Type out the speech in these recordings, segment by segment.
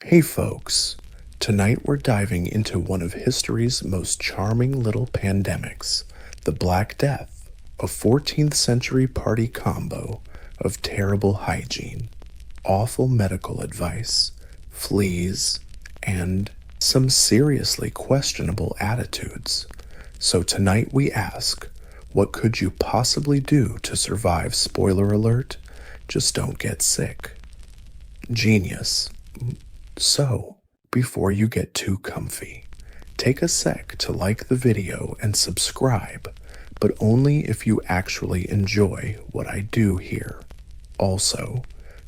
Hey folks, tonight we're diving into one of history's most charming little pandemics, the Black Death, a 14th century party combo of terrible hygiene, awful medical advice, fleas, and some seriously questionable attitudes. So tonight we ask, what could you possibly do to survive? Spoiler alert, just don't get sick. Genius. So, before you get too comfy, take a sec to like the video and subscribe, but only if you actually enjoy what I do here. Also,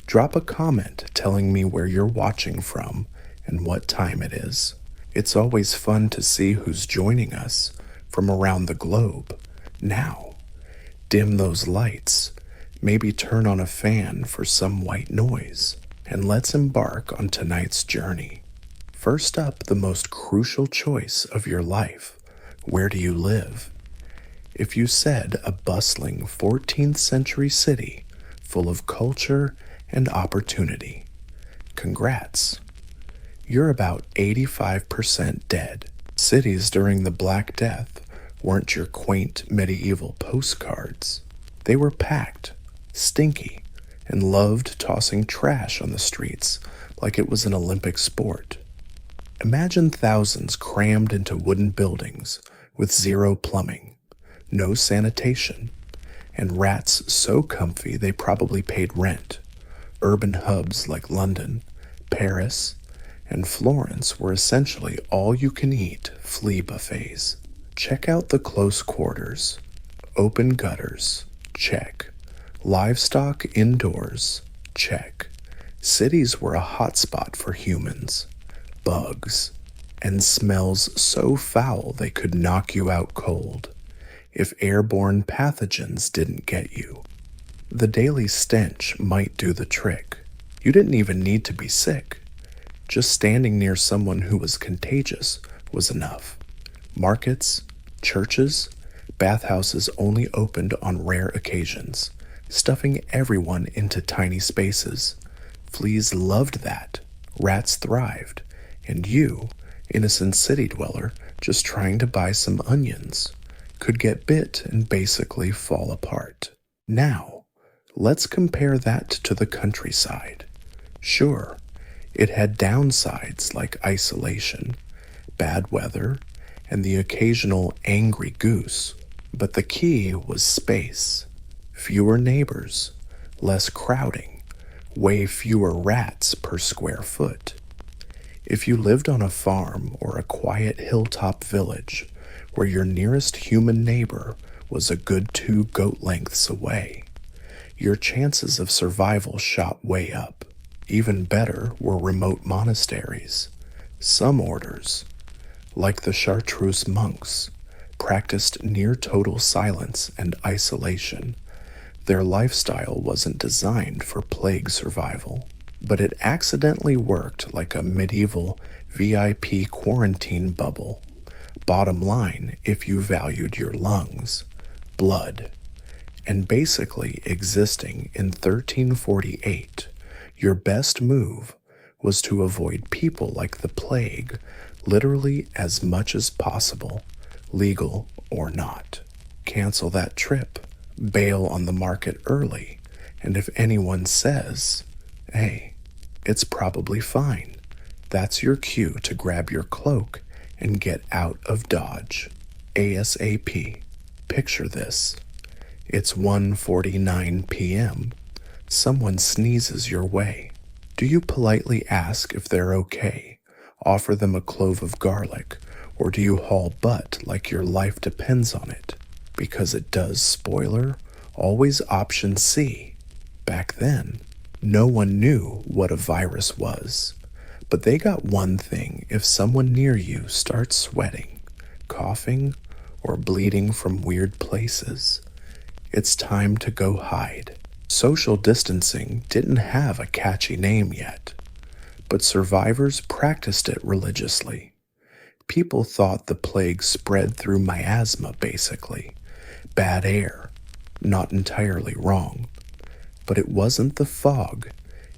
drop a comment telling me where you're watching from and what time it is. It's always fun to see who's joining us from around the globe. Now, dim those lights, maybe turn on a fan for some white noise, and let's embark on tonight's journey. First up, the most crucial choice of your life. Where do you live? If you said a bustling 14th century city full of culture and opportunity, congrats. You're about 85% dead. Cities during the Black Death weren't your quaint medieval postcards. They were packed, stinky, and loved tossing trash on the streets like it was an Olympic sport. Imagine thousands crammed into wooden buildings with zero plumbing, no sanitation, and rats so comfy they probably paid rent. Urban hubs like London, Paris, and Florence were essentially all-you-can-eat flea buffets. Check out the close quarters. Open gutters, check. Livestock indoors, check. Cities were a hotspot for humans. Bugs, and smells so foul they could knock you out cold if airborne pathogens didn't get you. The daily stench might do the trick. You didn't even need to be sick. Just standing near someone who was contagious was enough. Markets, churches, bathhouses only opened on rare occasions, stuffing everyone into tiny spaces. Fleas loved that. Rats thrived. And you, innocent city dweller, just trying to buy some onions, could get bit and basically fall apart. Now, let's compare that to the countryside. Sure, it had downsides like isolation, bad weather, and the occasional angry goose, but the key was space. Fewer neighbors, less crowding, way fewer rats per square foot. If you lived on a farm or a quiet hilltop village where your nearest human neighbor was a good 2 goat lengths away, your chances of survival shot way up. Even better were remote monasteries. Some orders, like the Chartreuse monks, practiced near total silence and isolation. Their lifestyle wasn't designed for plague survival, but it accidentally worked like a medieval VIP quarantine bubble. Bottom line, if you valued your lungs, blood, and basically existing in 1348, your best move was to avoid people like the plague literally as much as possible, legal or not. Cancel that trip, bail on the market early, and if anyone says, hey, it's probably fine, that's your cue to grab your cloak and get out of Dodge. ASAP. Picture this. It's 1:49 p.m. Someone sneezes your way. Do you politely ask if they're okay, offer them a clove of garlic, or do you haul butt like your life depends on it? Because it does, spoiler, always option C. Back then, no one knew what a virus was. But they got one thing: if someone near you starts sweating, coughing, or bleeding from weird places, it's time to go hide. Social distancing didn't have a catchy name yet, but survivors practiced it religiously. People thought the plague spread through miasma, basically. Bad air. Not entirely wrong. But it wasn't the fog.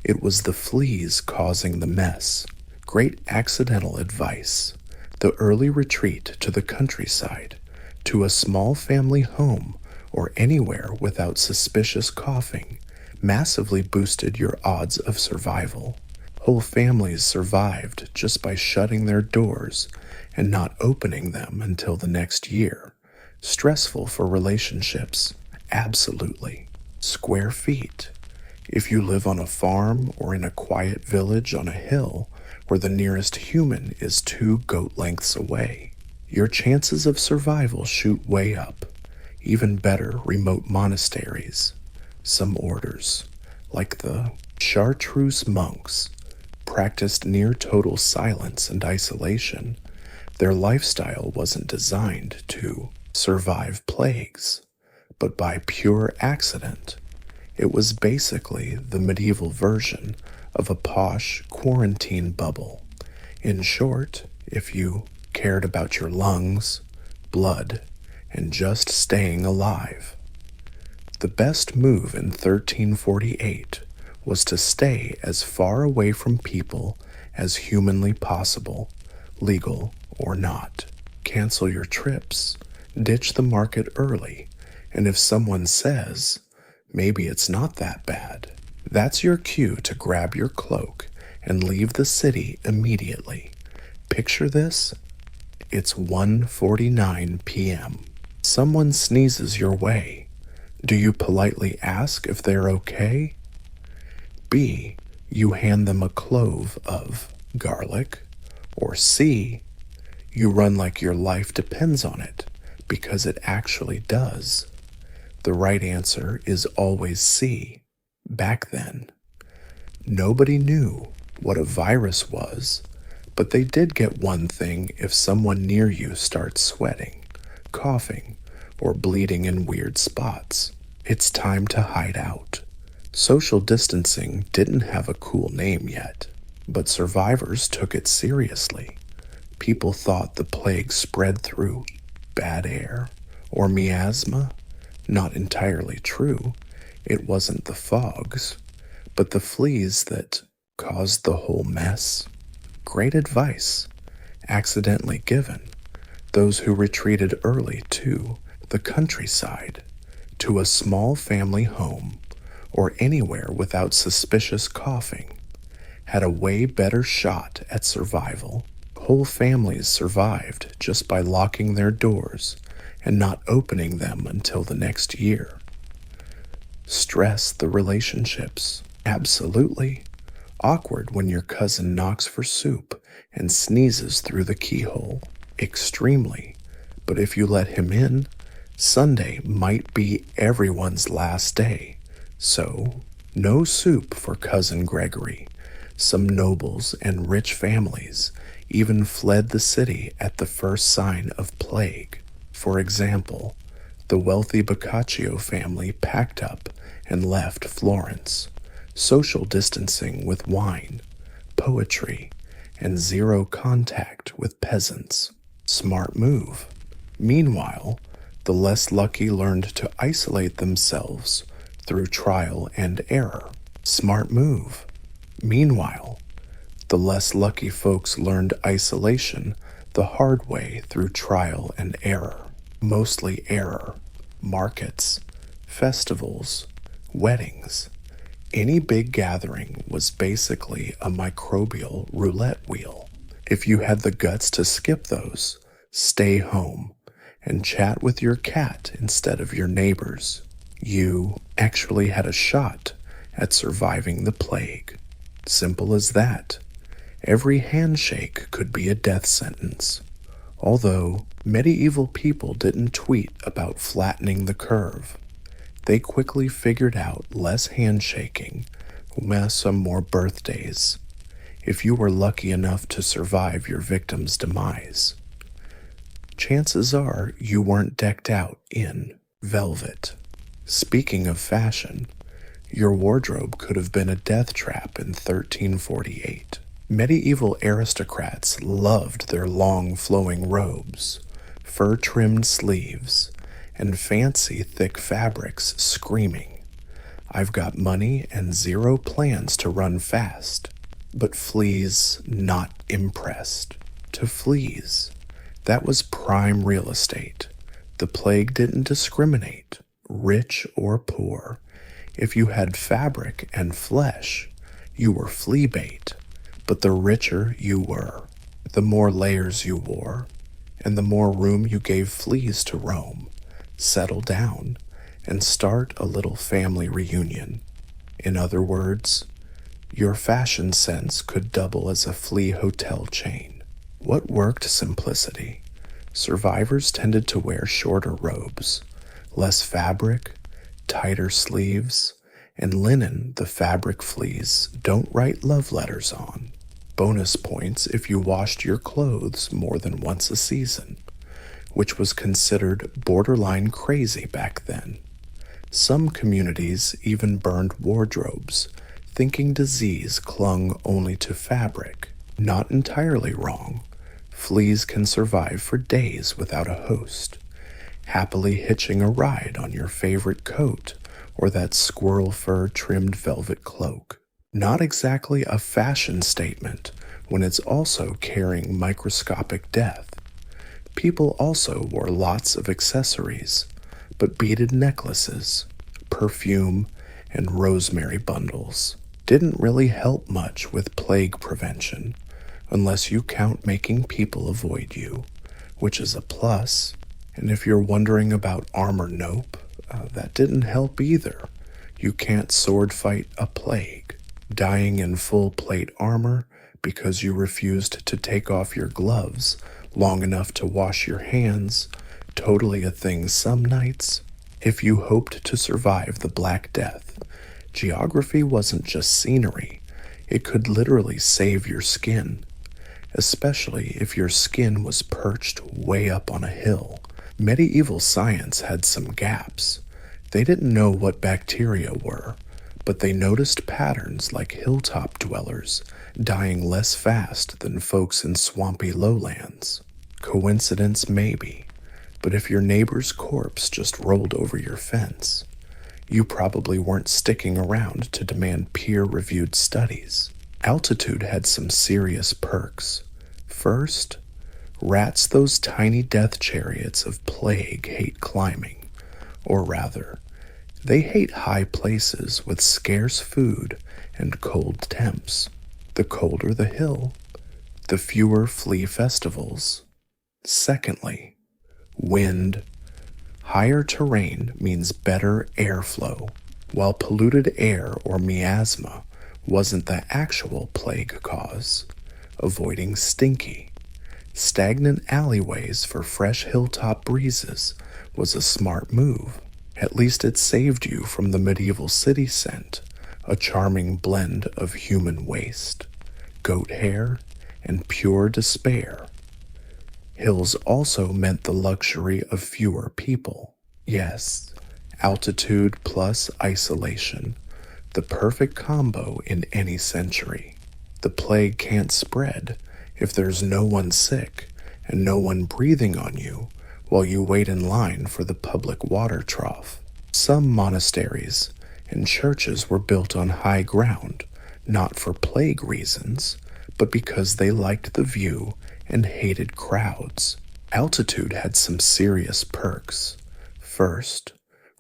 It was the fleas causing the mess. Great accidental advice. The early retreat to the countryside, to a small family home, or anywhere without suspicious coughing, massively boosted your odds of survival. Whole families survived just by shutting their doors and not opening them until the next year. Stressful for relationships, absolutely. Square feet. If you live on a farm or in a quiet village on a hill where the nearest human is 2 goat lengths away, your chances of survival shoot way up. Even better, remote monasteries. Some orders, like the Chartreuse monks, practiced near total silence and isolation. Their lifestyle wasn't designed to survive plagues, but by pure accident. It was basically the medieval version of a posh quarantine bubble. In short, if you cared about your lungs, blood, and just staying alive. The best move in 1348 was to stay as far away from people as humanly possible, legal or not. Cancel your trips, ditch the market early, and if someone says, maybe it's not that bad, that's your cue to grab your cloak and leave the city immediately. Picture this. It's 1:49 p.m. Someone sneezes your way. Do you politely ask if they're okay? B. You hand them a clove of garlic. Or C. You run like your life depends on it, because it actually does. The right answer is always C. Back then, nobody knew what a virus was, but they did get one thing if someone near you starts sweating, coughing, or bleeding in weird spots. It's time to hide out. Social distancing didn't have a cool name yet, but survivors took it seriously. People thought the plague spread through bad air or miasma. Not entirely true. It wasn't the fogs, but the fleas that caused the whole mess. Great advice, accidentally given. Those who retreated early to the countryside, to a small family home, or anywhere without suspicious coughing, had a way better shot at survival. Whole families survived just by locking their doors and not opening them until the next year. Stress the relationships, absolutely. Awkward when your cousin knocks for soup and sneezes through the keyhole, extremely. But if you let him in, Sunday might be everyone's last day. So, no soup for Cousin Gregory. Some nobles and rich families even fled the city at the first sign of plague. For example, the wealthy Boccaccio family packed up and left Florence. Social distancing with wine, poetry, and zero contact with peasants. Smart move. Meanwhile, the less lucky learned to isolate themselves through trial and error. Smart move. Meanwhile, the less lucky folks learned isolation the hard way through trial and error. Mostly error. Markets, festivals, weddings. Any big gathering was basically a microbial roulette wheel. If you had the guts to skip those, stay home and chat with your cat instead of your neighbors, you actually had a shot at surviving the plague. Simple as that. Every handshake could be a death sentence. Although medieval people didn't tweet about flattening the curve. They quickly figured out less handshaking, some more birthdays, if you were lucky enough to survive your victim's demise. Chances are you weren't decked out in velvet. Speaking of fashion, your wardrobe could have been a death trap in 1348. Medieval aristocrats loved their long flowing robes, fur-trimmed sleeves, and fancy thick fabrics screaming, "I've got money and zero plans to run fast." But fleas not impressed. To fleas, that was prime real estate. The plague didn't discriminate, rich or poor. If you had fabric and flesh, you were flea bait. But the richer you were, the more layers you wore, and the more room you gave fleas to roam, settle down, and start a little family reunion. In other words, your fashion sense could double as a flea hotel chain. What worked? Simplicity. Survivors tended to wear shorter robes, less fabric, tighter sleeves, and linen the fabric fleas don't write love letters on. Bonus points if you washed your clothes more than once a season, which was considered borderline crazy back then. Some communities even burned wardrobes, thinking disease clung only to fabric. Not entirely wrong. Fleas can survive for days without a host, happily hitching a ride on your favorite coat or that squirrel fur trimmed velvet cloak. Not exactly a fashion statement when it's also carrying microscopic death. People also wore lots of accessories, but beaded necklaces, perfume, and rosemary bundles didn't really help much with plague prevention, unless you count making people avoid you, which is a plus. And if you're wondering about armor nope, that didn't help either. You can't sword fight a plague. Dying in full plate armor because you refused to take off your gloves long enough to wash your hands, totally a thing some nights. If you hoped to survive the Black Death, geography wasn't just scenery, it could literally save your skin, especially if your skin was perched way up on a hill. Medieval science had some gaps. They didn't know what bacteria were, but they noticed patterns like hilltop dwellers dying less fast than folks in swampy lowlands. Coincidence maybe, but if your neighbor's corpse just rolled over your fence, you probably weren't sticking around to demand peer-reviewed studies. Altitude had some serious perks. First, rats, those tiny death chariots of plague, hate climbing, or rather, they hate high places with scarce food and cold temps. The colder the hill, the fewer flea festivals. Secondly, wind. Higher terrain means better airflow, while polluted air or miasma wasn't the actual plague cause. Avoiding stinky, stagnant alleyways for fresh hilltop breezes was a smart move. At least it saved you from the medieval city scent, a charming blend of human waste, goat hair, and pure despair. Hills also meant the luxury of fewer people. Yes, altitude plus isolation, the perfect combo in any century. The plague can't spread if there's no one sick and no one breathing on you while you wait in line for the public water trough. Some monasteries and churches were built on high ground, not for plague reasons, but because they liked the view and hated crowds. Altitude had some serious perks. First,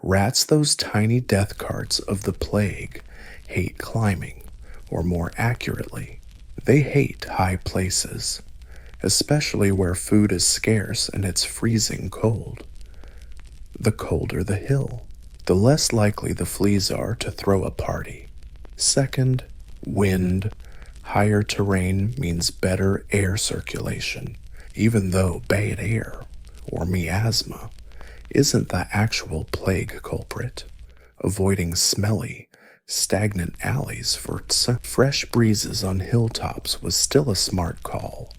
rats, those tiny death carts of the plague, hate climbing, or more accurately, they hate high places, especially where food is scarce and it's freezing cold. The colder the hill, the less likely the fleas are to throw a party. Second, wind. Higher terrain means better air circulation, even though bad air, or miasma, isn't the actual plague culprit. Avoiding smelly, stagnant alleys for fresh breezes on hilltops was still a smart call.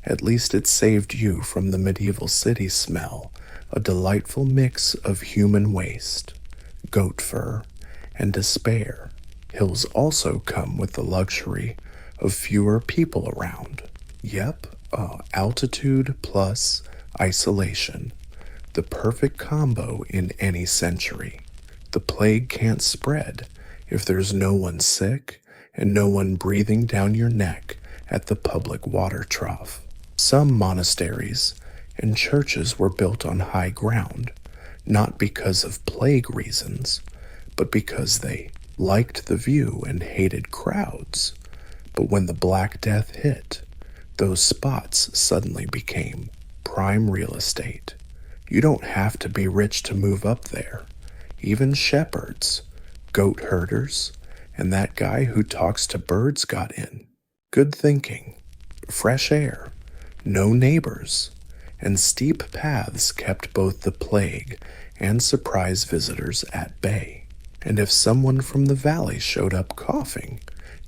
At least it saved you from the medieval city smell, a delightful mix of human waste, goat fur, and despair. Hills also come with the luxury of fewer people around. Yep, altitude plus isolation, the perfect combo in any century. The plague can't spread if there's no one sick and no one breathing down your neck at the public water trough. Some monasteries and churches were built on high ground, not because of plague reasons, but because they liked the view and hated crowds. But when the Black Death hit, those spots suddenly became prime real estate. You don't have to be rich to move up there. Even shepherds, goat herders, and that guy who talks to birds got in. Good thinking, fresh air, no neighbors, and steep paths kept both the plague and surprise visitors at bay. And if someone from the valley showed up coughing,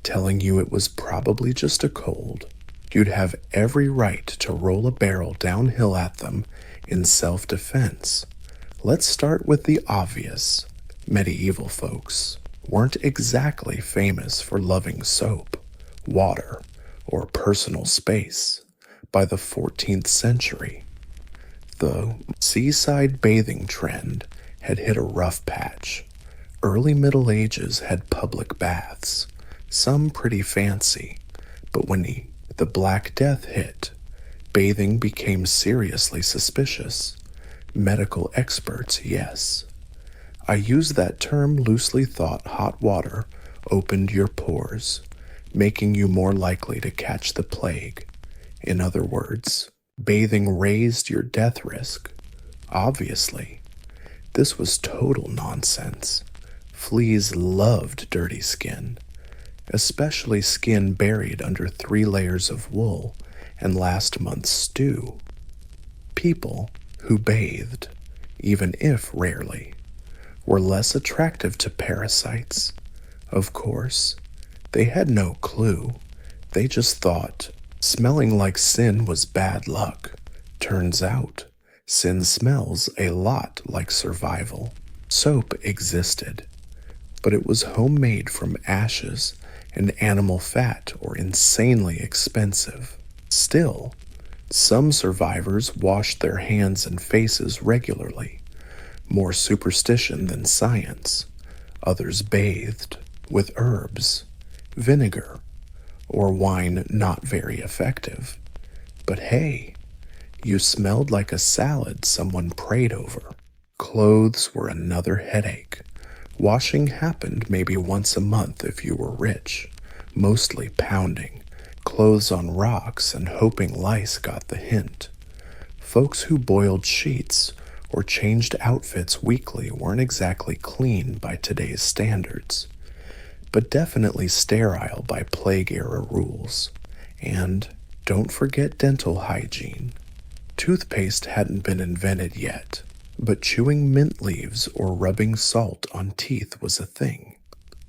telling you it was probably just a cold, you'd have every right to roll a barrel downhill at them in self-defense. Let's start with the obvious. Medieval folks weren't exactly famous for loving soap, water, or personal space. By the 14th century, the seaside bathing trend had hit a rough patch. Early Middle Ages had public baths, some pretty fancy, but when the Black Death hit, bathing became seriously suspicious. Medical experts, yes. I use that term loosely, thought hot water opened your pores, making you more likely to catch the plague. In other words, bathing raised your death risk. Obviously, this was total nonsense. Fleas loved dirty skin, especially skin buried under 3 layers of wool and last month's stew. People who bathed, even if rarely, were less attractive to parasites. Of course, they had no clue. They just thought smelling like sin was bad luck. Turns out, sin smells a lot like survival. Soap existed, but it was homemade from ashes and animal fat or insanely expensive. Still, some survivors washed their hands and faces regularly, more superstition than science. Others bathed with herbs, vinegar, or wine not very effective. But hey, you smelled like a salad someone prayed over. Clothes were another headache. Washing happened maybe once a month if you were rich, mostly pounding clothes on rocks and hoping lice got the hint. Folks who boiled sheets or changed outfits weekly weren't exactly clean by today's standards, but definitely sterile by plague-era rules. And don't forget dental hygiene. Toothpaste hadn't been invented yet, but chewing mint leaves or rubbing salt on teeth was a thing.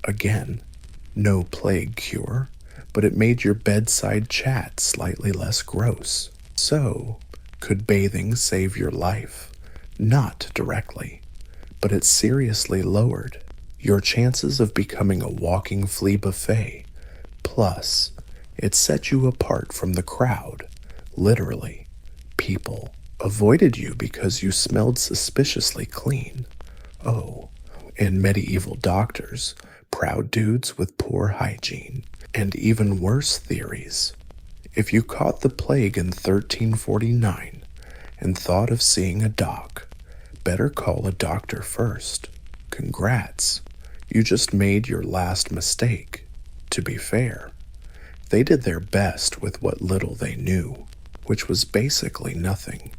Again, no plague cure, but it made your bedside chat slightly less gross. So, could bathing save your life? Not directly, but it seriously lowered your chances of becoming a walking flea buffet. Plus, it set you apart from the crowd. Literally, people avoided you because you smelled suspiciously clean. Oh, and medieval doctors, proud dudes with poor hygiene, and even worse theories. If you caught the plague in 1349 and thought of seeing a doc, better call a doctor first. Congrats, you just made your last mistake. To be fair, they did their best with what little they knew, which was basically nothing.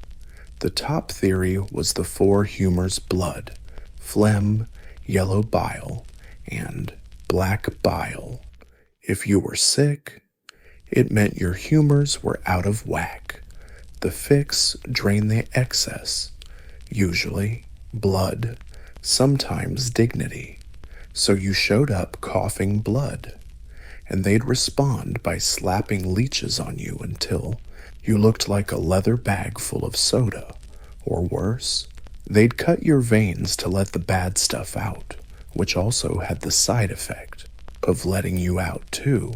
The top theory was the 4 humors: blood, phlegm, yellow bile, and black bile. If you were sick, it meant your humors were out of whack. The fix: drain the excess, usually blood, sometimes dignity. So you showed up coughing blood, and they'd respond by slapping leeches on you until you looked like a leather bag full of soda. Or worse, they'd cut your veins to let the bad stuff out, which also had the side effect of letting you out too.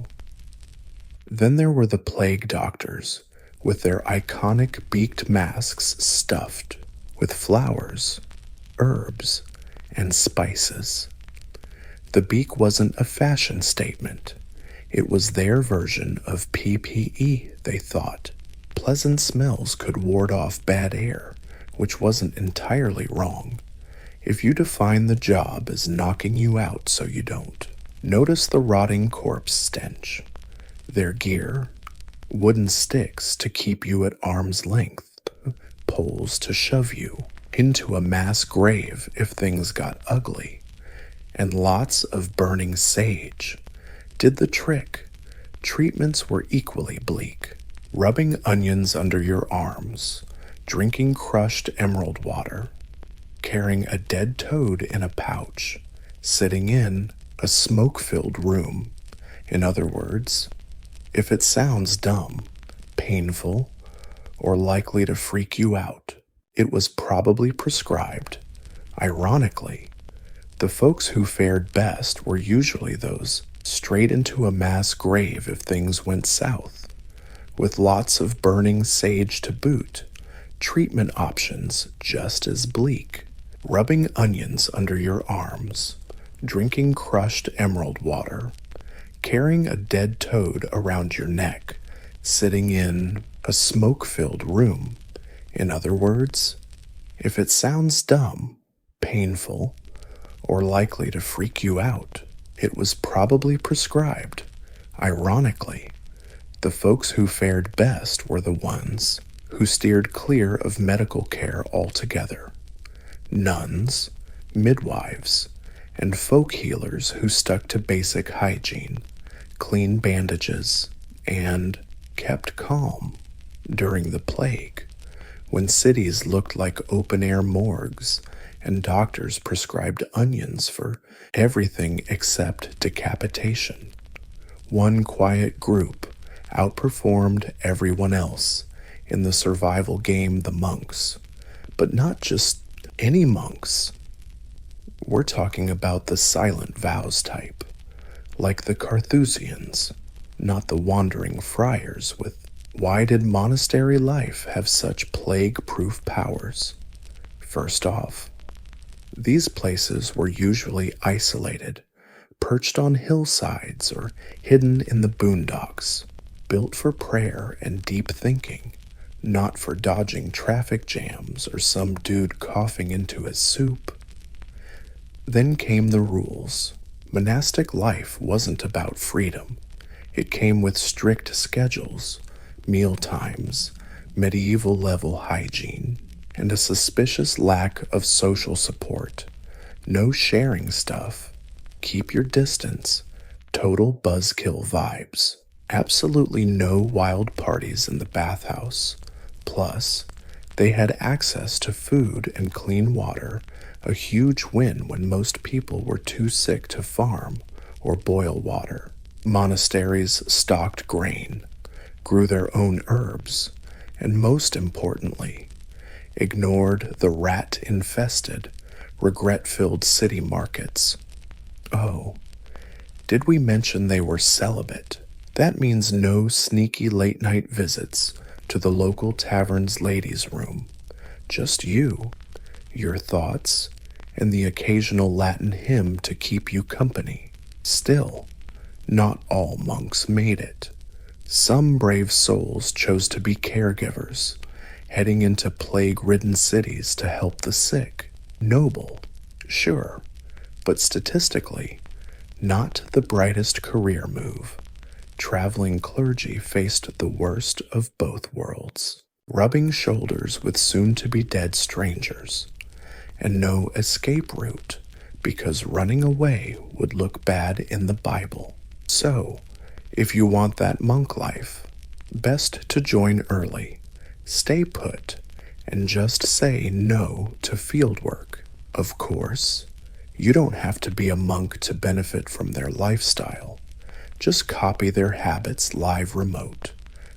Then there were the plague doctors, with their iconic beaked masks stuffed with flowers, herbs, and spices. The beak wasn't a fashion statement. It was their version of PPE, they thought. Pleasant smells could ward off bad air, which wasn't entirely wrong, if you define the job as knocking you out so you don't. Notice the rotting corpse stench. Their gear: wooden sticks to keep you at arm's length, poles to shove you into a mass grave if things got ugly, and lots of burning sage did the trick. Treatments were equally bleak: rubbing onions under your arms, drinking crushed emerald water, carrying a dead toad in a pouch, sitting in a smoke-filled room. In other words, if it sounds dumb, painful, or likely to freak you out, it was probably prescribed. Ironically, the folks who fared best were usually those straight into a mass grave if things went south, with lots of burning sage to boot. Treatment options just as bleak: rubbing onions under your arms, drinking crushed emerald water, carrying a dead toad around your neck, sitting in a smoke-filled room. In other words, if it sounds dumb, painful, or likely to freak you out, it was probably prescribed. Ironically, the folks who fared best were the ones who steered clear of medical care altogether: nuns, midwives, and folk healers who stuck to basic hygiene, clean bandages, and kept calm during the plague, when cities looked like open-air morgues and doctors prescribed onions for everything except decapitation. One quiet group outperformed everyone else in the survival game: the monks. But not just any monks. We're talking about the silent vows type, like the Carthusians, not the wandering friars with. Why did monastery life have such plague-proof powers? First off, these places were usually isolated, perched on hillsides or hidden in the boondocks, built for prayer and deep thinking, not for dodging traffic jams or some dude coughing into his soup. Then came the rules. Monastic life wasn't about freedom. It came with strict schedules, meal times, medieval-level hygiene, and a suspicious lack of social support. No sharing stuff. Keep your distance. Total buzzkill vibes. Absolutely no wild parties in the bathhouse. Plus, they had access to food and clean water, a huge win when most people were too sick to farm or boil water. Monasteries stocked grain, grew their own herbs, and most importantly, ignored the rat-infested, regret-filled city markets. Oh, did we mention they were celibate? That means no sneaky late-night visits to the local tavern's ladies' room. Just you, your thoughts, and the occasional Latin hymn to keep you company. Still, not all monks made it. Some brave souls chose to be caregivers, heading into plague-ridden cities to help the sick. Noble, sure, but statistically, not the brightest career move. Traveling clergy faced the worst of both worlds, rubbing shoulders with soon-to-be-dead strangers, and no escape route, because running away would look bad in the Bible. So, if you want that monk life, best to join early, stay put, and just say no to field work. Of course, you don't have to be a monk to benefit from their lifestyle. Just copy their habits live remote,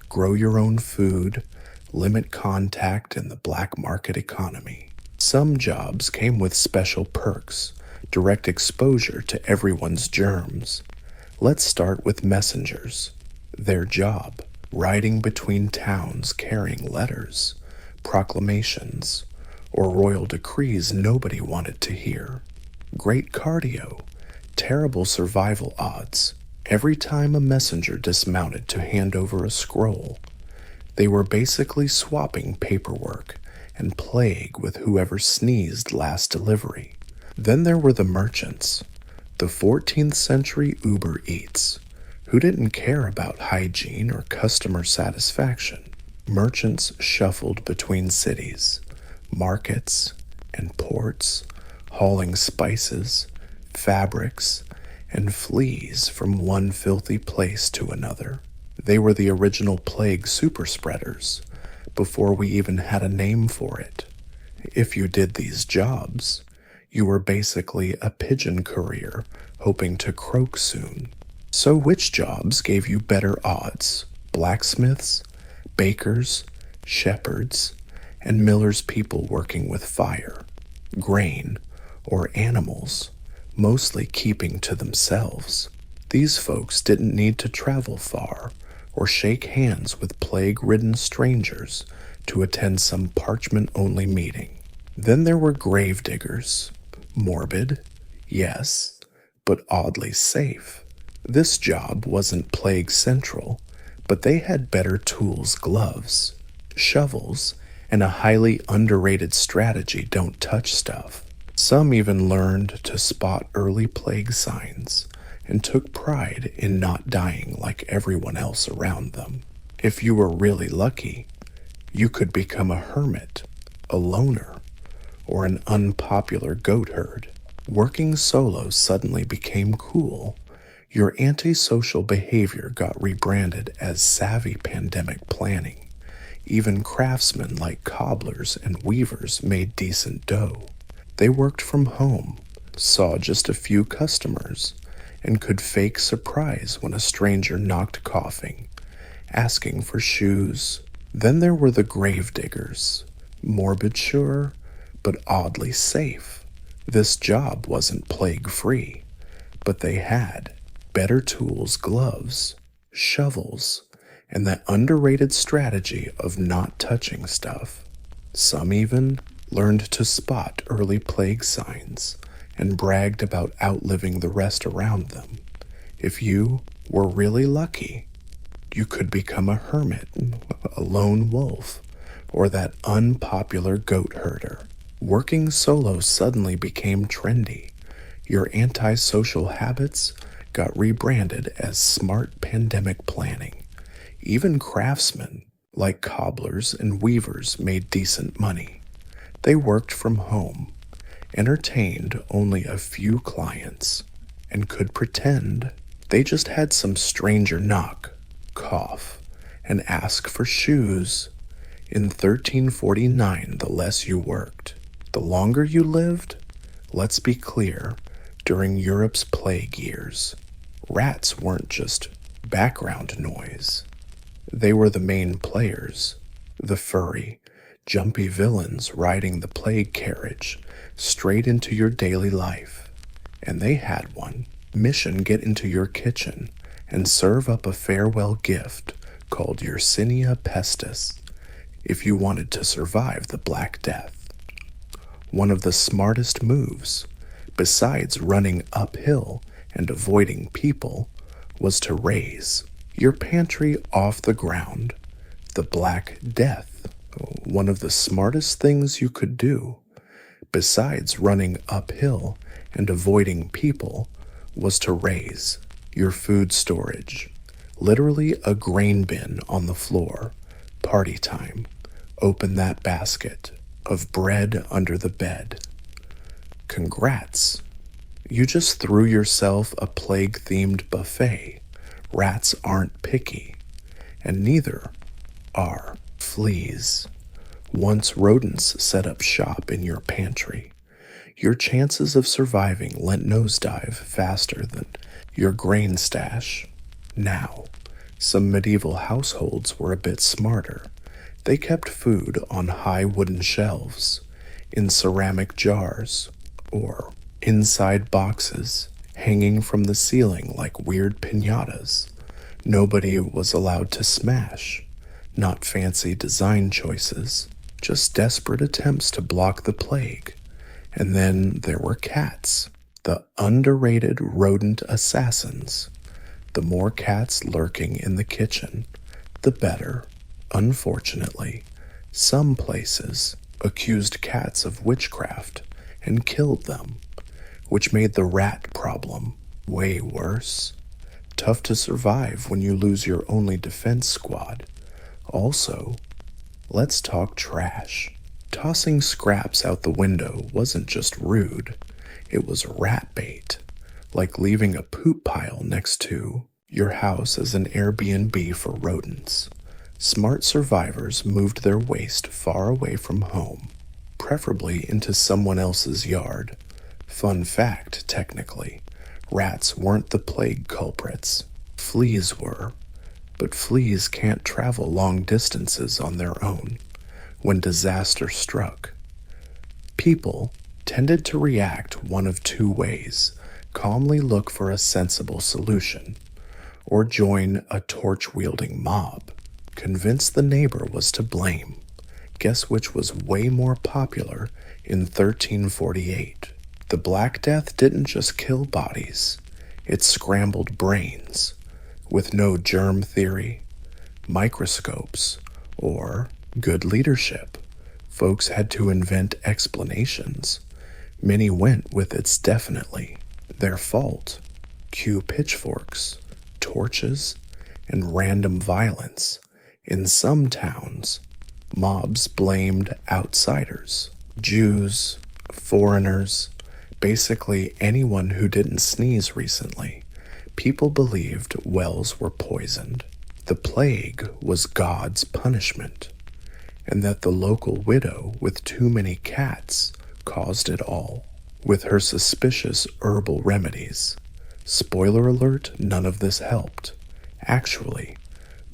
grow your own food, limit contact in the black market economy. Some jobs came with special perks, direct exposure to everyone's germs. Let's start with messengers. Their job: riding between towns carrying letters, proclamations, or royal decrees nobody wanted to hear. Great cardio, terrible survival odds, Every time a messenger dismounted to hand over a scroll, they were basically swapping paperwork and plague with whoever sneezed last delivery. Then there were the merchants, the 14th century Uber Eats, who didn't care about hygiene or customer satisfaction. Merchants shuffled between cities, markets, and ports, hauling spices, fabrics, and fleas from one filthy place to another. They were the original plague super spreaders, before we even had a name for it. If you did these jobs, you were basically a pigeon courier hoping to croak soon. So which jobs gave you better odds? Blacksmiths, bakers, shepherds, and millers' people working with fire, grain, or animals, mostly keeping to themselves. These folks didn't need to travel far or shake hands with plague-ridden strangers to attend some parchment-only meeting. Then there were grave diggers. Morbid, yes, but oddly safe. This job wasn't plague central, but they had better tools, gloves, shovels, and a highly underrated strategy: don't touch stuff. Some even learned to spot early plague signs and took pride in not dying like everyone else around them. If you were really lucky, you could become a hermit, a loner, or an unpopular goat herd. Working solo suddenly became cool. Your antisocial behavior got rebranded as savvy pandemic planning. Even craftsmen like cobblers and weavers made decent dough. They worked from home, saw just a few customers, and could fake surprise when a stranger knocked coughing, asking for shoes. Then there were the grave diggers. Morbid, sure, but oddly safe. This job wasn't plague-free, but they had better tools, gloves, shovels, and that underrated strategy of not touching stuff. Some even learned to spot early plague signs and bragged about outliving the rest around them. If you were really lucky, you could become a hermit, a lone wolf, or that unpopular goat herder. Working solo suddenly became trendy. Your antisocial habits got rebranded as smart pandemic planning. Even craftsmen, like cobblers and weavers, made decent money. They worked from home, entertained only a few clients, and could pretend they just had some stranger knock, cough, and ask for shoes. In 1349, the less you worked, the longer you lived. Let's be clear, during Europe's plague years, rats weren't just background noise. They were the main players, the furry, jumpy villains riding the plague carriage straight into your daily life. And they had one. Mission: get into your kitchen and serve up a farewell gift called Yersinia pestis if you wanted to survive the Black Death. One of the smartest moves, besides running uphill and avoiding people, was to raise your pantry off the ground. The Black Death, one of the smartest things you could do, besides running uphill and avoiding people, was to raise your food storage. Literally a grain bin on the floor. Party time. Open that basket of bread under the bed. Congrats. You just threw yourself a plague-themed buffet. Rats aren't picky, and neither are fleas. Once rodents set up shop in your pantry, your chances of surviving went nosedive faster than your grain stash. Now, some medieval households were a bit smarter. They kept food on high wooden shelves, in ceramic jars, or inside boxes, hanging from the ceiling like weird piñatas. Nobody was allowed to smash. Not fancy design choices, just desperate attempts to block the plague. And then there were cats, the underrated rodent assassins. the more cats lurking in the kitchen, the better. Unfortunately, some places accused cats of witchcraft and killed them, which made the rat problem way worse. Tough to survive when you lose your only defense squad. Also, let's talk trash. Tossing scraps out the window wasn't just rude, it was rat bait, like leaving a poop pile next to your house as an Airbnb for rodents. Smart survivors moved their waste far away from home, preferably into someone else's yard. Fun fact, technically, rats weren't the plague culprits. Fleas were, but fleas can't travel long distances on their own. When disaster struck, people tended to react one of two ways: calmly look for a sensible solution, or join a torch-wielding mob, convinced the neighbor was to blame. Guess which was way more popular in 1348? The Black Death didn't just kill bodies, it scrambled brains. With no germ theory, microscopes, or good leadership, folks had to invent explanations. Many went with "it's definitely their fault." Cue pitchforks, torches, and random violence. In some towns, mobs blamed outsiders, Jews, foreigners, basically anyone who didn't sneeze recently. People believed wells were poisoned, the plague was God's punishment, and that the local widow with too many cats caused it all, with her suspicious herbal remedies. Spoiler alert, none of this helped. Actually,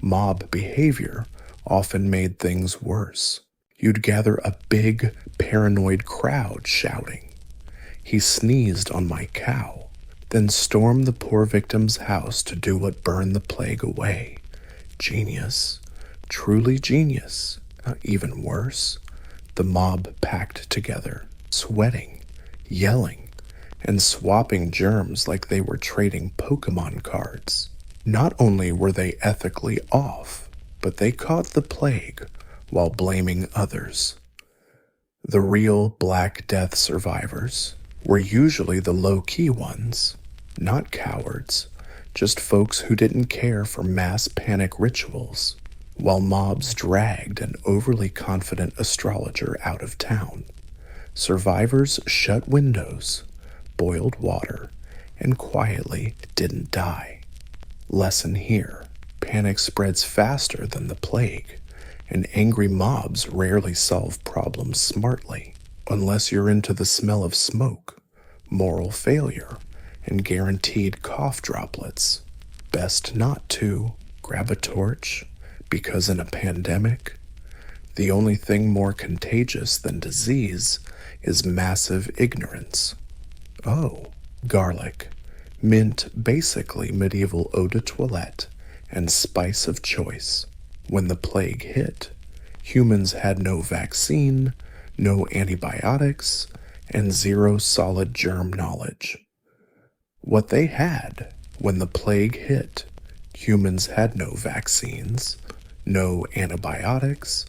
mob behavior often made things worse. You'd gather a big, paranoid crowd shouting, "He sneezed on my cow," then storm the poor victim's house to do what burned the plague away. Genius. Truly genius. Even worse, the mob packed together, sweating, yelling, and swapping germs like they were trading Pokemon cards. Not only were they ethically off, but they caught the plague while blaming others. The real Black Death survivors were usually the low-key ones, not cowards, just folks who didn't care for mass panic rituals, while mobs dragged an overly confident astrologer out of town. Survivors shut windows, boiled water, and quietly didn't die. Lesson here: panic spreads faster than the plague, and angry mobs rarely solve problems smartly, unless you're into the smell of smoke, moral failure, and guaranteed cough droplets. Best not to grab a torch, because in a pandemic, the only thing more contagious than disease is massive ignorance. Oh, garlic, mint, basically medieval eau de toilette, and spice of choice. When the plague hit, humans had no vaccine, no antibiotics, and zero solid germ knowledge. What they had when the plague hit, humans had no vaccines, no antibiotics,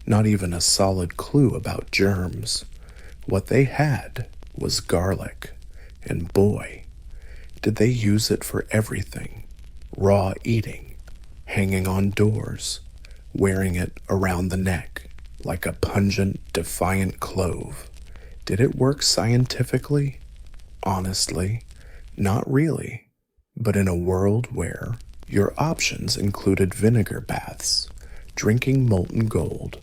not even a solid clue about germs. What they had was garlic, and boy, did they use it for everything. Raw eating, hanging on doors, wearing it around the neck like a pungent, defiant clove. Did it work scientifically? Honestly, not really. But in a world where your options included vinegar baths, drinking molten gold,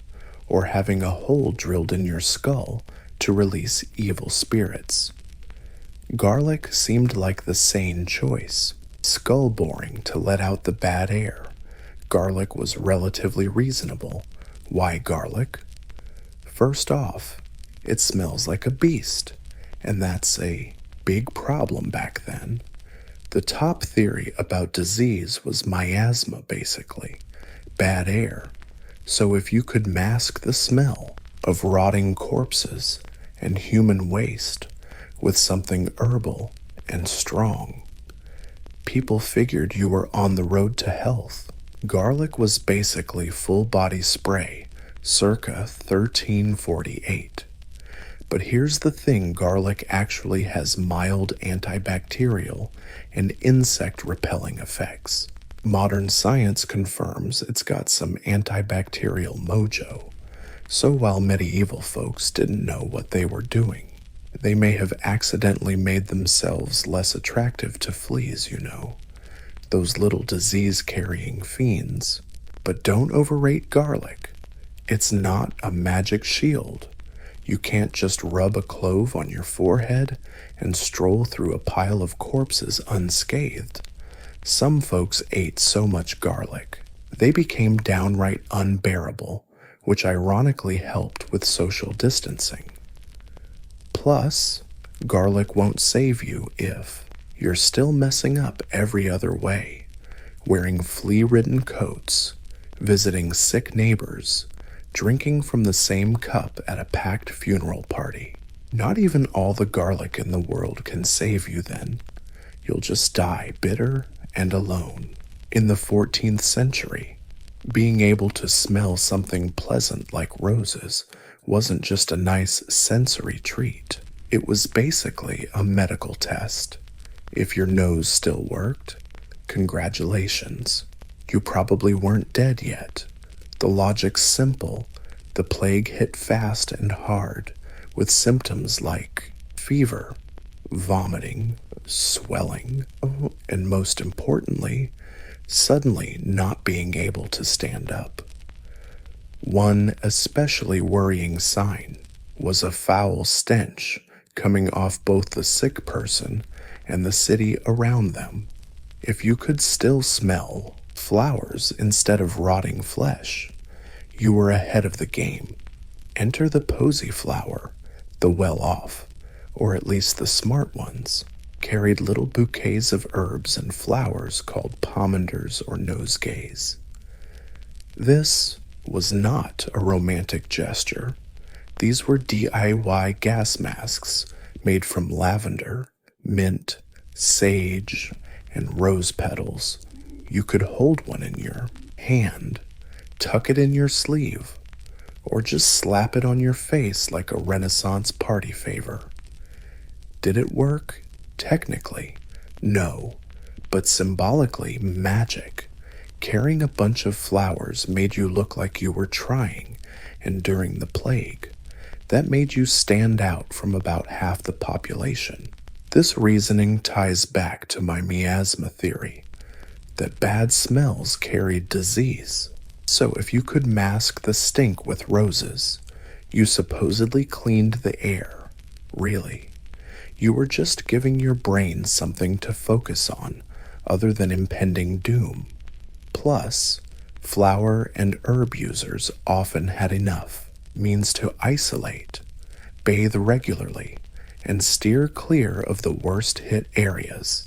or having a hole drilled in your skull to release evil spirits, garlic seemed like the sane choice. Skull boring to let out the bad air. Garlic was relatively reasonable. Why garlic? First off, it smells like a beast, and that's a big problem back then. The top theory about disease was miasma, basically, bad air. So if you could mask the smell of rotting corpses and human waste with something herbal and strong, People figured you were on the road to health. Garlic was basically full body spray, circa 1348. But here's the thing, garlic actually has mild antibacterial and insect repelling effects. Modern science confirms it's got some antibacterial mojo. So while medieval folks didn't know what they were doing, they may have accidentally made themselves less attractive to fleas, those little disease-carrying fiends. But don't overrate garlic. It's not a magic shield. You can't just rub a clove on your forehead and stroll through a pile of corpses unscathed. Some folks ate so much garlic, they became downright unbearable, which ironically helped with social distancing. Plus, garlic won't save you if you're still messing up every other way, wearing flea-ridden coats, visiting sick neighbors, drinking from the same cup at a packed funeral party. Not even all the garlic in the world can save you then. You'll just die bitter and alone. In the 14th century, being able to smell something pleasant like roses wasn't just a nice sensory treat. It was basically a medical test. If your nose still worked, congratulations. You probably weren't dead yet. The logic's simple. The plague hit fast and hard, with symptoms like fever, vomiting, swelling, and most importantly, suddenly not being able to stand up. One especially worrying sign was a foul stench coming off both the sick person and the city around them. If you could still smell flowers instead of rotting flesh, you were ahead of the game. Enter the posy flower. The well-off, or at least the smart ones, carried little bouquets of herbs and flowers called pomanders or nosegays. This was not a romantic gesture. These were DIY gas masks made from lavender, mint, sage, and rose petals. You could hold one in your hand, tuck it in your sleeve, or just slap it on your face like a Renaissance party favor. Did it work? Technically, no, but symbolically, magic. Carrying a bunch of flowers made you look like you were trying, and during the plague, that made you stand out from about half the population. This reasoning ties back to my miasma theory, that bad smells carried disease. So if you could mask the stink with roses, you supposedly cleaned the air. Really, you were just giving your brain something to focus on other than impending doom. Plus, flower and herb users often had enough means to isolate, bathe regularly, and steer clear of the worst hit areas.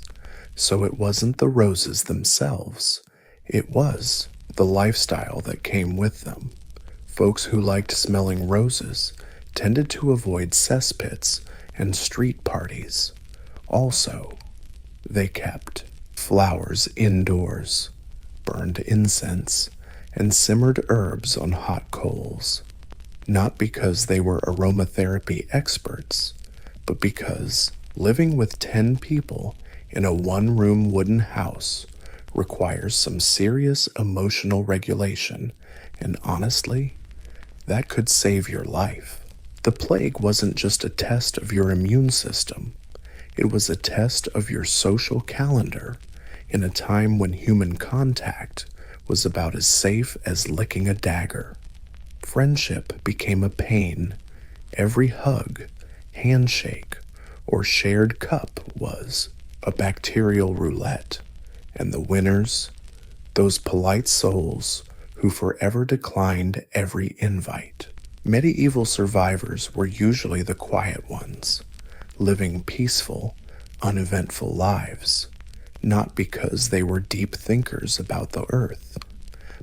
So it wasn't the roses themselves, it was the lifestyle that came with them. Folks who liked smelling roses tended to avoid cesspits and street parties. Also, they kept flowers indoors, burned incense, and simmered herbs on hot coals. Not because they were aromatherapy experts, but because living with 10 people in a one-room wooden house requires some serious emotional regulation, and honestly, that could save your life. The plague wasn't just a test of your immune system, it was a test of your social calendar in a time when human contact was about as safe as licking a dagger. Friendship became a pain. Every hug, handshake, or shared cup was a bacterial roulette. And the winners, those polite souls who forever declined every invite. Medieval survivors were usually the quiet ones, living peaceful, uneventful lives, not because they were deep thinkers about the earth,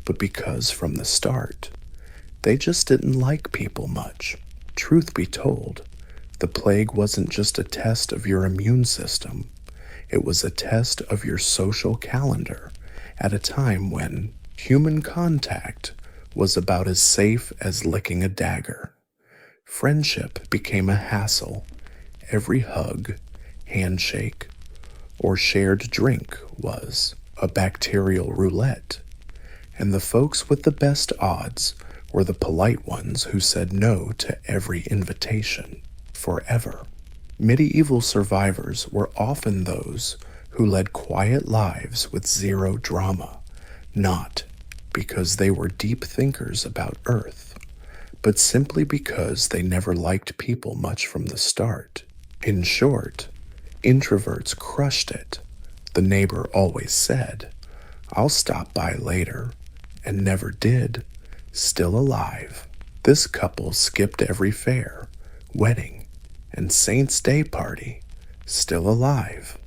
but because from the start, they just didn't like people much. Truth be told, the plague wasn't just a test of your immune system. It was a test of your social calendar at a time when human contact was about as safe as licking a dagger. Friendship became a hassle. Every hug, handshake, or shared drink was a bacterial roulette, and the folks with the best odds were the polite ones who said no to every invitation, forever. Medieval survivors were often those who led quiet lives with zero drama, not because they were deep thinkers about Earth, but simply because they never liked people much from the start. In short, introverts crushed it. The neighbor always said, "I'll stop by later," and never did. Still alive. This couple skipped every fair, wedding, and Saint's Day party. Still alive,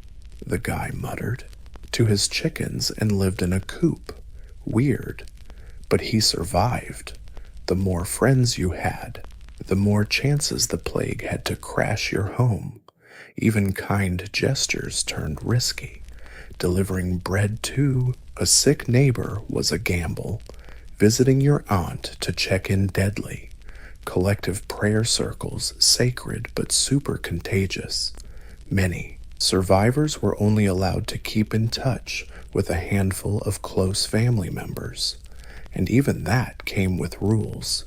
the guy muttered to his chickens and lived in a coop. Weird, but he survived. The more friends you had, the more chances the plague had to crash your home. Even kind gestures turned risky. Delivering bread to a sick neighbor was a gamble. Visiting your aunt to check in deadly. Collective prayer circles sacred but super contagious. Many survivors were only allowed to keep in touch with a handful of close family members, and even that came with rules.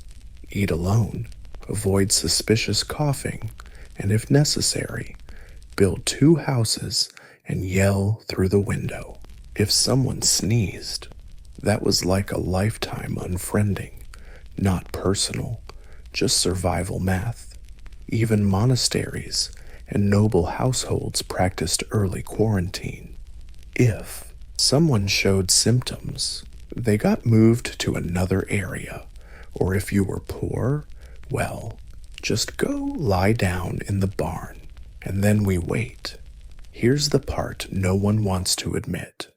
Eat alone, avoid suspicious coughing, and if necessary, build 2 houses and yell through the window. If someone sneezed, that was like a lifetime unfriending, not personal, just survival math. Even monasteries and noble households practiced early quarantine. If someone showed symptoms, they got moved to another area, or if you were poor, well, just go lie down in the barn, and then we wait. Here's the part no one wants to admit.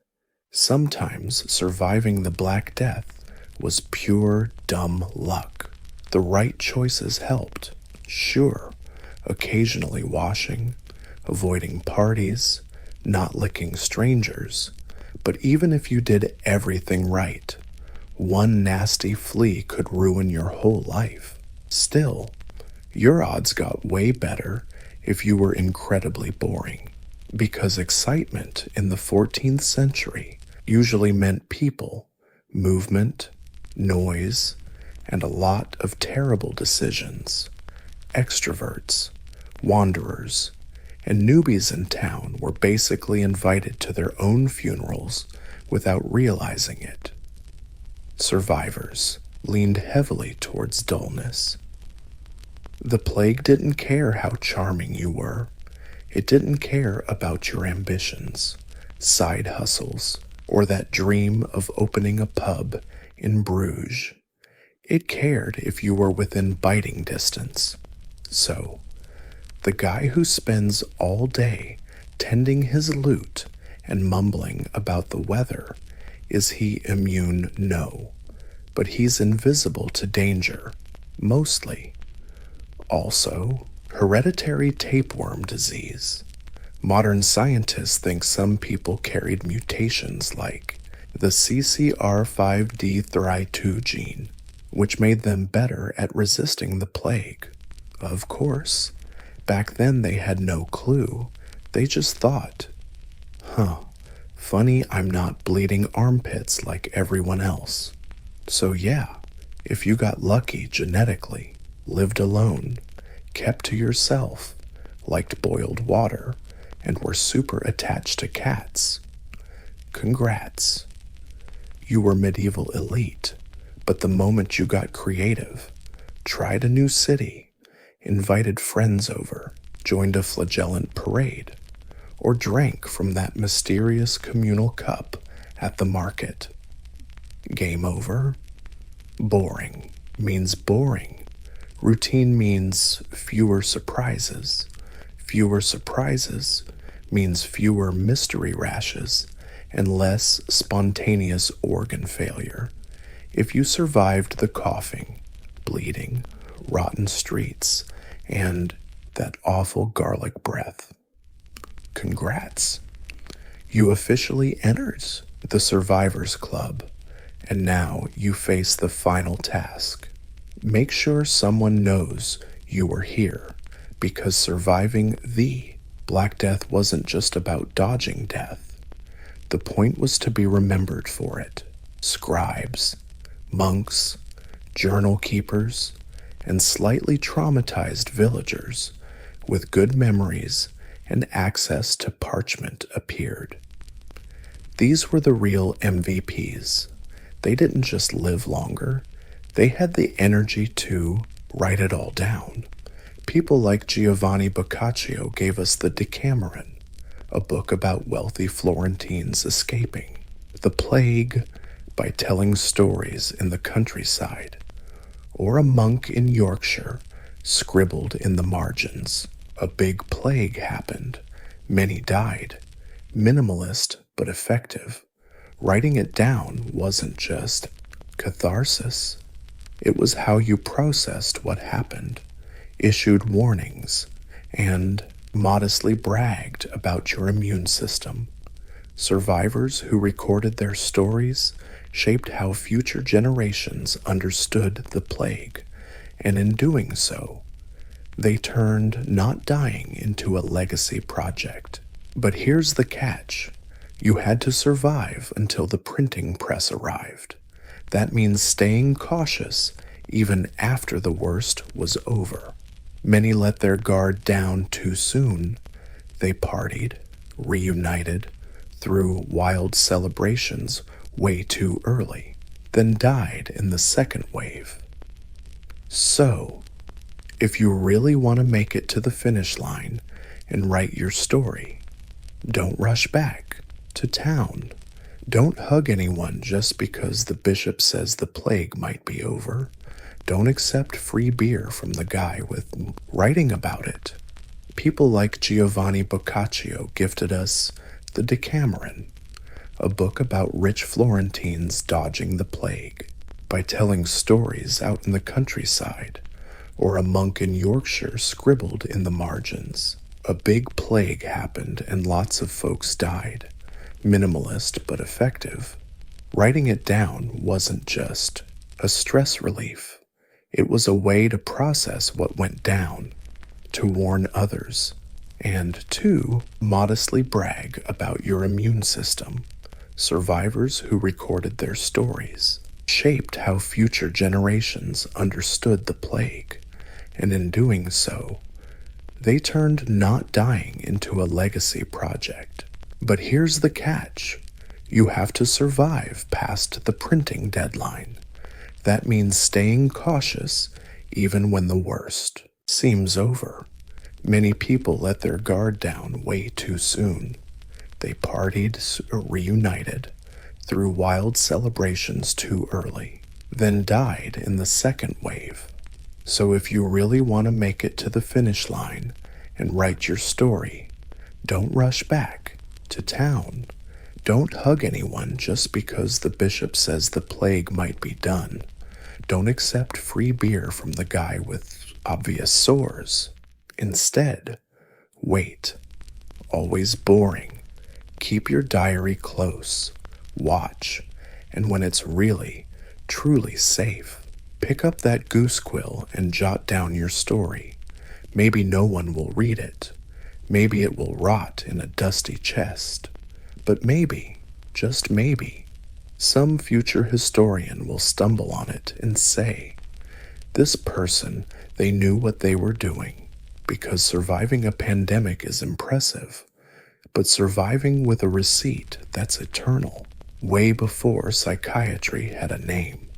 Sometimes surviving the Black Death was pure dumb luck. The right choices helped, sure, occasionally washing, avoiding parties, not licking strangers, but even if you did everything right, one nasty flea could ruin your whole life. Still, your odds got way better if you were incredibly boring, because excitement in the 14th century usually meant people, movement, noise, and a lot of terrible decisions. Extroverts, wanderers, and newbies in town were basically invited to their own funerals without realizing it. Survivors leaned heavily towards dullness. The plague didn't care how charming you were. It didn't care about your ambitions, side hustles, or that dream of opening a pub in Bruges. It cared if you were within biting distance. So, the guy who spends all day tending his lute and mumbling about the weather, is he immune? No. But he's invisible to danger, mostly. Also, hereditary tapeworm disease. Modern scientists think some people carried mutations like the CCR5D3 gene, which made them better at resisting the plague. Of course, back then they had no clue. They just thought, funny I'm not bleeding armpits like everyone else. So yeah, if you got lucky genetically, lived alone, kept to yourself, liked boiled water, and were super attached to cats, congrats. You were medieval elite, but the moment you got creative, tried a new city, invited friends over, joined a flagellant parade, or drank from that mysterious communal cup at the market, game over. Boring means boring. Routine means fewer surprises. Fewer surprises means fewer mystery rashes and less spontaneous organ failure. If you survived the coughing, bleeding, rotten streets, and that awful garlic breath, congrats. You officially entered the Survivors Club, and now you face the final task. Make sure someone knows you were here, because surviving the Black Death wasn't just about dodging death. The point was to be remembered for it. Scribes, monks, journal keepers, and slightly traumatized villagers with good memories and access to parchment appeared. These were the real MVPs. They didn't just live longer, they had the energy to write it all down. People like Giovanni Boccaccio gave us the Decameron, a book about wealthy Florentines escaping the plague by telling stories in the countryside, or a monk in Yorkshire scribbled in the margins. A big plague happened. Many died. Minimalist, but effective. Writing it down wasn't just catharsis. It was how you processed what happened, issued warnings, and modestly bragged about your immune system. Survivors who recorded their stories shaped how future generations understood the plague, and in doing so, they turned not dying into a legacy project. But here's the catch. You had to survive until the printing press arrived. That means staying cautious even after the worst was over. Many let their guard down too soon. They partied, reunited, threw wild celebrations way too early, then died in the second wave. So, if you really want to make it to the finish line and write your story, don't rush back to town. Don't hug anyone just because the bishop says the plague might be over. Don't accept free beer from the guy with writing about it. People like Giovanni Boccaccio gifted us the Decameron, a book about rich Florentines dodging the plague by telling stories out in the countryside, or a monk in Yorkshire scribbled in the margins. A big plague happened and lots of folks died. Minimalist but effective. Writing it down wasn't just a stress relief. It was a way to process what went down, to warn others, and to modestly brag about your immune system. Survivors who recorded their stories shaped how future generations understood the plague, and in doing so, they turned not dying into a legacy project. But here's the catch. You have to survive past the printing deadline. That means staying cautious even when the worst seems over. Many people let their guard down way too soon. They partied, reunited, threw wild celebrations too early, then died in the second wave. So if you really want to make it to the finish line and write your story, don't rush back to town. Don't hug anyone just because the bishop says the plague might be done. Don't accept free beer from the guy with obvious sores. Instead, wait. Always boring. Keep your diary close. Watch. And when it's really, truly safe, pick up that goose quill and jot down your story. Maybe no one will read it. Maybe it will rot in a dusty chest. But maybe, just maybe, some future historian will stumble on it and say, this person, they knew what they were doing, because surviving a pandemic is impressive, but surviving with a receipt, that's eternal, way before psychiatry had a name.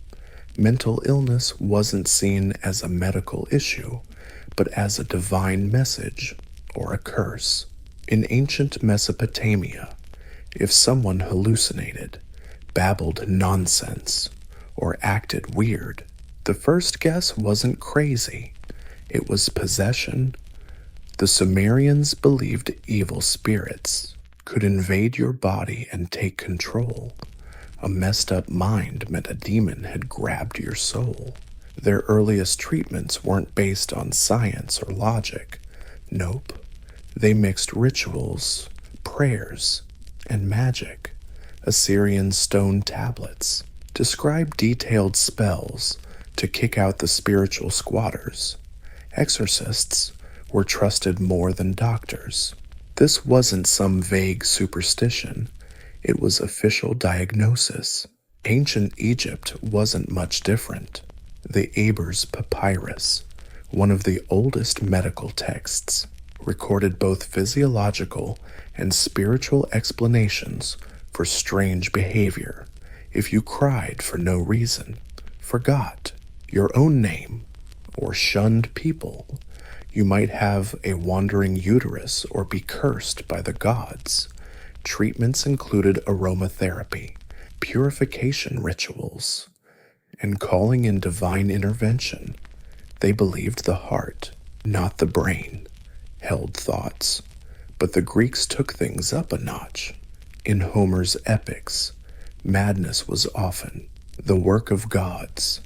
Mental illness wasn't seen as a medical issue, but as a divine message or a curse. In ancient Mesopotamia, if someone hallucinated, babbled nonsense, or acted weird, the first guess wasn't crazy. It was possession. The Sumerians believed evil spirits could invade your body and take control. A messed up mind meant a demon had grabbed your soul. Their earliest treatments weren't based on science or logic. Nope. They mixed rituals, prayers, and magic. Assyrian stone tablets describe detailed spells to kick out the spiritual squatters. Exorcists were trusted more than doctors. This wasn't some vague superstition, it was official diagnosis. Ancient Egypt wasn't much different. The Ebers Papyrus, one of the oldest medical texts, recorded both physiological and spiritual explanations for strange behavior. If you cried for no reason, forgot your own name, or shunned people, you might have a wandering uterus or be cursed by the gods. Treatments included aromatherapy, purification rituals, and calling in divine intervention. They believed the heart, not the brain, held thoughts. But the Greeks took things up a notch. In Homer's epics, madness was often the work of gods.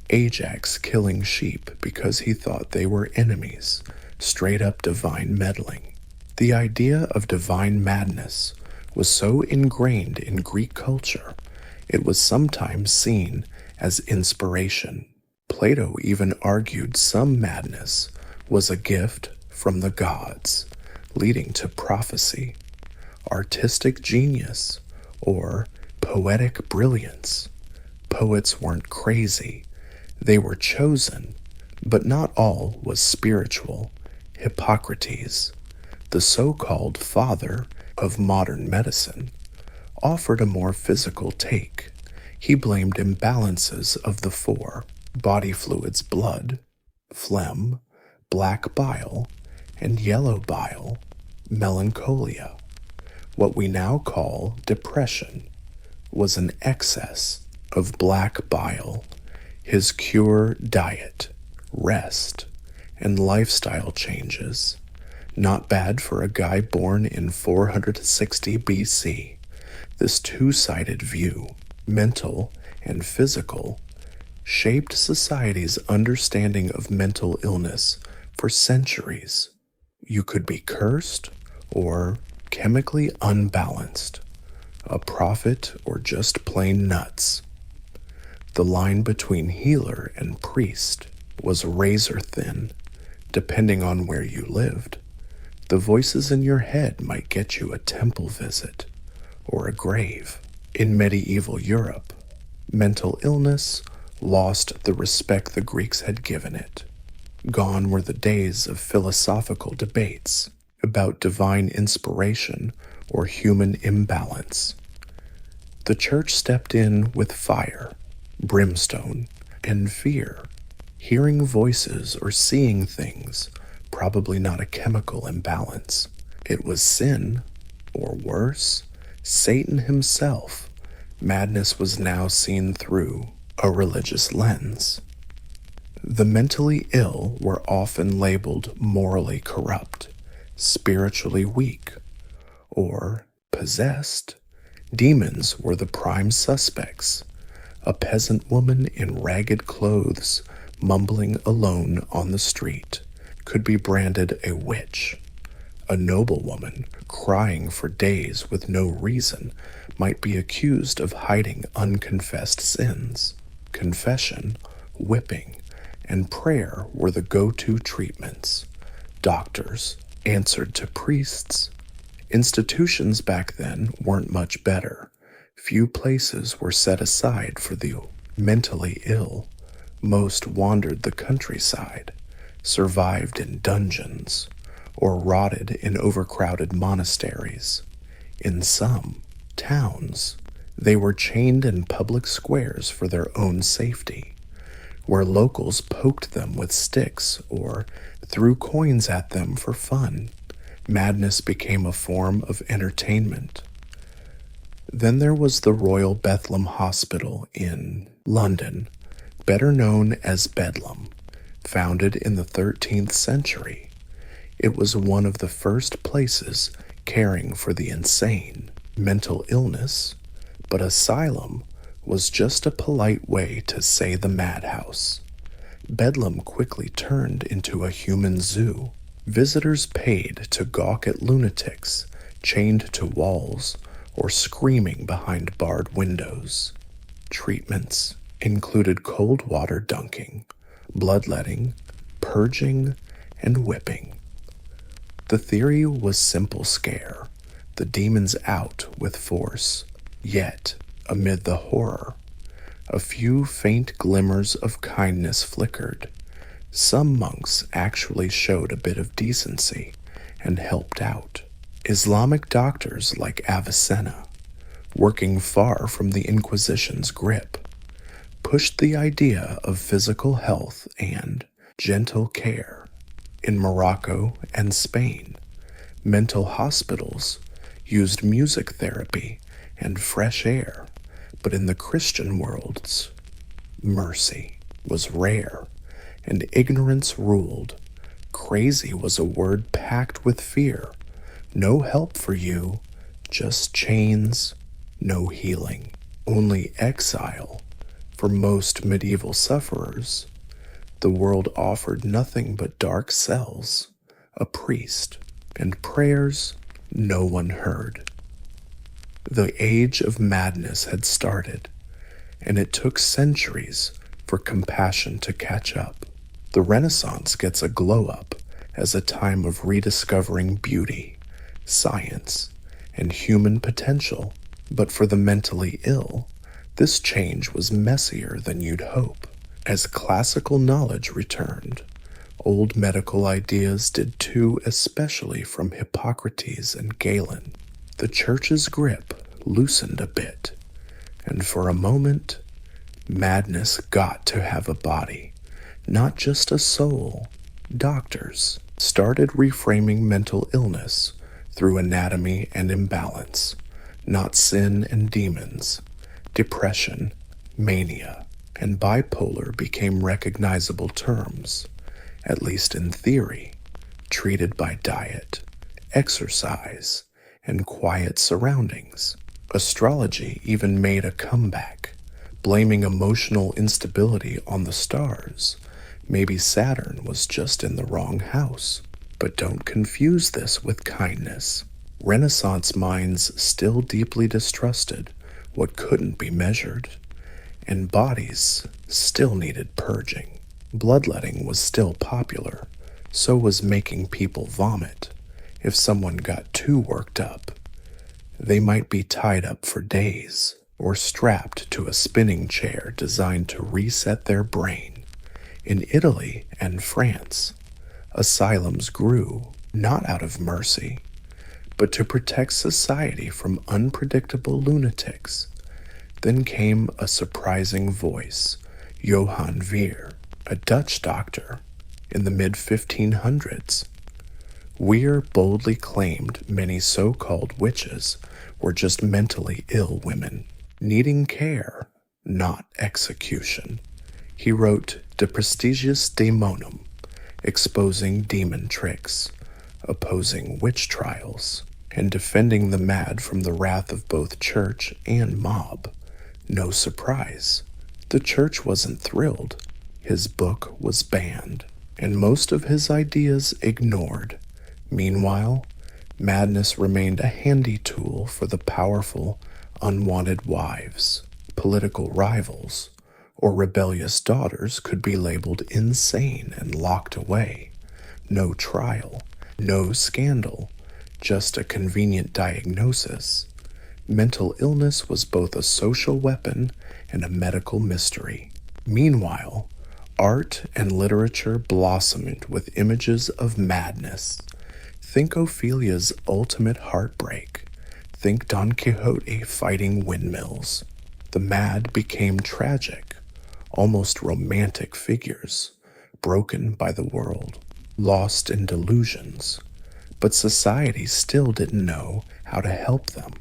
Ajax killing sheep because he thought they were enemies, straight up divine meddling. The idea of divine madness was so ingrained in Greek culture, it was sometimes seen as inspiration. Plato even argued some madness was a gift from the gods, leading to prophecy, artistic genius, or poetic brilliance. Poets weren't crazy, they were chosen, but not all was spiritual. Hippocrates, the so-called father of modern medicine, offered a more physical take. He blamed imbalances of the four body fluids: blood, phlegm, black bile, and yellow bile, melancholia. What we now call depression was an excess of black bile. His cure: diet, rest, and lifestyle changes. Not bad for a guy born in 460 BC. This two-sided view, mental and physical, shaped society's understanding of mental illness for centuries. You could be cursed or chemically unbalanced, a prophet or just plain nuts. The line between healer and priest was razor thin, depending on where you lived. The voices in your head might get you a temple visit or a grave. In medieval Europe, mental illness lost the respect the Greeks had given it. Gone were the days of philosophical debates about divine inspiration or human imbalance. The church stepped in with fire, brimstone, and fear. Hearing voices or seeing things, probably not a chemical imbalance. It was sin, or worse, Satan himself. Madness was now seen through a religious lens. The mentally ill were often labeled morally corrupt, spiritually weak, or possessed. Demons were the prime suspects. A peasant woman in ragged clothes, mumbling alone on the street, could be branded a witch. A noblewoman, crying for days with no reason, might be accused of hiding unconfessed sins. Confession, whipping, and prayer were the go-to treatments. Doctors answered to priests. Institutions back then weren't much better. Few places were set aside for the mentally ill. Most wandered the countryside, survived in dungeons, or rotted in overcrowded monasteries. In some towns, they were chained in public squares for their own safety, where locals poked them with sticks or threw coins at them for fun. Madness became a form of entertainment. Then there was the Royal Bethlehem Hospital in London, better known as Bedlam, founded in the 13th century. It was one of the first places caring for the insane, mental illness, but asylum was just a polite way to say the madhouse. Bedlam quickly turned into a human zoo. Visitors paid to gawk at lunatics chained to walls or screaming behind barred windows. Treatments included cold water dunking, bloodletting, purging, and whipping. The theory was simple scare, the demons out with force. Yet, amid the horror, a few faint glimmers of kindness flickered. Some monks actually showed a bit of decency and helped out. Islamic doctors like Avicenna, working far from the Inquisition's grip, pushed the idea of physical health and gentle care. In Morocco and Spain, mental hospitals used music therapy and fresh air, but in the Christian worlds, mercy was rare and ignorance ruled. Crazy was a word packed with fear. No help for you, just chains, no healing, only exile. For most medieval sufferers, the world offered nothing but dark cells, a priest, and prayers no one heard. The age of madness had started, and it took centuries for compassion to catch up. The Renaissance gets a glow-up as a time of rediscovering beauty, science, and human potential. But for the mentally ill, this change was messier than you'd hope. As classical knowledge returned, old medical ideas did too, especially from Hippocrates and Galen. The church's grip loosened a bit, and for a moment, madness got to have a body, not just a soul. Doctors started reframing mental illness through anatomy and imbalance, not sin and demons. Depression, mania, and bipolar became recognizable terms, at least in theory, treated by diet, exercise, and quiet surroundings. Astrology even made a comeback, blaming emotional instability on the stars. Maybe Saturn was just in the wrong house. But don't confuse this with kindness. Renaissance minds still deeply distrusted what couldn't be measured, and bodies still needed purging. Bloodletting was still popular, so was making people vomit. If someone got too worked up, they might be tied up for days or strapped to a spinning chair designed to reset their brain. In Italy and France, asylums grew not out of mercy, but to protect society from unpredictable lunatics. Then came a surprising voice, Johann Weir, a Dutch doctor in the mid-1500s. Weir boldly claimed many so-called witches were just mentally ill women, needing care, not execution. He wrote De Prestigiis Daemonum, exposing demon tricks, opposing witch trials, and defending the mad from the wrath of both church and mob. No surprise, the church wasn't thrilled. His book was banned, and most of his ideas ignored. Meanwhile, madness remained a handy tool for the powerful, unwanted wives. Political rivals or rebellious daughters could be labeled insane and locked away. No trial, no scandal, just a convenient diagnosis. Mental illness was both a social weapon and a medical mystery. Meanwhile, art and literature blossomed with images of madness. Think Ophelia's ultimate heartbreak. Think Don Quixote fighting windmills. The mad became tragic, almost romantic figures, broken by the world, lost in delusions. But society still didn't know how to help them.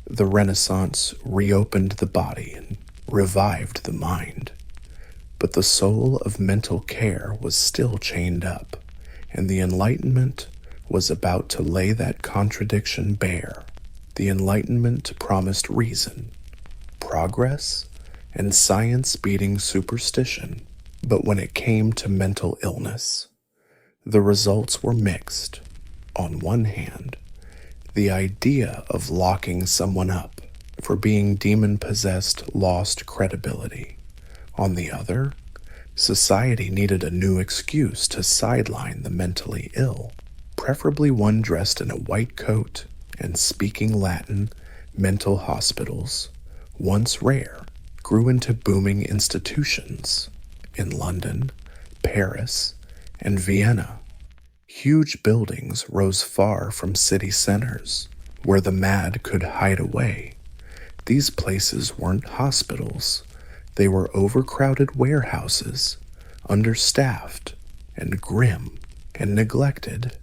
The Renaissance reopened the body and revived the mind. But the soul of mental care was still chained up, and the Enlightenment was about to lay that contradiction bare. The Enlightenment promised reason, progress, and science beating superstition. But when it came to mental illness, the results were mixed. On one hand, The idea of locking someone up for being demon-possessed lost credibility. On the other, society needed a new excuse to sideline the mentally ill, preferably one dressed in a white coat and speaking Latin. Mental hospitals, once rare, grew into booming institutions in London, Paris, and Vienna. Huge buildings rose far from city centers, where the mad could hide away. These places weren't hospitals. They were overcrowded warehouses, understaffed, and grim, and neglected.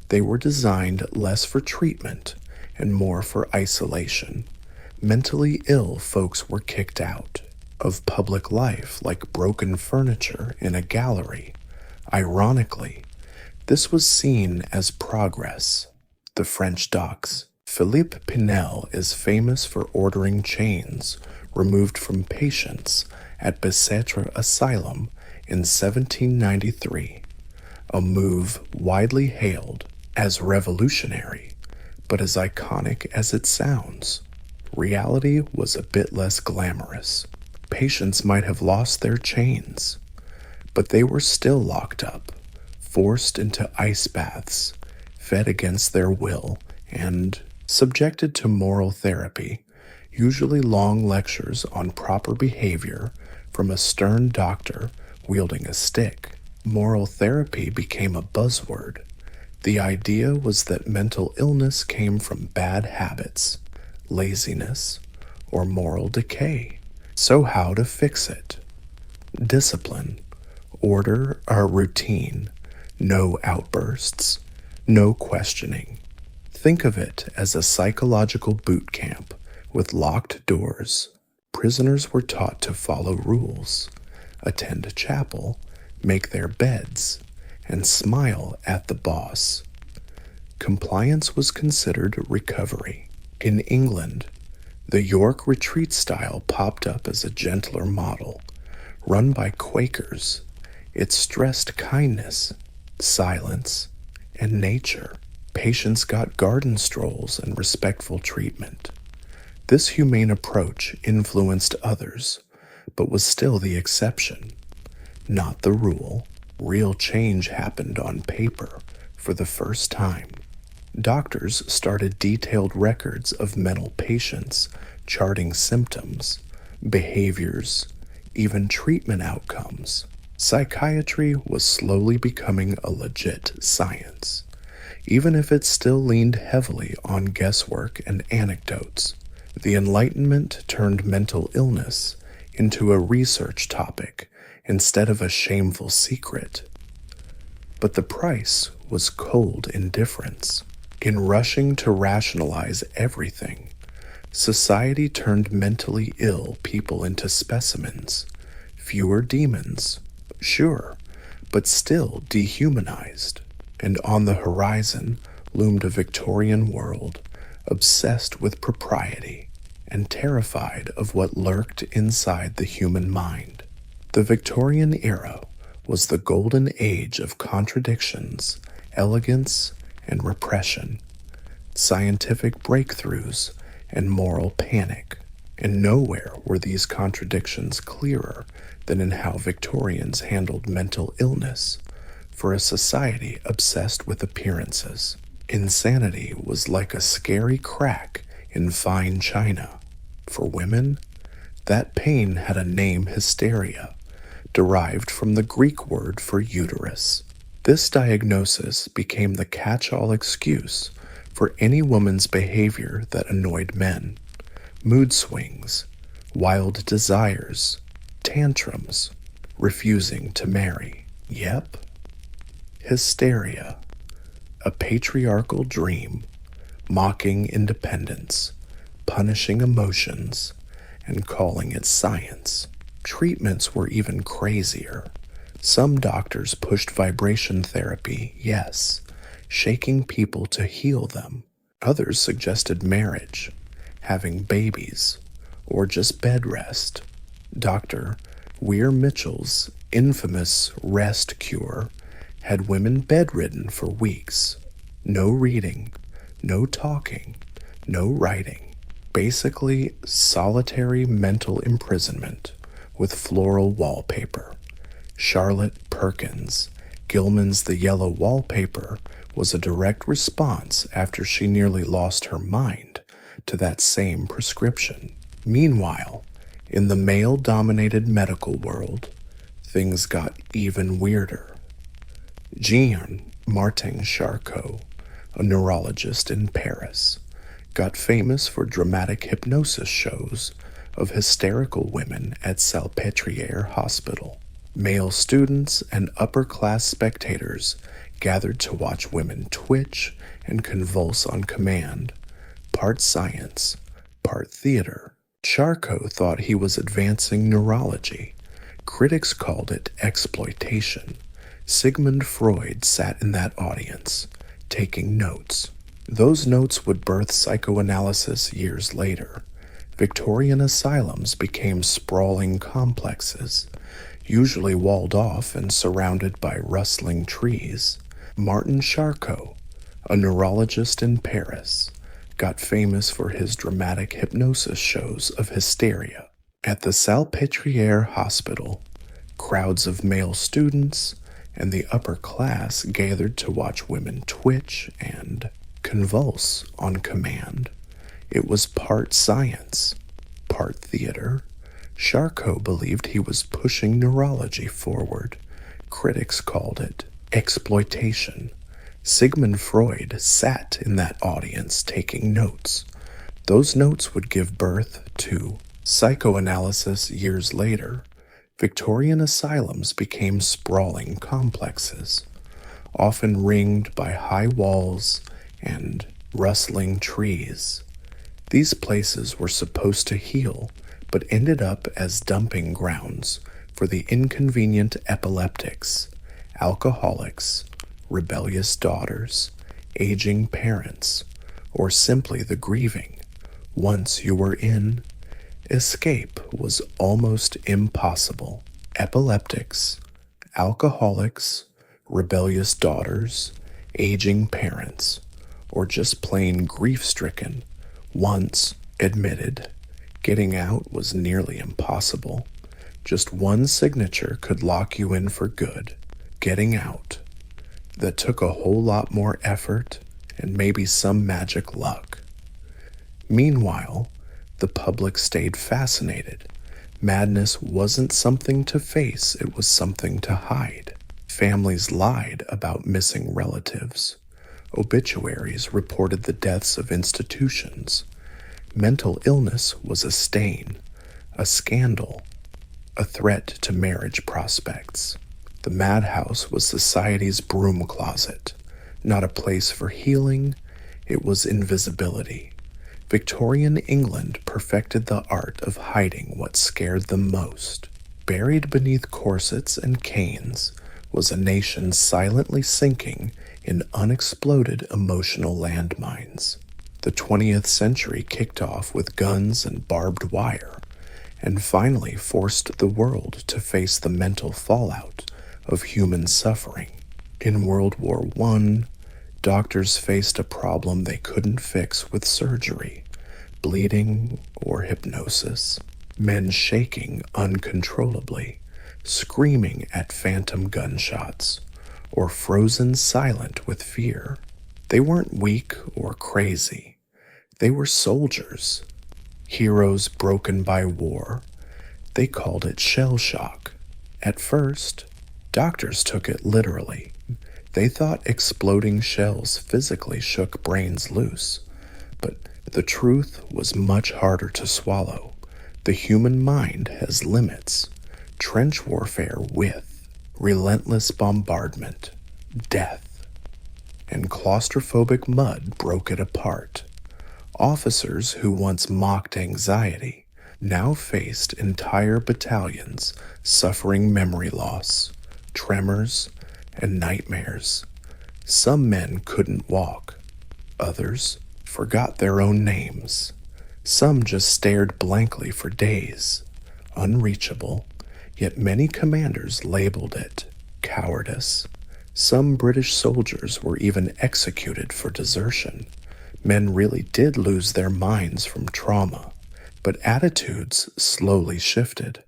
They were designed less for treatment and more for isolation. Mentally ill folks were kicked out of public life like broken furniture in a gallery. Ironically, this was seen as progress. The French docks. Philippe Pinel is famous for ordering chains removed from patients at Bicêtre Asylum in 1793, a move widely hailed as revolutionary, but as iconic as it sounds. Reality was a bit less glamorous. Patients might have lost their chains, but they were still locked up, forced into ice baths, fed against their will, and subjected to moral therapy, usually long lectures on proper behavior from a stern doctor wielding a stick. Moral therapy became a buzzword. The idea was that mental illness came from bad habits, laziness, or moral decay. So how to fix it? Discipline, order, or routine, no outbursts, no questioning. Think of it as a psychological boot camp with locked doors. Prisoners were taught to follow rules, attend chapel, make their beds, and smile at the boss. Compliance was considered recovery. In England, the York retreat style popped up as a gentler model, run by Quakers. It stressed kindness, silence, and nature. Patients got garden strolls and respectful treatment. This humane approach influenced others, but was still the exception, not the rule. Real change happened on paper for the first time. Doctors started detailed records of mental patients, charting symptoms, behaviors, even treatment outcomes. Psychiatry was slowly becoming a legit science, even if it still leaned heavily on guesswork and anecdotes. The Enlightenment turned mental illness into a research topic instead of a shameful secret. But the price was cold indifference. In rushing to rationalize everything, society turned mentally ill people into specimens. Fewer demons, sure, but still dehumanized. And on the horizon loomed a Victorian world obsessed with propriety and terrified of what lurked inside the human mind. The Victorian era was the golden age of contradictions, elegance, and repression, scientific breakthroughs, and moral panic. And nowhere were these contradictions clearer than in how Victorians handled mental illness for a society obsessed with appearances. Insanity was like a scary crack in fine china. For women, that pain had a name: hysteria, derived from the Greek word for uterus. This diagnosis became the catch-all excuse for any woman's behavior that annoyed men: mood swings, wild desires, tantrums, refusing to marry. Yep, hysteria, a patriarchal dream, mocking independence, punishing emotions, and calling it science. Treatments were even crazier. Some doctors pushed vibration therapy, yes, shaking people to heal them. Others suggested marriage, having babies, or just bed rest. Dr. Weir Mitchell's infamous rest cure had women bedridden for weeks. No reading, No talking, no writing. Basically, solitary mental imprisonment with floral wallpaper. Charlotte Perkins, Gilman's The Yellow Wallpaper, was a direct response after she nearly lost her mind to that same prescription. Meanwhile, in the male-dominated medical world, things got even weirder. Jean-Martin Charcot, a neurologist in Paris, got famous for dramatic hypnosis shows of hysterical women at Salpêtrière Hospital. Male students and upper-class spectators gathered to watch women twitch and convulse on command, part science, part theater. Charcot thought he was advancing neurology. Critics called it exploitation. Sigmund Freud sat in that audience, taking notes. Those notes would birth psychoanalysis years later. Victorian asylums became sprawling complexes, usually walled off and surrounded by rustling trees. Martin Charcot, a neurologist in Paris, got famous for his dramatic hypnosis shows of hysteria. At the Salpêtrière Hospital, crowds of male students and the upper class gathered to watch women twitch and convulse on command. It was part science, part theater. Charcot believed he was pushing neurology forward. Critics called it exploitation. Sigmund Freud sat in that audience taking notes. Those notes would give birth to psychoanalysis years later. Victorian asylums became sprawling complexes, often ringed by high walls and rustling trees. These places were supposed to heal, but ended up as dumping grounds for the inconvenient epileptics, alcoholics, rebellious daughters, aging parents, or simply the grieving. Once you were in, escape was almost impossible. Epileptics, alcoholics, rebellious daughters, aging parents, or just plain grief-stricken, once admitted, getting out was nearly impossible. Just one signature could lock you in for good. Getting out. That took a whole lot more effort and maybe some magic luck. Meanwhile, the public stayed fascinated. Madness wasn't something to face, it was something to hide. Families lied about missing relatives. Obituaries reported the deaths of institutions. Mental illness was a stain, a scandal, a threat to marriage prospects. The madhouse was society's broom closet, not a place for healing, it was invisibility. Victorian England perfected the art of hiding what scared them most. Buried beneath corsets and canes was a nation silently sinking in unexploded emotional landmines. The 20th century kicked off with guns and barbed wire, and finally forced the world to face the mental fallout of human suffering. In World War I, doctors faced a problem they couldn't fix with surgery, bleeding or hypnosis. Men shaking uncontrollably, screaming at phantom gunshots, or frozen silent with fear. They weren't weak or crazy. They were soldiers, heroes broken by war. They called it shell shock. At first, doctors took it literally. They thought exploding shells physically shook brains loose, but the truth was much harder to swallow. The human mind has limits. Trench warfare with relentless bombardment, death, and claustrophobic mud broke it apart. Officers who once mocked anxiety now faced entire battalions suffering memory loss, tremors, and nightmares. Some men couldn't walk. Others forgot their own names. Some just stared blankly for days, unreachable, yet many commanders labeled it cowardice. Some British soldiers were even executed for desertion. Men really did lose their minds from trauma, but attitudes slowly shifted.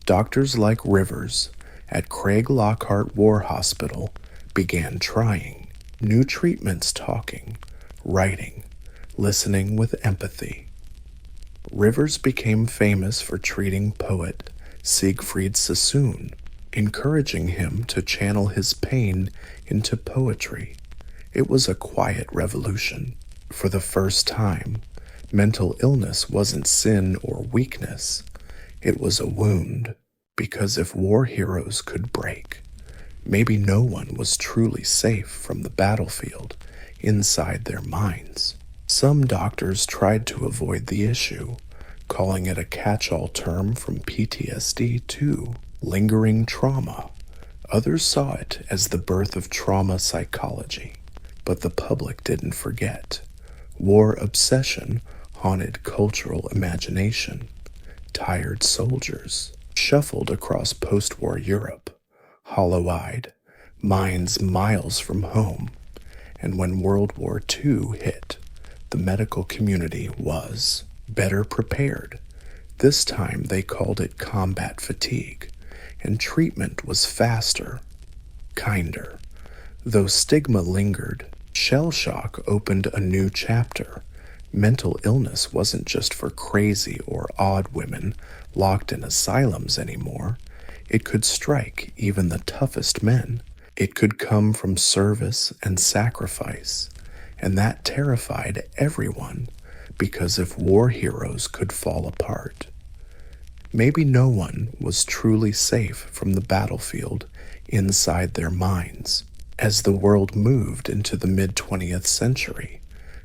Doctors like Rivers at Craig Lockhart War Hospital began trying new treatments, talking, writing, listening with empathy. Rivers became famous for treating poet Siegfried Sassoon, encouraging him to channel his pain into poetry. It was a quiet revolution. For the first time, mental illness wasn't sin or weakness. It was a wound, because if war heroes could break, maybe no one was truly safe from the battlefield inside their minds. Some doctors tried to avoid the issue, calling it a catch-all term from PTSD to lingering trauma. Others saw it as the birth of trauma psychology, but the public didn't forget. War obsession haunted cultural imagination. Tired soldiers shuffled across post-war Europe, hollow-eyed, minds miles from home. And when World War II hit, the medical community was better prepared. This time they called it combat fatigue, and treatment was faster, kinder. Though stigma lingered, shell shock opened a new chapter. Mental illness wasn't just for crazy or odd women locked in asylums anymore. It could strike even the toughest men. It could come from service and sacrifice, and that terrified everyone, because if war heroes could fall apart, maybe no one was truly safe from the battlefield inside their minds. As the world moved into the mid-20th century,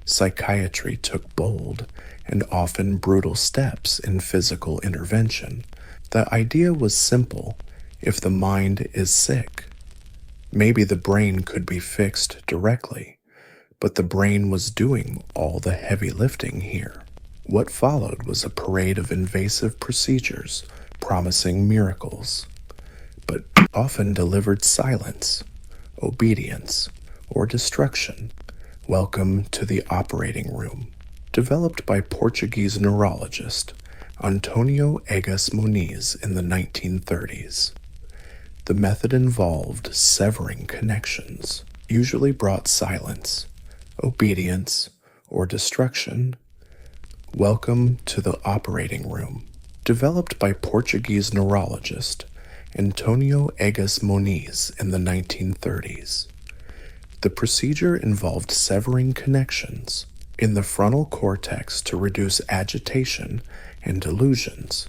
psychiatry took bold and often brutal steps in physical intervention. The idea was simple: if the mind is sick, maybe the brain could be fixed directly, but the brain was doing all the heavy lifting here. What followed was a parade of invasive procedures promising miracles, but often delivered silence, obedience, or destruction. Welcome to the operating room. Developed by Portuguese neurologist Antonio Egas Moniz in the 1930s. The method involved severing connections, usually brought silence, obedience, or destruction. Welcome to the operating room. Developed by Portuguese neurologist Antonio Egas Moniz in the 1930s. The procedure involved severing connections in the frontal cortex to reduce agitation and delusions.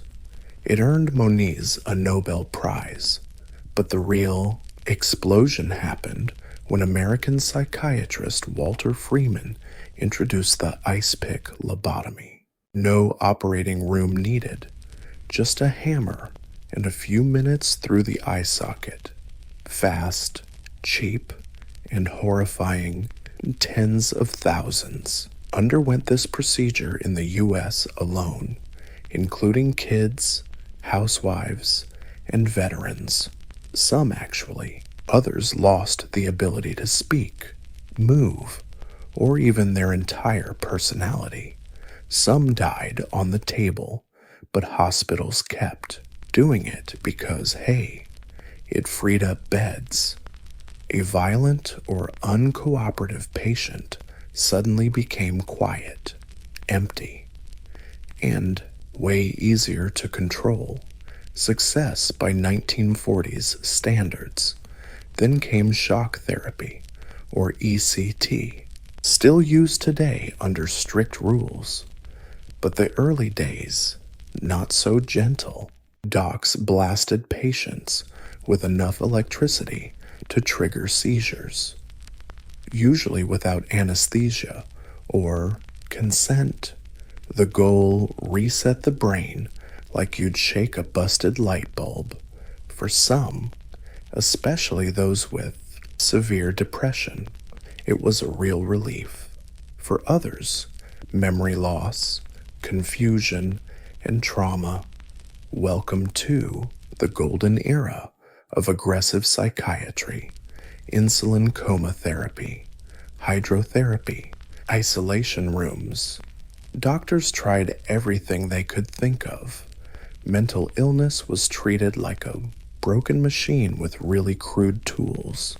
It earned Moniz a Nobel Prize, but the real explosion happened when American psychiatrist Walter Freeman introduced the ice pick lobotomy. No operating room needed, just a hammer and a few minutes through the eye socket. Fast, cheap, and horrifying. Tens of thousands underwent this procedure in the U.S. alone, including kids, housewives, and veterans. Some actually. Others lost the ability to speak, move, or even their entire personality. Some died on the table, but hospitals kept doing it because, hey, it freed up beds. A violent or uncooperative patient suddenly became quiet, empty, and way easier to control. Success by 1940s standards. Then came shock therapy, or ECT, still used today under strict rules. But the early days, not so gentle. Docs blasted patients with enough electricity to trigger seizures, usually without anesthesia or consent. The goal: reset the brain like you'd shake a busted light bulb. For some, especially those with severe depression, it was a real relief. For others, memory loss, confusion, and trauma. Welcome to the golden era of aggressive psychiatry, insulin coma therapy, hydrotherapy, Isolation rooms. Doctors tried everything they could think of. Mental illness was treated like a broken machine with really crude tools.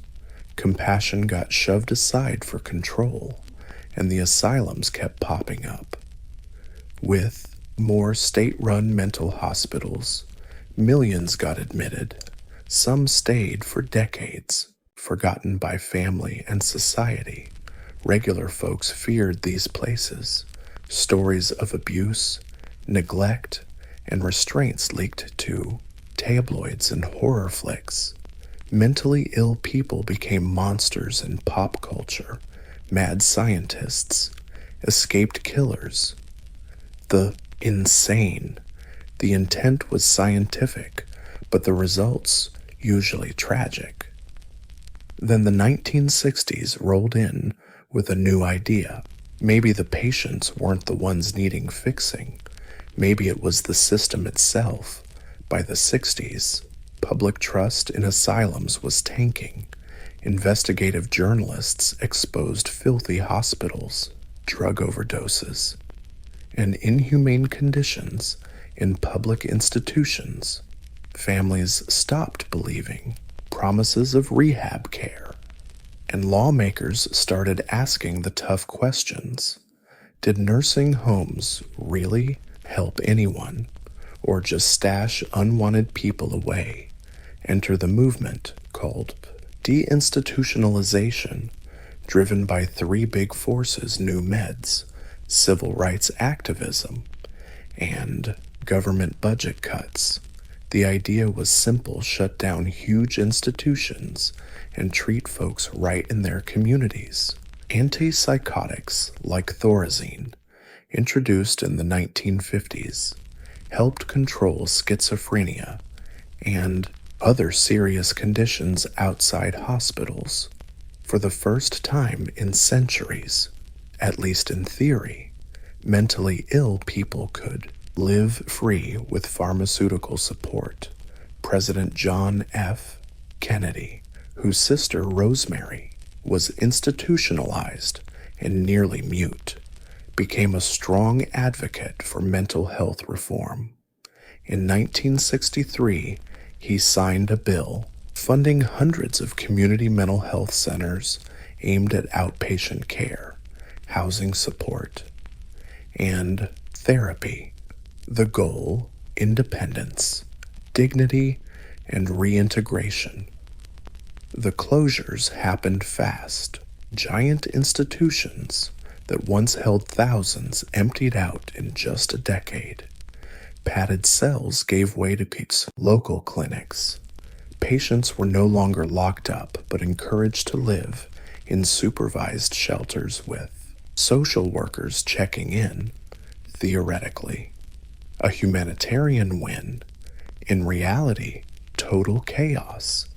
Compassion got shoved aside for control, and the asylums kept popping up. With more state-run mental hospitals, millions got admitted. Some stayed for decades, forgotten by family and society. Regular folks feared these places. Stories of abuse, neglect, and restraints leaked to tabloids and horror flicks. Mentally ill people became monsters in pop culture, mad scientists, escaped killers. The insane. The intent was scientific, but the results usually tragic. Then the 1960s rolled in with a new idea. Maybe the patients weren't the ones needing fixing. Maybe it was the system itself. By the 60s, public trust in asylums was tanking. Investigative journalists exposed filthy hospitals, drug overdoses, and inhumane conditions in public institutions. Families stopped believing promises of rehab care, and lawmakers started asking the tough questions. Did nursing homes really help anyone, or just stash unwanted people away? Enter the movement called deinstitutionalization, driven by three big forces: new meds, civil rights activism, and government budget cuts. The idea was simple: shut down huge institutions and treat folks right in their communities. Antipsychotics like Thorazine, introduced in the 1950s, helped control schizophrenia and other serious conditions outside hospitals. For the first time in centuries, at least in theory, mentally ill people could live free with pharmaceutical support. President John F. Kennedy, whose sister Rosemary was institutionalized and nearly mute, became a strong advocate for mental health reform. In 1963, he signed a bill funding hundreds of community mental health centers aimed at outpatient care, housing support, and therapy. The goal: independence, dignity, and reintegration. The closures happened fast. Giant institutions that once held thousands emptied out in just a decade. Padded cells gave way to local clinics. Patients were no longer locked up, but encouraged to live in supervised shelters with social workers checking in, theoretically. A humanitarian win. In reality, total chaos.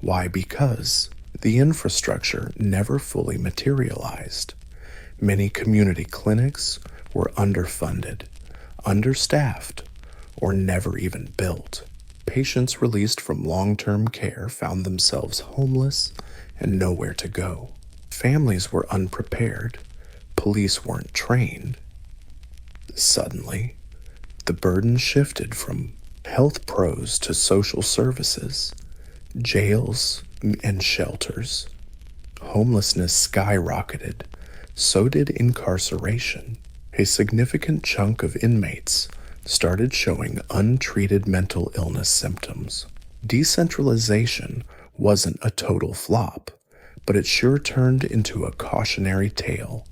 Why? Because the infrastructure never fully materialized. Many community clinics were underfunded, understaffed, or never even built. Patients released from long-term care found themselves homeless and nowhere to go. Families were unprepared. Police weren't trained. Suddenly, the burden shifted from health pros to social services, jails, and shelters. Homelessness skyrocketed. So did incarceration. A significant chunk of inmates started showing untreated mental illness symptoms. Decentralization wasn't a total flop, but it sure turned into a cautionary tale.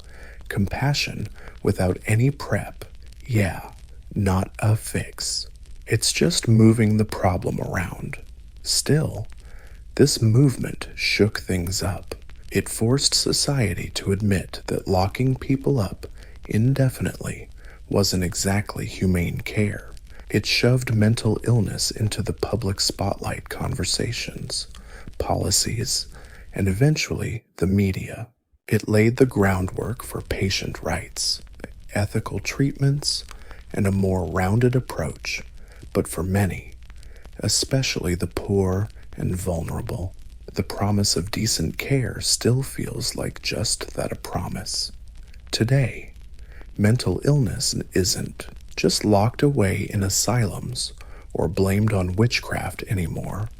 Compassion without any prep. Yeah, not a fix. It's just moving the problem around. Still, this movement shook things up. It forced society to admit that locking people up indefinitely wasn't exactly humane care. It shoved mental illness into the public spotlight: conversations, policies, and eventually the media. It laid the groundwork for patient rights, ethical treatments, and a more rounded approach. But for many, especially the poor and vulnerable, the promise of decent care still feels like just that, a promise. Today, mental illness isn't just locked away in asylums or blamed on witchcraft anymore,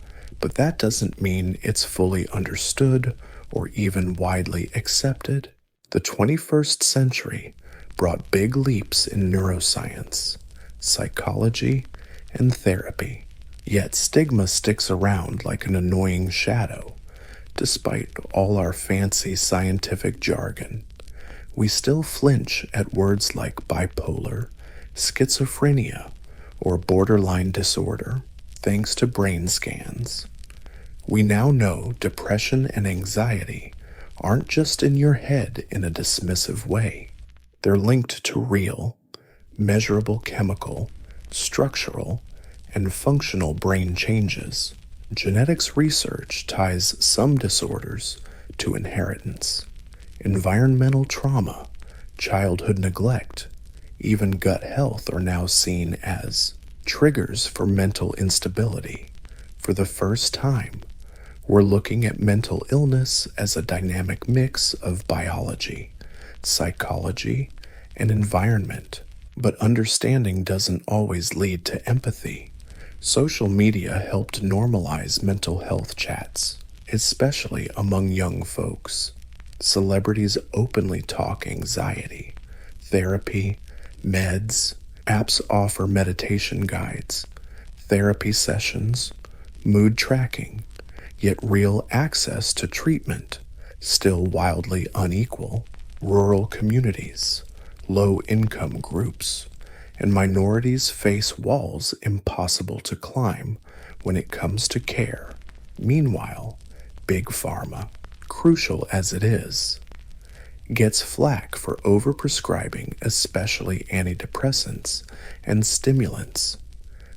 but that doesn't mean it's fully understood or even widely accepted. The 21st century brought big leaps in neuroscience, psychology, and therapy. Yet stigma sticks around like an annoying shadow. Despite all our fancy scientific jargon, we still flinch at words like bipolar, schizophrenia, or borderline disorder, thanks to brain scans. We now know depression and anxiety aren't just in your head in a dismissive way. They're linked to real, measurable chemical, structural, and functional brain changes. Genetics research ties some disorders to inheritance. Environmental trauma, childhood neglect, even gut health are now seen as triggers for mental instability. For the first time, we're looking at mental illness as a dynamic mix of biology, psychology, and environment. But understanding doesn't always lead to empathy. Social media helped normalize mental health chats, especially among young folks. Celebrities openly talk anxiety, therapy, meds. Apps offer meditation guides, therapy sessions, mood tracking, yet real access to treatment still wildly unequal. Rural communities, low-income groups, and minorities face walls impossible to climb when it comes to care. Meanwhile, Big Pharma, crucial as it is, gets flack for overprescribing especially antidepressants and stimulants.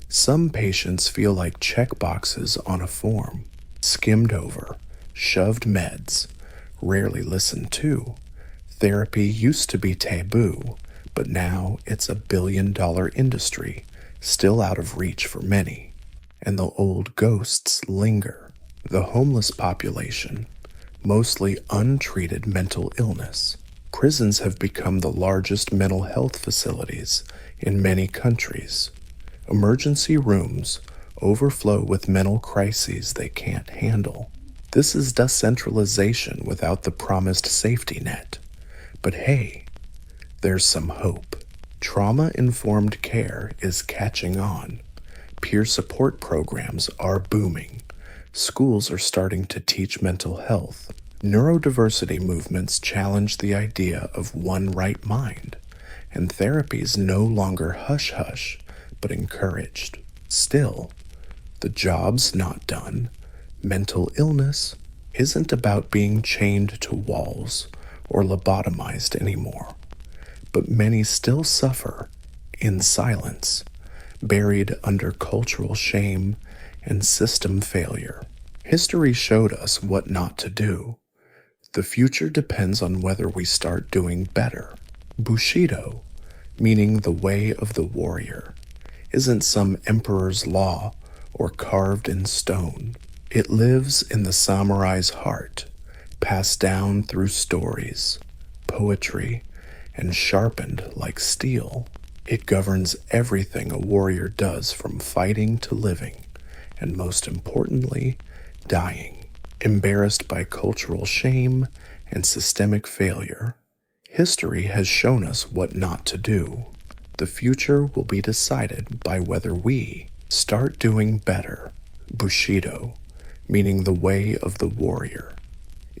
Some patients feel like checkboxes on a form, skimmed over, shoved meds, rarely listened to. Therapy used to be taboo, but now it's a billion-dollar industry, still out of reach for many. And the old ghosts linger. The homeless population, mostly untreated mental illness. Prisons have become the largest mental health facilities in many countries. Emergency rooms overflow with mental crises they can't handle. This is decentralization without the promised safety net. But hey, there's some hope. Trauma-informed care is catching on. Peer support programs are booming. Schools are starting to teach mental health. Neurodiversity movements challenge the idea of one right mind, and therapy is no longer hush-hush, but encouraged. Still, the job's not done. Mental illness isn't about being chained to walls or lobotomized anymore, but many still suffer in silence, buried under cultural shame and system failure. History showed us what not to do. The future depends on whether we start doing better. Bushido, meaning the way of the warrior, isn't some emperor's law or carved in stone. It lives in the samurai's heart, passed down through stories, poetry, and sharpened like steel. It governs everything a warrior does, from fighting to living, and most importantly, dying. Embarrassed by cultural shame and systemic failure, history has shown us what not to do. The future will be decided by whether we start doing better. Bushido, meaning the way of the warrior,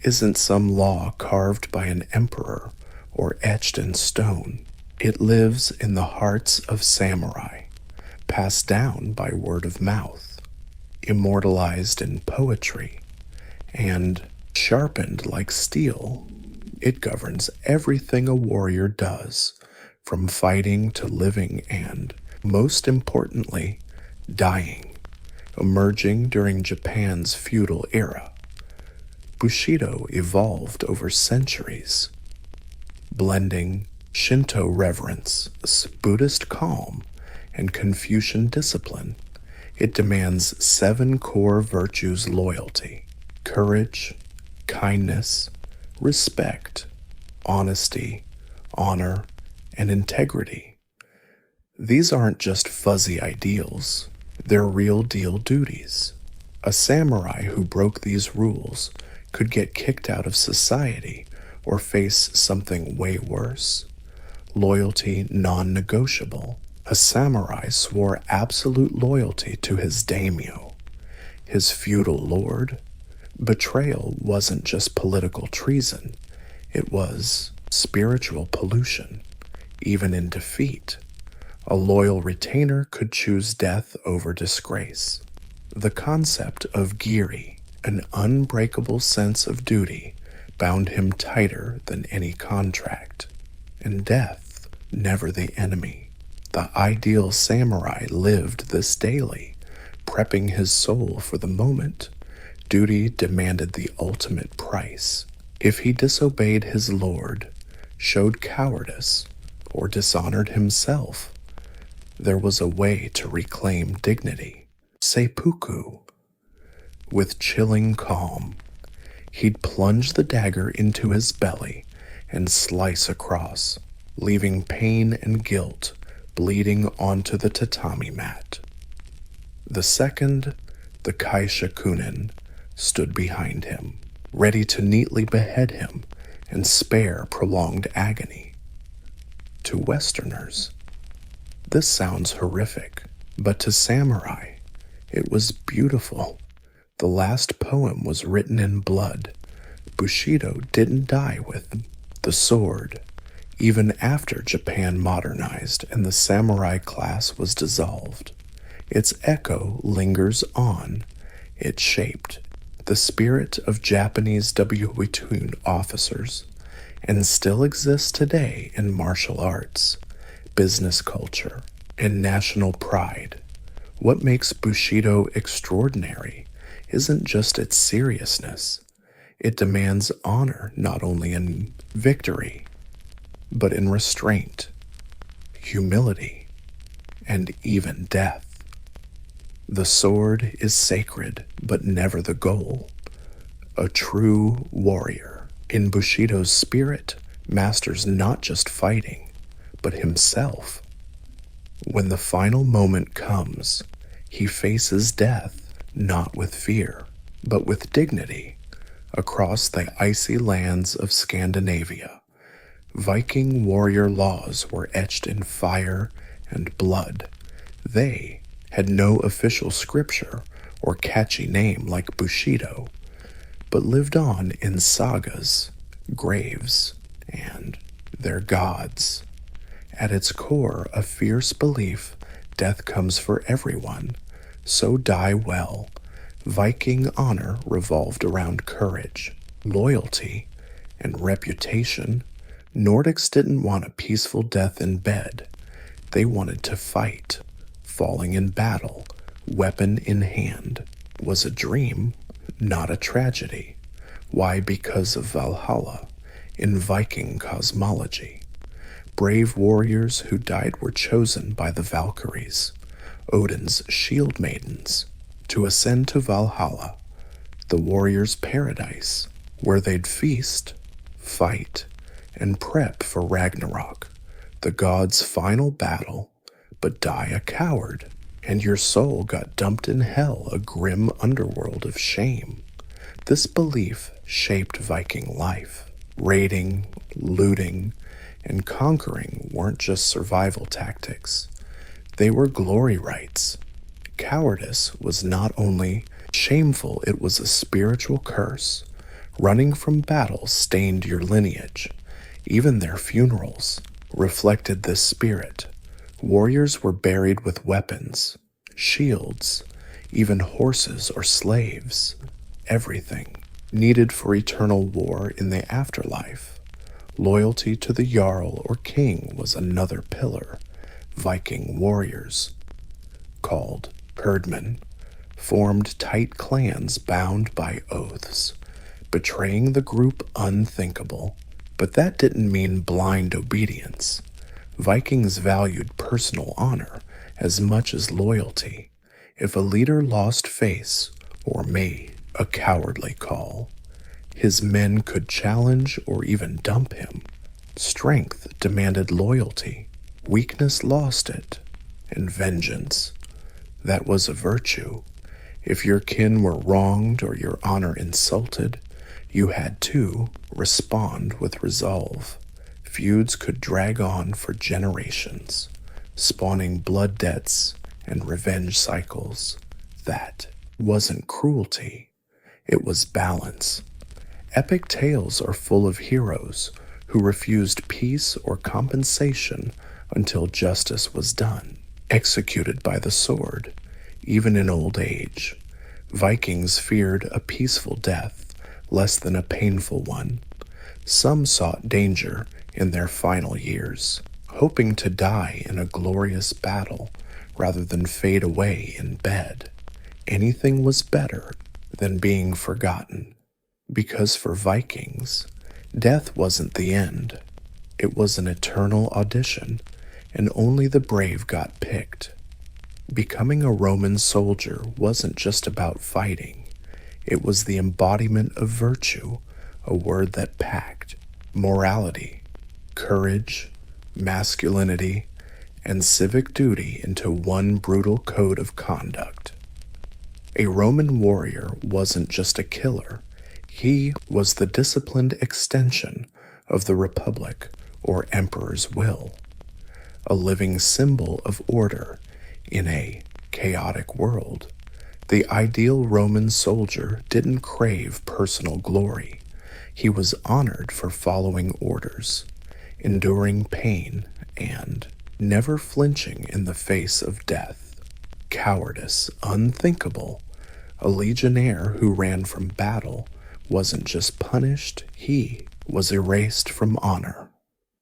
isn't some law carved by an emperor or etched in stone. It lives in the hearts of samurai, passed down by word of mouth, immortalized in poetry, and sharpened like steel. It governs everything a warrior does, from fighting to living and, most importantly, dying. Emerging during Japan's feudal era, Bushido evolved over centuries, blending Shinto reverence, Buddhist calm, and Confucian discipline. It demands 7 core virtues: loyalty, courage, kindness, respect, honesty, honor, and integrity. These aren't just fuzzy ideals, they're real deal duties. A samurai who broke these rules could get kicked out of society or face something way worse. Loyalty non-negotiable. A samurai swore absolute loyalty to his daimyo, his feudal lord. Betrayal wasn't just political treason, it was spiritual pollution. Even in defeat, a loyal retainer could choose death over disgrace. The concept of giri, an unbreakable sense of duty, bound him tighter than any contract. And death, never the enemy. The ideal samurai lived this daily, prepping his soul for the moment. Duty demanded the ultimate price. If he disobeyed his lord, showed cowardice, or dishonored himself, there was a way to reclaim dignity. Seppuku. With chilling calm, he'd plunge the dagger into his belly and slice across, leaving pain and guilt bleeding onto the tatami mat. The second, the kaishakunin, stood behind him, ready to neatly behead him and spare prolonged agony. To Westerners, this sounds horrific, but to samurai, it was beautiful. The last poem was written in blood. Bushido didn't die with the sword, even after Japan modernized and the samurai class was dissolved. Its echo lingers on. It shaped the spirit of Japanese Wetun officers and still exists today in martial arts, business culture, and national pride. What makes Bushido extraordinary isn't just its seriousness. It demands honor not only in victory, but in restraint, humility, and even death. The sword is sacred, but never the goal. A true warrior, in Bushido's spirit, masters not just fighting, but himself. When the final moment comes, he faces death not with fear, but with dignity. Across the icy lands of Scandinavia, Viking warrior laws were etched in fire and blood. They had no official scripture or catchy name like Bushido, but lived on in sagas, graves, and their gods. At its core, a fierce belief death comes for everyone, so die well. Viking honor revolved around courage, loyalty, and reputation. Nordics didn't want a peaceful death in bed. They wanted to fight. Falling in battle, weapon in hand, was a dream, not a tragedy. Why? Because of Valhalla, in Viking cosmology. Brave warriors who died were chosen by the Valkyries, Odin's shield maidens, to ascend to Valhalla, the warriors' paradise, where they'd feast, fight, and prep for Ragnarok, the gods' final battle, but die a coward, and your soul got dumped in hell, a grim underworld of shame. This belief shaped Viking life. Raiding, looting, and conquering weren't just survival tactics. They were glory rites. Cowardice was not only shameful, it was a spiritual curse. Running from battle stained your lineage. Even their funerals reflected this spirit. Warriors were buried with weapons, shields, even horses or slaves, everything needed for eternal war in the afterlife. Loyalty to the Jarl or king was another pillar. Viking warriors, called herdmen, formed tight clans bound by oaths, betraying the group unthinkable. But that didn't mean blind obedience. Vikings valued personal honor as much as loyalty. If a leader lost face or made a cowardly call, his men could challenge or even dump him. Strength demanded loyalty, weakness lost it, and vengeance. That was a virtue. If your kin were wronged or your honor insulted, you had to respond with resolve. Feuds could drag on for generations, spawning blood debts and revenge cycles. That wasn't cruelty, it was balance. Epic tales are full of heroes who refused peace or compensation until justice was done, executed by the sword, even in old age. Vikings feared a peaceful death less than a painful one. Some sought danger in their final years, hoping to die in a glorious battle rather than fade away in bed. Anything was better than being forgotten, because for Vikings, death wasn't the end. It was an eternal audition, and only the brave got picked. Becoming a Roman soldier wasn't just about fighting. It was the embodiment of virtue, a word that packed morality, courage, masculinity, and civic duty into one brutal code of conduct. A Roman warrior wasn't just a killer. He was the disciplined extension of the Republic or Emperor's will, a living symbol of order in a chaotic world. The ideal Roman soldier didn't crave personal glory. He was honored for following orders, enduring pain, and never flinching in the face of death. Cowardice unthinkable. A legionnaire who ran from battle wasn't just punished, he was erased from honor.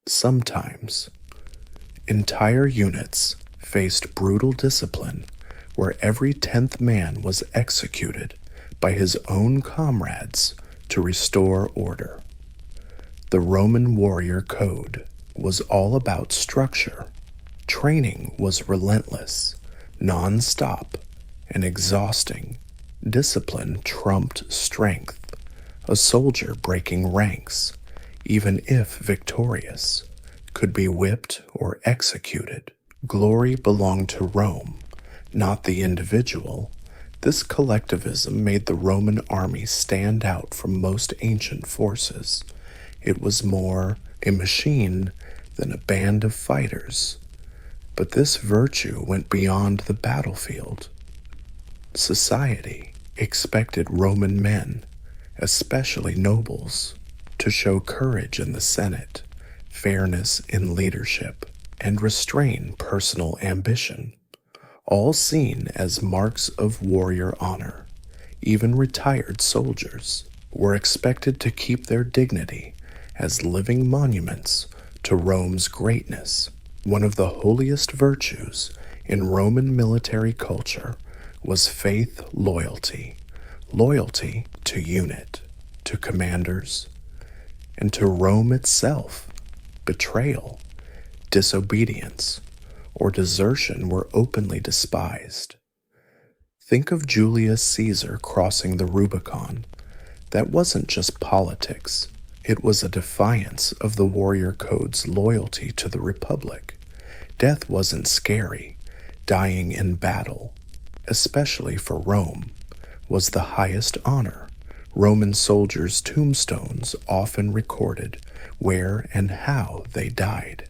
Sometimes, entire units faced brutal discipline where every 10th man was executed by his own comrades to restore order. The Roman warrior code was all about structure. Training was relentless, non-stop, and exhausting. Discipline trumped strength. A soldier breaking ranks, even if victorious, could be whipped or executed. Glory belonged to Rome, not the individual. This collectivism made the Roman army stand out from most ancient forces. It was more a machine than a band of fighters. But this virtue went beyond the battlefield. Society expected Roman men, especially nobles, to show courage in the Senate, fairness in leadership, and restrain personal ambition, all seen as marks of warrior honor. Even retired soldiers were expected to keep their dignity as living monuments to Rome's greatness. One of the holiest virtues in Roman military culture was faith loyalty, loyalty to unit, to commanders, and to Rome itself. Betrayal, disobedience, or desertion were openly despised. Think of Julius Caesar crossing the Rubicon. That wasn't just politics. It was a defiance of the warrior code's loyalty to the Republic. Death wasn't scary. Dying in battle, especially for Rome, was the highest honor. Roman soldiers' tombstones often recorded where and how they died,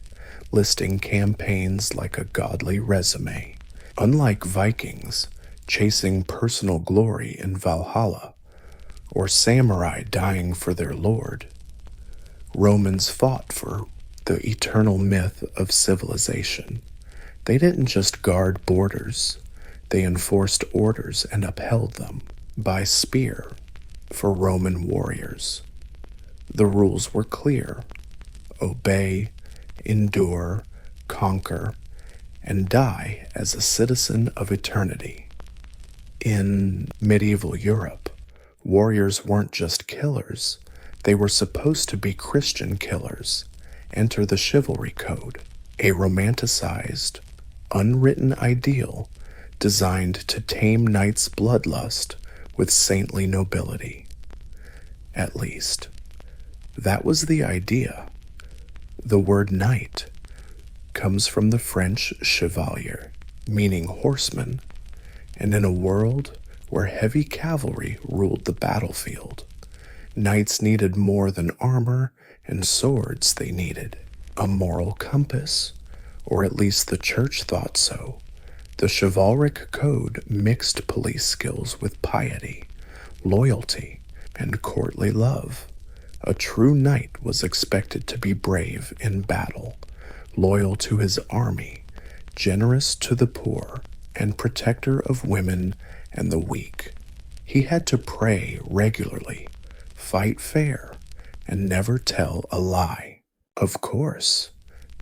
listing campaigns like a godly resume. Unlike Vikings chasing personal glory in Valhalla, or samurai dying for their lord, Romans fought for the eternal myth of civilization. They didn't just guard borders, they enforced orders and upheld them by spear. For Roman warriors, the rules were clear: obey, endure, conquer, and die as a citizen of eternity. In medieval Europe, warriors weren't just killers, they were supposed to be Christian killers. Enter the chivalry code, a romanticized, unwritten ideal designed to tame knights' bloodlust with saintly nobility. At least, that was the idea. The word knight comes from the French chevalier, meaning horseman, and in a world where heavy cavalry ruled the battlefield, knights needed more than armor and swords. They needed a moral compass, or at least the church thought so. The chivalric code mixed police skills with piety, loyalty, and courtly love. A true knight was expected to be brave in battle, loyal to his army, generous to the poor, and protector of women and the weak. He had to pray regularly, fight fair, and never tell a lie. Of course,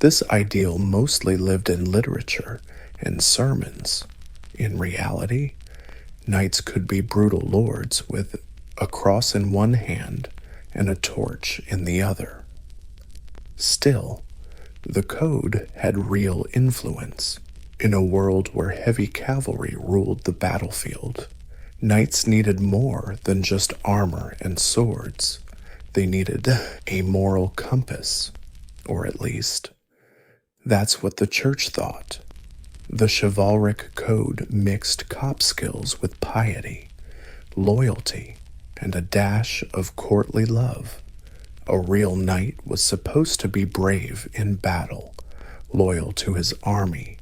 this ideal mostly lived in literature and sermons. In reality, knights could be brutal lords with a cross in one hand and a torch in the other. Still, the code had real influence. In a world where heavy cavalry ruled the battlefield, knights needed more than just armor and swords. They needed a moral compass, or at least, that's what the church thought. The chivalric code mixed cop skills with piety, loyalty, and a dash of courtly love. A real knight was supposed to be brave in battle, loyal to his army,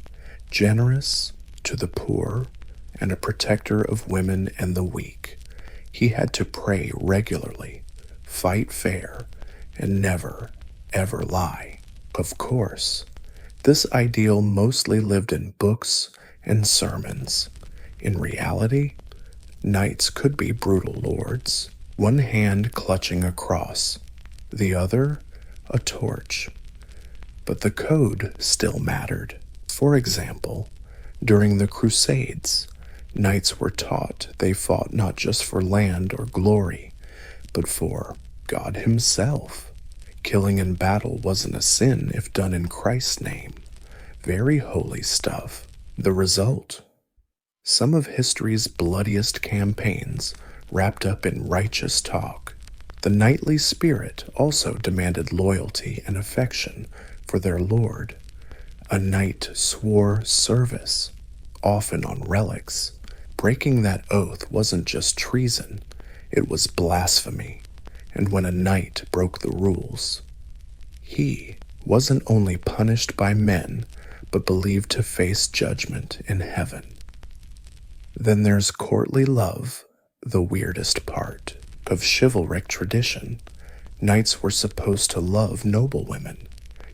generous to the poor, and a protector of women and the weak. He had to pray regularly, fight fair, and never, ever lie. Of course, this ideal mostly lived in books and sermons. In reality, knights could be brutal lords, one hand clutching a cross, the other a torch. But the code still mattered. For example, during the Crusades, knights were taught they fought not just for land or glory, but for God Himself. Killing in battle wasn't a sin if done in Christ's name. Very holy stuff. The result? Some of history's bloodiest campaigns wrapped up in righteous talk. The knightly spirit also demanded loyalty and affection for their lord. A knight swore service, often on relics. Breaking that oath wasn't just treason, it was blasphemy. And when a knight broke the rules, he wasn't only punished by men, but believed to face judgment in heaven. Then there's courtly love, the weirdest part of chivalric tradition. Knights were supposed to love noble women,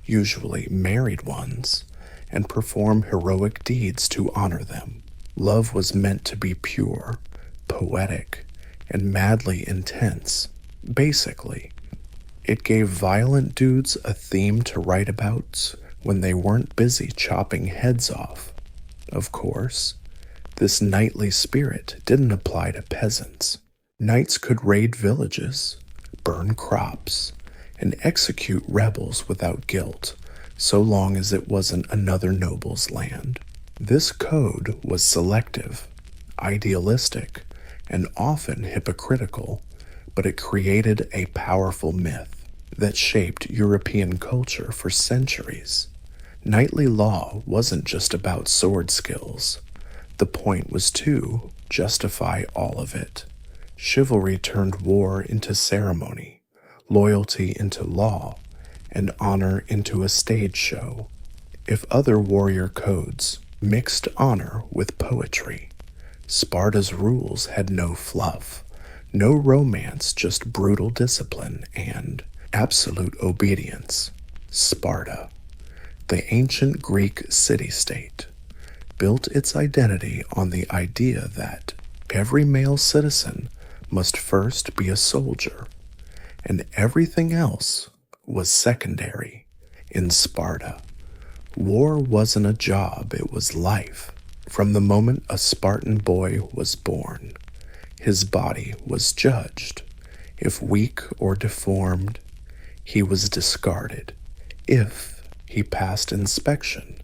usually married ones, and perform heroic deeds to honor them. Love was meant to be pure, poetic, and madly intense. Basically, it gave violent dudes a theme to write about when they weren't busy chopping heads off. Of course, this knightly spirit didn't apply to peasants. Knights could raid villages, burn crops, and execute rebels without guilt, so long as it wasn't another noble's land. This code was selective, idealistic, and often hypocritical, but it created a powerful myth that shaped European culture for centuries. Knightly law wasn't just about sword skills. The point was to justify all of it. Chivalry turned war into ceremony, loyalty into law, and honor into a stage show. If other warrior codes mixed honor with poetry, Sparta's rules had no fluff, no romance, just brutal discipline and absolute obedience. Sparta, the ancient Greek city-state, built its identity on the idea that every male citizen must first be a soldier, and everything else was secondary. In Sparta, war wasn't a job, it was life. From the moment a Spartan boy was born, his body was judged. If weak or deformed, he was discarded. If he passed inspection,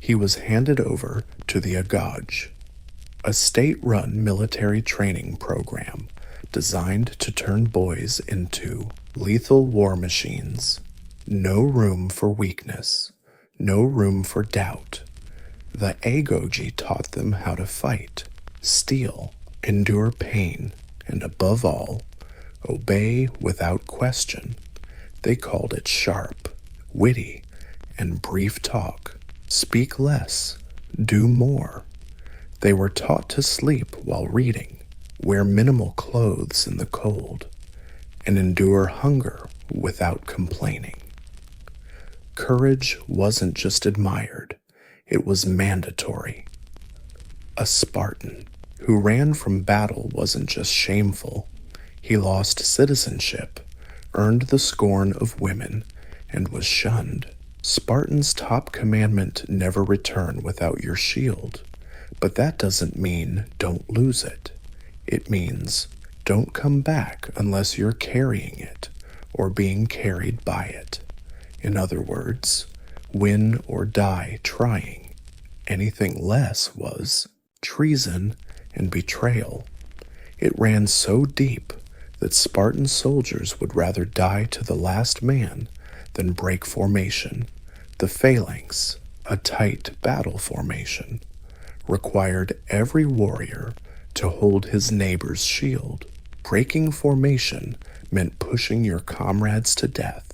he was handed over to the agage, a state-run military training program designed to turn boys into lethal war machines. No room for weakness, no room for doubt. The Agogi taught them how to fight, steal, endure pain, and above all, obey without question. They called it sharp, witty, and brief talk. Speak less, do more. They were taught to sleep while reading, wear minimal clothes in the cold, and endure hunger without complaining. Courage wasn't just admired, it was mandatory. A Spartan who ran from battle wasn't just shameful, he lost citizenship, earned the scorn of women, and was shunned. Spartan's top commandment: never return without your shield. But that doesn't mean don't lose it. It means don't come back unless you're carrying it or being carried by it. In other words, win or die trying. Anything less was treason and betrayal. It ran so deep that Spartan soldiers would rather die to the last man than break formation. The phalanx, a tight battle formation, required every warrior to hold his neighbor's shield. Breaking formation meant pushing your comrades to death.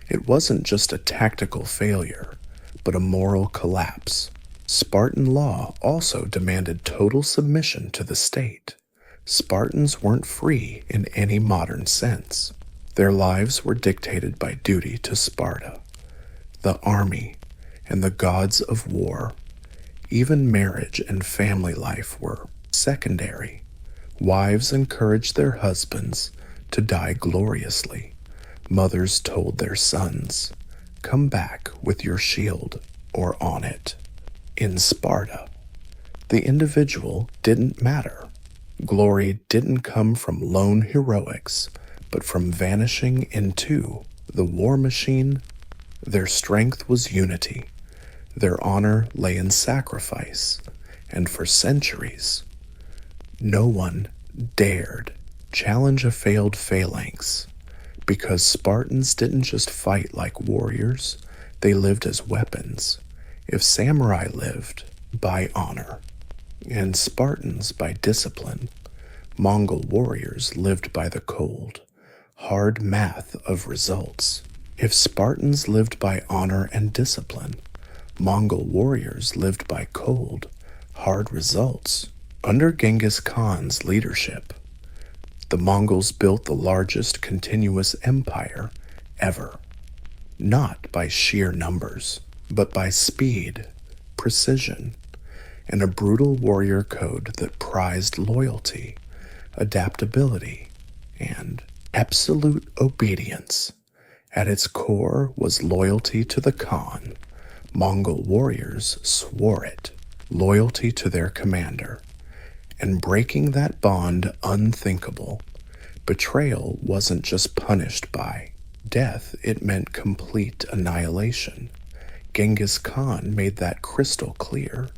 It wasn't just a tactical failure, but a moral collapse. Spartan law also demanded total submission to the state. Spartans weren't free in any modern sense. Their lives were dictated by duty to Sparta, the army, and the gods of war. Even marriage and family life were secondary. Wives encouraged their husbands to die gloriously. Mothers told their sons, "Come back with your shield or on it." In Sparta, the individual didn't matter. Glory didn't come from lone heroics, but from vanishing into the war machine. Their strength was unity. Their honor lay in sacrifice. And for centuries, no one dared challenge a failed phalanx, because Spartans didn't just fight like warriors, they lived as weapons. If samurai lived by honor, and Spartans by discipline, Mongol warriors lived by the cold, hard math of results. If Spartans lived by honor and discipline, Mongol warriors lived by cold, hard results. Under Genghis Khan's leadership, the Mongols built the largest continuous empire ever, not by sheer numbers, but by speed, precision, and a brutal warrior code that prized loyalty, adaptability, and absolute obedience. At its core was loyalty to the Khan. Mongol warriors swore it, loyalty to their commander, and breaking that bond unthinkable. Betrayal wasn't just punished by death, it meant complete annihilation. Genghis Khan made that crystal clear.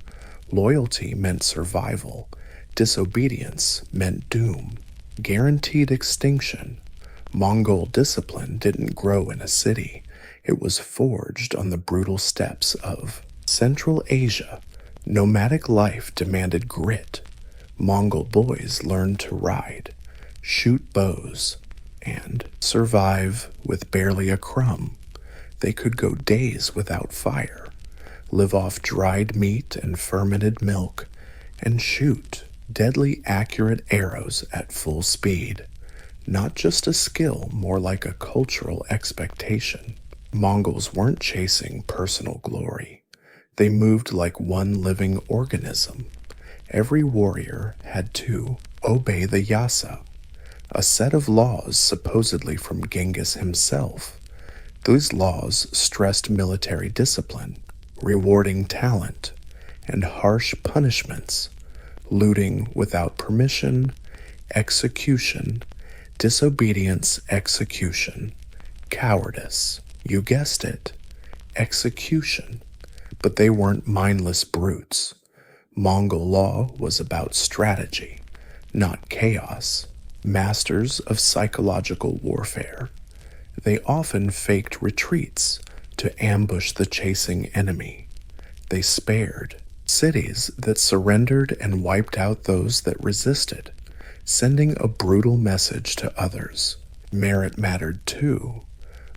Loyalty meant survival. Disobedience meant doom, guaranteed extinction. Mongol discipline didn't grow in a city. It was forged on the brutal steppes of Central Asia. Nomadic life demanded grit. Mongol boys learned to ride, shoot bows, and survive with barely a crumb. They could go days without fire, live off dried meat and fermented milk, and shoot deadly accurate arrows at full speed. Not just a skill, more like a cultural expectation. Mongols weren't chasing personal glory. They moved like one living organism. Every warrior had to obey the yasa, a set of laws supposedly from Genghis himself. Those laws stressed military discipline, rewarding talent, and harsh punishments: looting without permission, execution, disobedience, execution, cowardice. You guessed it, execution. But they weren't mindless brutes. Mongol law was about strategy, not chaos. Masters of psychological warfare. They often faked retreats to ambush the chasing enemy. They spared cities that surrendered and wiped out those that resisted, sending a brutal message to others. Merit mattered too,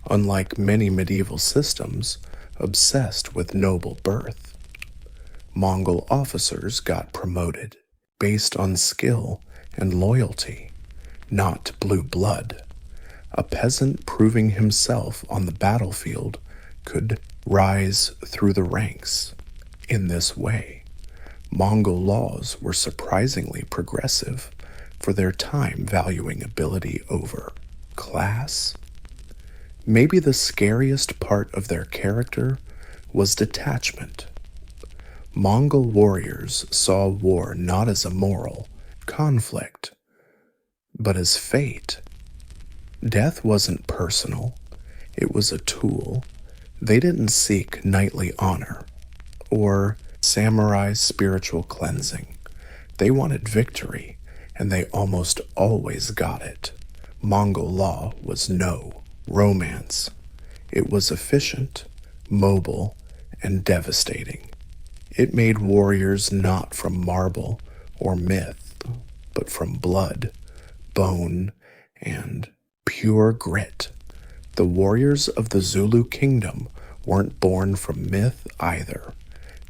unlike many medieval systems obsessed with noble birth. Mongol officers got promoted based on skill and loyalty, not blue blood. A peasant proving himself on the battlefield could rise through the ranks. In this way, Mongol laws were surprisingly progressive for their time, valuing ability over class. Maybe the scariest part of their character was detachment. Mongol warriors saw war not as a moral conflict, but as fate. Death wasn't personal, it was a tool. They didn't seek knightly honor or samurai spiritual cleansing. They wanted victory, and they almost always got it. Mongol law was no romance. It was efficient, mobile, and devastating. It made warriors not from marble or myth, but from blood, bone, and pure grit. The warriors of the Zulu kingdom weren't born from myth either.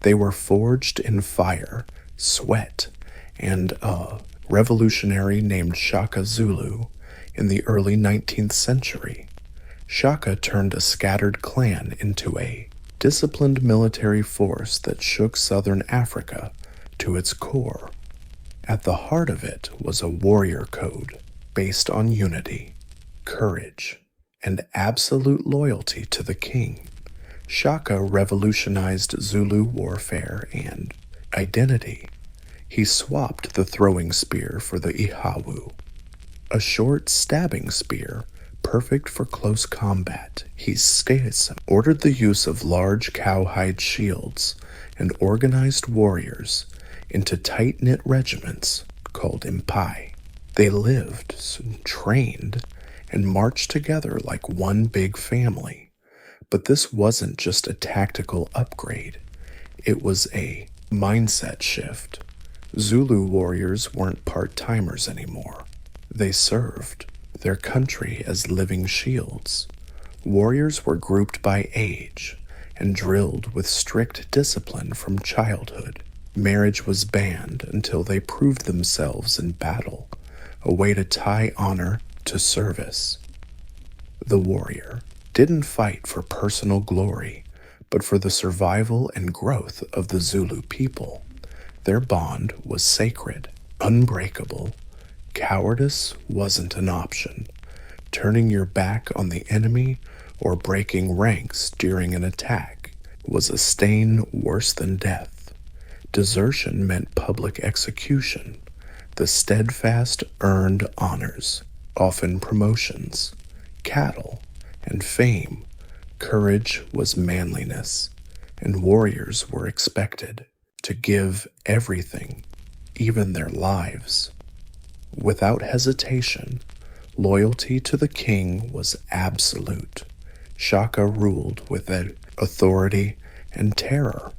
They were forged in fire, sweat, and a revolutionary named Shaka Zulu in the early 19th century. Shaka turned a scattered clan into a disciplined military force that shook southern Africa to its core. At the heart of it was a warrior code based on unity, courage, and absolute loyalty to the king. Shaka revolutionized Zulu warfare and identity. He swapped the throwing spear for the ihawu, a short stabbing spear perfect for close combat. He ordered the use of large cowhide shields and organized warriors into tight-knit regiments called impai. They lived, trained, and marched together like one big family. But this wasn't just a tactical upgrade. It was a mindset shift. Zulu warriors weren't part-timers anymore. They served their country as living shields. Warriors were grouped by age and drilled with strict discipline from childhood. Marriage was banned until they proved themselves in battle, a way to tie honor to service. The warrior didn't fight for personal glory, but for the survival and growth of the Zulu people. Their bond was sacred, unbreakable. Cowardice wasn't an option. Turning your back on the enemy or breaking ranks during an attack was a stain worse than death. Desertion meant public execution. The steadfast earned honors, often promotions, cattle, and fame. Courage was manliness, and warriors were expected to give everything, even their lives. Without hesitation, loyalty to the king was absolute. Shaka ruled with authority and terror,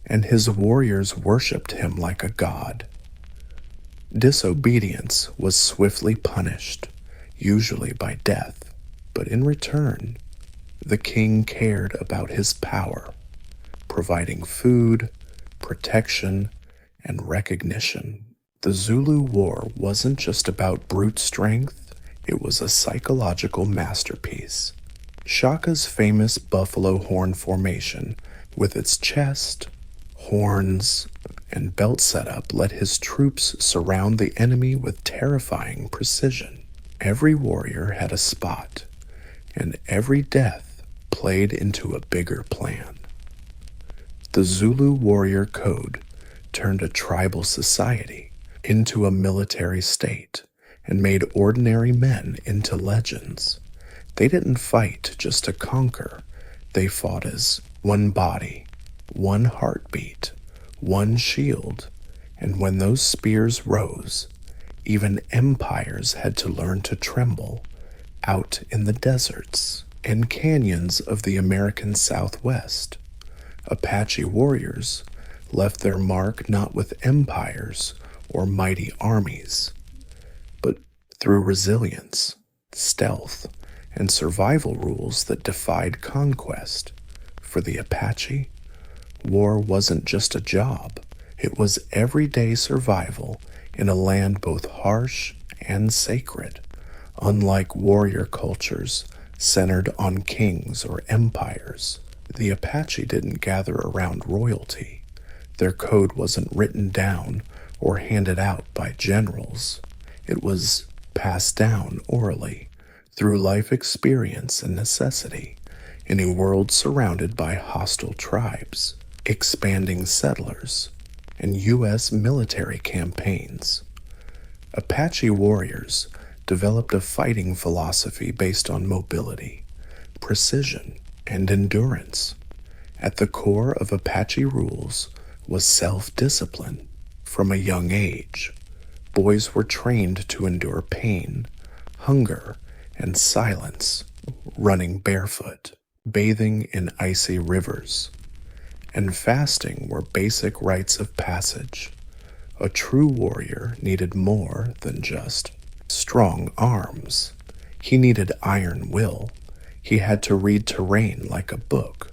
and his warriors worshipped him like a god. Disobedience was swiftly punished, usually by death, but in return, the king cared about his power, providing food, protection, and recognition. The Zulu War wasn't just about brute strength, it was a psychological masterpiece. Shaka's famous buffalo horn formation, with its chest, horns, and belt setup, let his troops surround the enemy with terrifying precision. Every warrior had a spot, and every death played into a bigger plan. The Zulu warrior code turned a tribal society into a military state and made ordinary men into legends. They didn't fight just to conquer. They fought as one body, one heartbeat, one shield, and when those spears rose, even empires had to learn to tremble. Out in the deserts and canyons of the American Southwest, Apache warriors left their mark not with empires or mighty armies, but through resilience, stealth, and survival rules that defied conquest. For the Apache, war wasn't just a job, it was everyday survival in a land both harsh and sacred. Unlike warrior cultures centered on kings or empires, the Apache didn't gather around royalty. Their code wasn't written down or handed out by generals. It was passed down orally through life experience and necessity in a world surrounded by hostile tribes, expanding settlers, and U.S. military campaigns. Apache warriors developed a fighting philosophy based on mobility, precision, and endurance. At the core of Apache rules was self-discipline. From a young age, boys were trained to endure pain, hunger, and silence, running barefoot, bathing in icy rivers, and fasting were basic rites of passage. A true warrior needed more than just strong arms. He needed iron will. He had to read terrain like a book,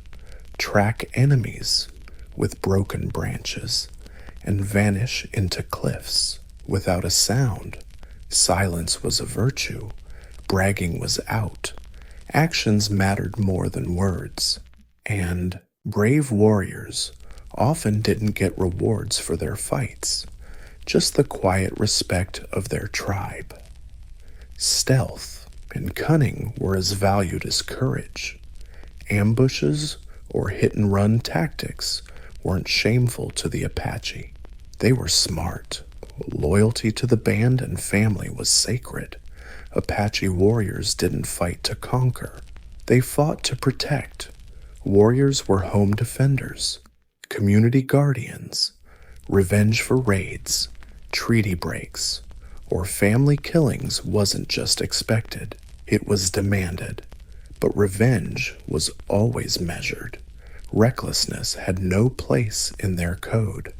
track enemies with broken branches, and vanish into cliffs without a sound. Silence was a virtue. Bragging was out. Actions mattered more than words. And brave warriors often didn't get rewards for their fights, just the quiet respect of their tribe. Stealth and cunning were as valued as courage. Ambushes or hit-and-run tactics weren't shameful to the Apache. They were smart. Loyalty to the band and family was sacred. Apache warriors didn't fight to conquer. They fought to protect. Warriors were home defenders, community guardians. Revenge for raids, treaty breaks, or family killings wasn't just expected, it was demanded. But revenge was always measured. Recklessness had no place in their code,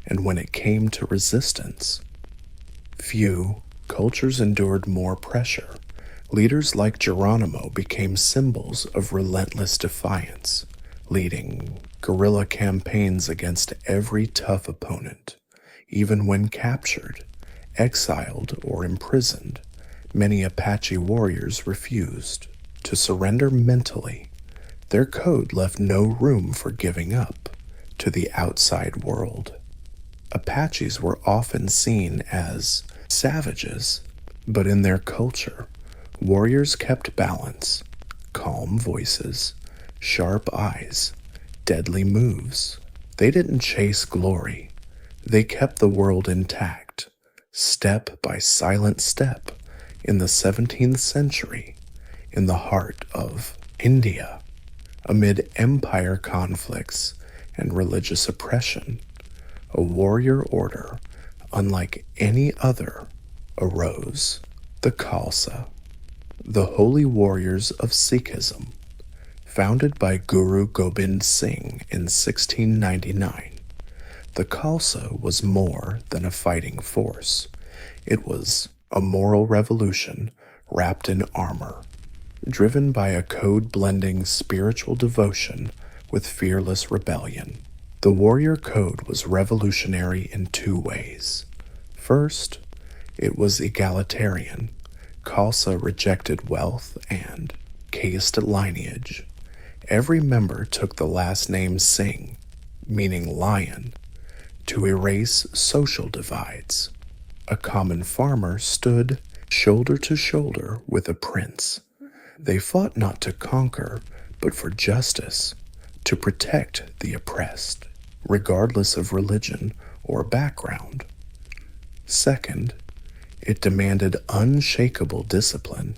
and when it came to resistance, few cultures endured more pressure. Leaders like Geronimo became symbols of relentless defiance, leading guerrilla campaigns against every tough opponent. Even when captured, exiled, or imprisoned, many Apache warriors refused to surrender mentally. Their code left no room for giving up to the outside world. Apaches were often seen as savages, but in their culture, warriors kept balance, calm voices, sharp eyes, deadly moves. They didn't chase glory. They kept the world intact, step by silent step. In the 17th century, in the heart of India, amid empire conflicts and religious oppression, a warrior order unlike any other arose, the Khalsa, the holy warriors of Sikhism, founded by Guru Gobind Singh in 1699. The Khalsa was more than a fighting force. It was a moral revolution wrapped in armor, driven by a code-blending spiritual devotion with fearless rebellion. The warrior code was revolutionary in two ways. First, it was egalitarian. Khalsa rejected wealth and caste lineage. Every member took the last name Singh, meaning lion, to erase social divides. A common farmer stood shoulder to shoulder with a prince. They fought not to conquer, but for justice, to protect the oppressed, regardless of religion or background. Second, it demanded unshakable discipline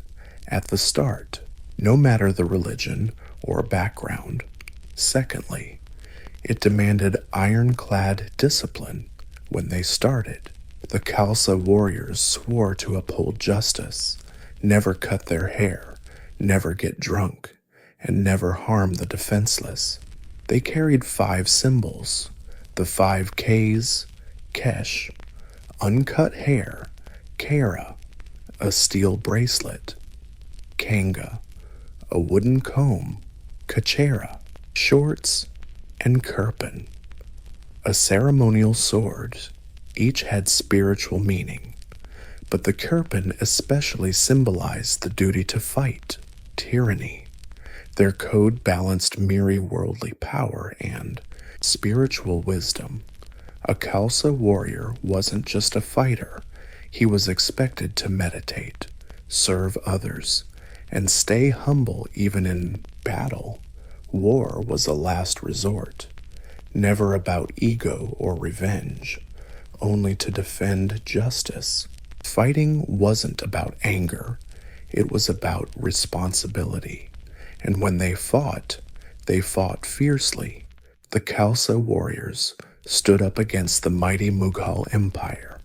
at the start, no matter the religion or background. Secondly, it demanded ironclad discipline when they started. The Khalsa warriors swore to uphold justice, never cut their hair, never get drunk, and never harm the defenseless. They carried 5 symbols: the 5 Ks, Kesh, uncut hair, Kara, a steel bracelet, Kanga, a wooden comb, Kachera, shorts, and Kirpan, a ceremonial sword. Each had spiritual meaning, but the Kirpan especially symbolized the duty to fight, tyranny. Their code balanced mere worldly power and spiritual wisdom. A Khalsa warrior wasn't just a fighter, he was expected to meditate, serve others, and stay humble even in battle. War was a last resort, never about ego or revenge, only to defend justice. Fighting wasn't about anger, it was about responsibility. And when they fought fiercely. The Khalsa warriors stood up against the mighty Mughal Empire,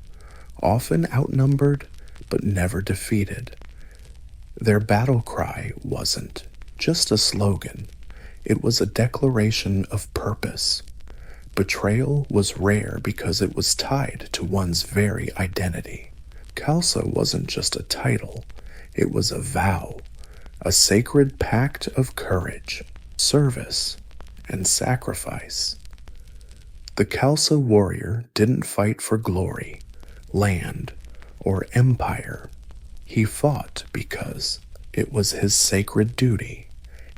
often outnumbered but never defeated. Their battle cry wasn't just a slogan, it was a declaration of purpose. Betrayal was rare because it was tied to one's very identity. Khalsa wasn't just a title, it was a vow, a sacred pact of courage, service, and sacrifice. The Khalsa warrior didn't fight for glory, land, or empire. He fought because it was his sacred duty,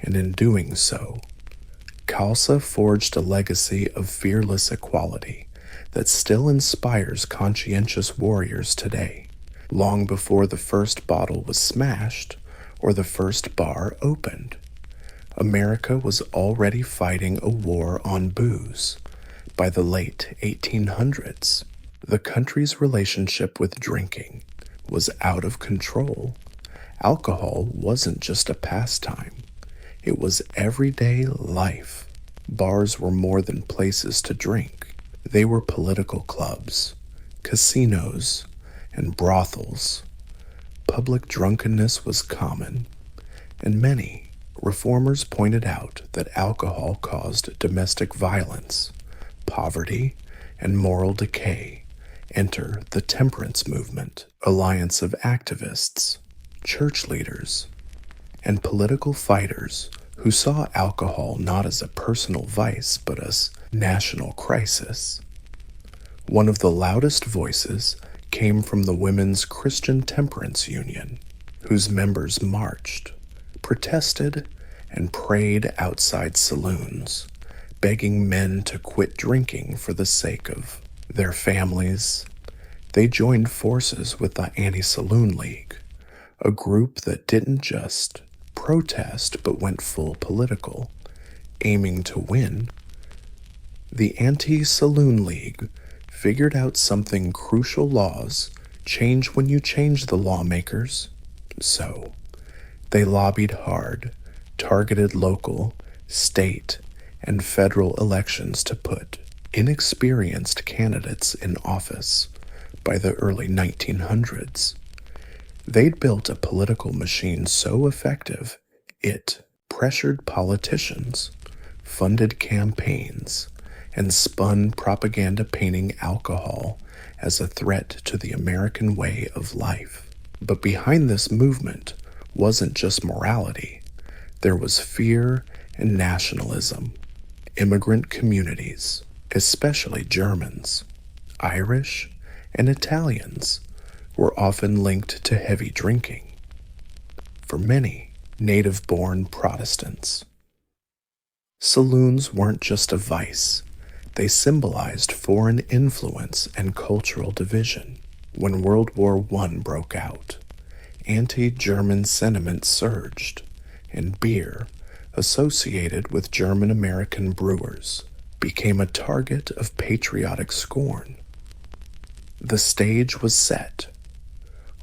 and in doing so, Khalsa forged a legacy of fearless equality that still inspires conscientious warriors today, long before the first bottle was smashed or the first bar opened. America was already fighting a war on booze. By the late 1800s, the country's relationship with drinking was out of control. Alcohol wasn't just a pastime, it was everyday life. Bars were more than places to drink. They were political clubs, casinos, and brothels. Public drunkenness was common, and many reformers pointed out that alcohol caused domestic violence, poverty, and moral decay. Enter the temperance movement, alliance of activists, church leaders, and political fighters who saw alcohol not as a personal vice but as national crisis. One of the loudest voices came from the Women's Christian Temperance Union, whose members marched, protested, and prayed outside saloons, begging men to quit drinking for the sake of their families. They joined forces with the Anti-Saloon League, a group that didn't just protest but went full political, aiming to win. The Anti-Saloon League figured out something: crucial laws change when you change the lawmakers. So, they lobbied hard, targeted local, state, and federal elections to put inexperienced candidates in office. By the early 1900s, they'd built a political machine so effective it pressured politicians, funded campaigns, and spun propaganda painting alcohol as a threat to the American way of life. But behind this movement wasn't just morality. There was fear and nationalism. Immigrant communities, especially Germans, Irish, and Italians, were often linked to heavy drinking. For many native-born Protestants, saloons weren't just a vice. They symbolized foreign influence and cultural division. When World War I broke out, anti-German sentiment surged, and beer, associated with German-American brewers, became a target of patriotic scorn. The stage was set.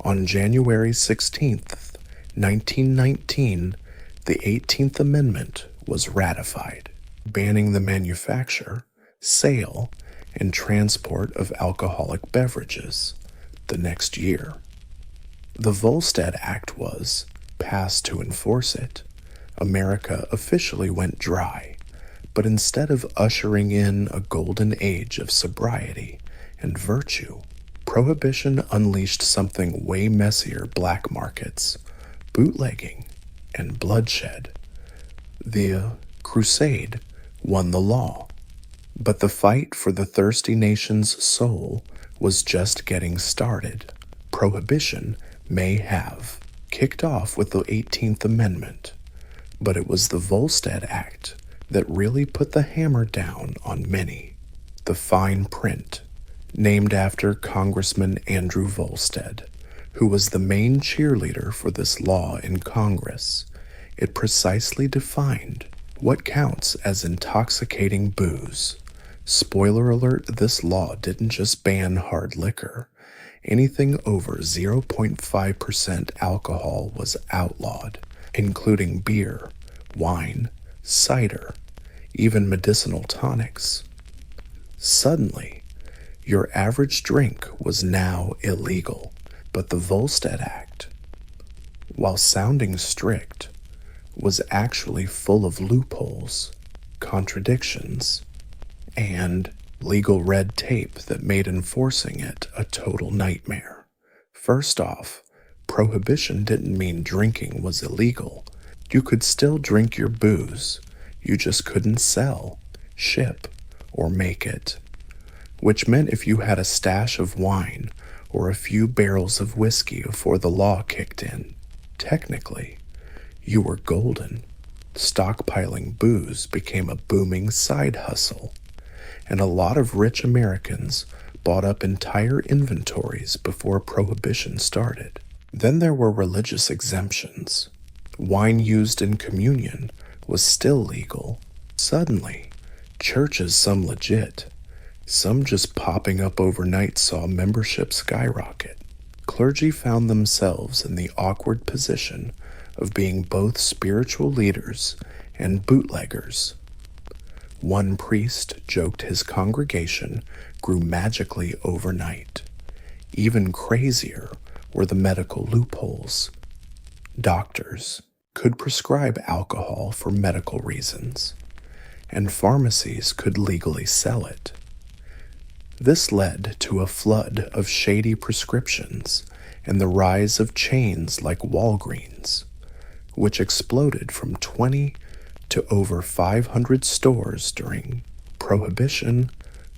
On January 16th, 1919, the 18th Amendment was ratified, banning the manufacture, sale, and transport of alcoholic beverages. The next year, The Volstead Act was passed to enforce it. America officially went dry, but instead of ushering in a golden age of sobriety and virtue, Prohibition unleashed something way messier: black markets, bootlegging, and bloodshed. The crusade won the law, but the fight for the thirsty nation's soul was just getting started. Prohibition may have kicked off with the 18th Amendment, but it was the Volstead Act that really put the hammer down on many. The fine print, named after Congressman Andrew Volstead, who was the main cheerleader for this law in Congress. It precisely defined what counts as intoxicating booze. Spoiler alert, this law didn't just ban hard liquor. Anything over 0.5% alcohol was outlawed, including beer, wine, cider, even medicinal tonics. Suddenly, your average drink was now illegal, but the Volstead Act, while sounding strict, was actually full of loopholes, contradictions, and legal red tape that made enforcing it a total nightmare. First off, prohibition didn't mean drinking was illegal. You could still drink your booze, you just couldn't sell, ship, or make it. Which meant if you had a stash of wine or a few barrels of whiskey before the law kicked in, technically, you were golden. Stockpiling booze became a booming side hustle, and a lot of rich Americans bought up entire inventories before Prohibition started. Then there were religious exemptions. Wine used in communion was still legal. Suddenly, churches, some legit, some just popping up overnight, saw membership skyrocket. Clergy found themselves in the awkward position of being both spiritual leaders and bootleggers. One priest joked his congregation grew magically overnight. Even crazier were the medical loopholes. Doctors could prescribe alcohol for medical reasons, and pharmacies could legally sell it. This led to a flood of shady prescriptions and the rise of chains like Walgreens, which exploded from 20 to over 500 stores during Prohibition,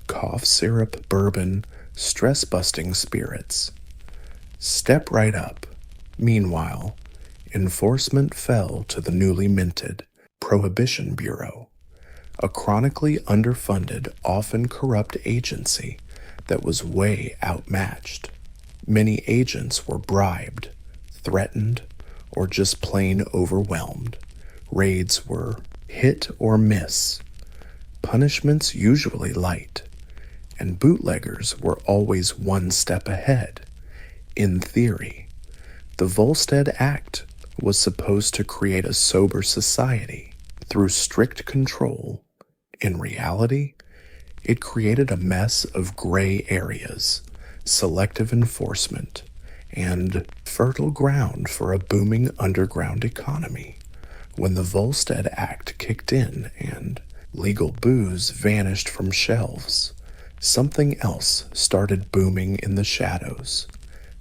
cough syrup, bourbon, stress-busting spirits. Step right up. Meanwhile, enforcement fell to the newly minted Prohibition Bureau, a chronically underfunded, often corrupt agency that was way outmatched. Many agents were bribed, threatened, or just plain overwhelmed. Raids were hit or miss, punishments usually light, and bootleggers were always one step ahead. In theory, the Volstead Act was supposed to create a sober society through strict control. In reality, it created a mess of gray areas, selective enforcement, and fertile ground for a booming underground economy. When the Volstead Act kicked in and legal booze vanished from shelves, something else started booming in the shadows.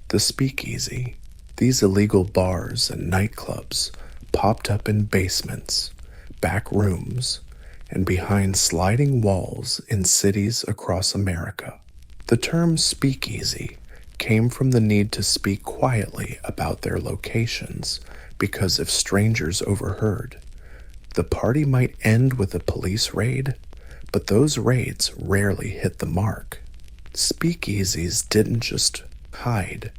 The speakeasy. These illegal bars and nightclubs popped up in basements, back rooms, and behind sliding walls in cities across America. The term speakeasy came from the need to speak quietly about their locations, because if strangers overheard, the party might end with a police raid, but those raids rarely hit the mark. Speakeasies didn't just hide,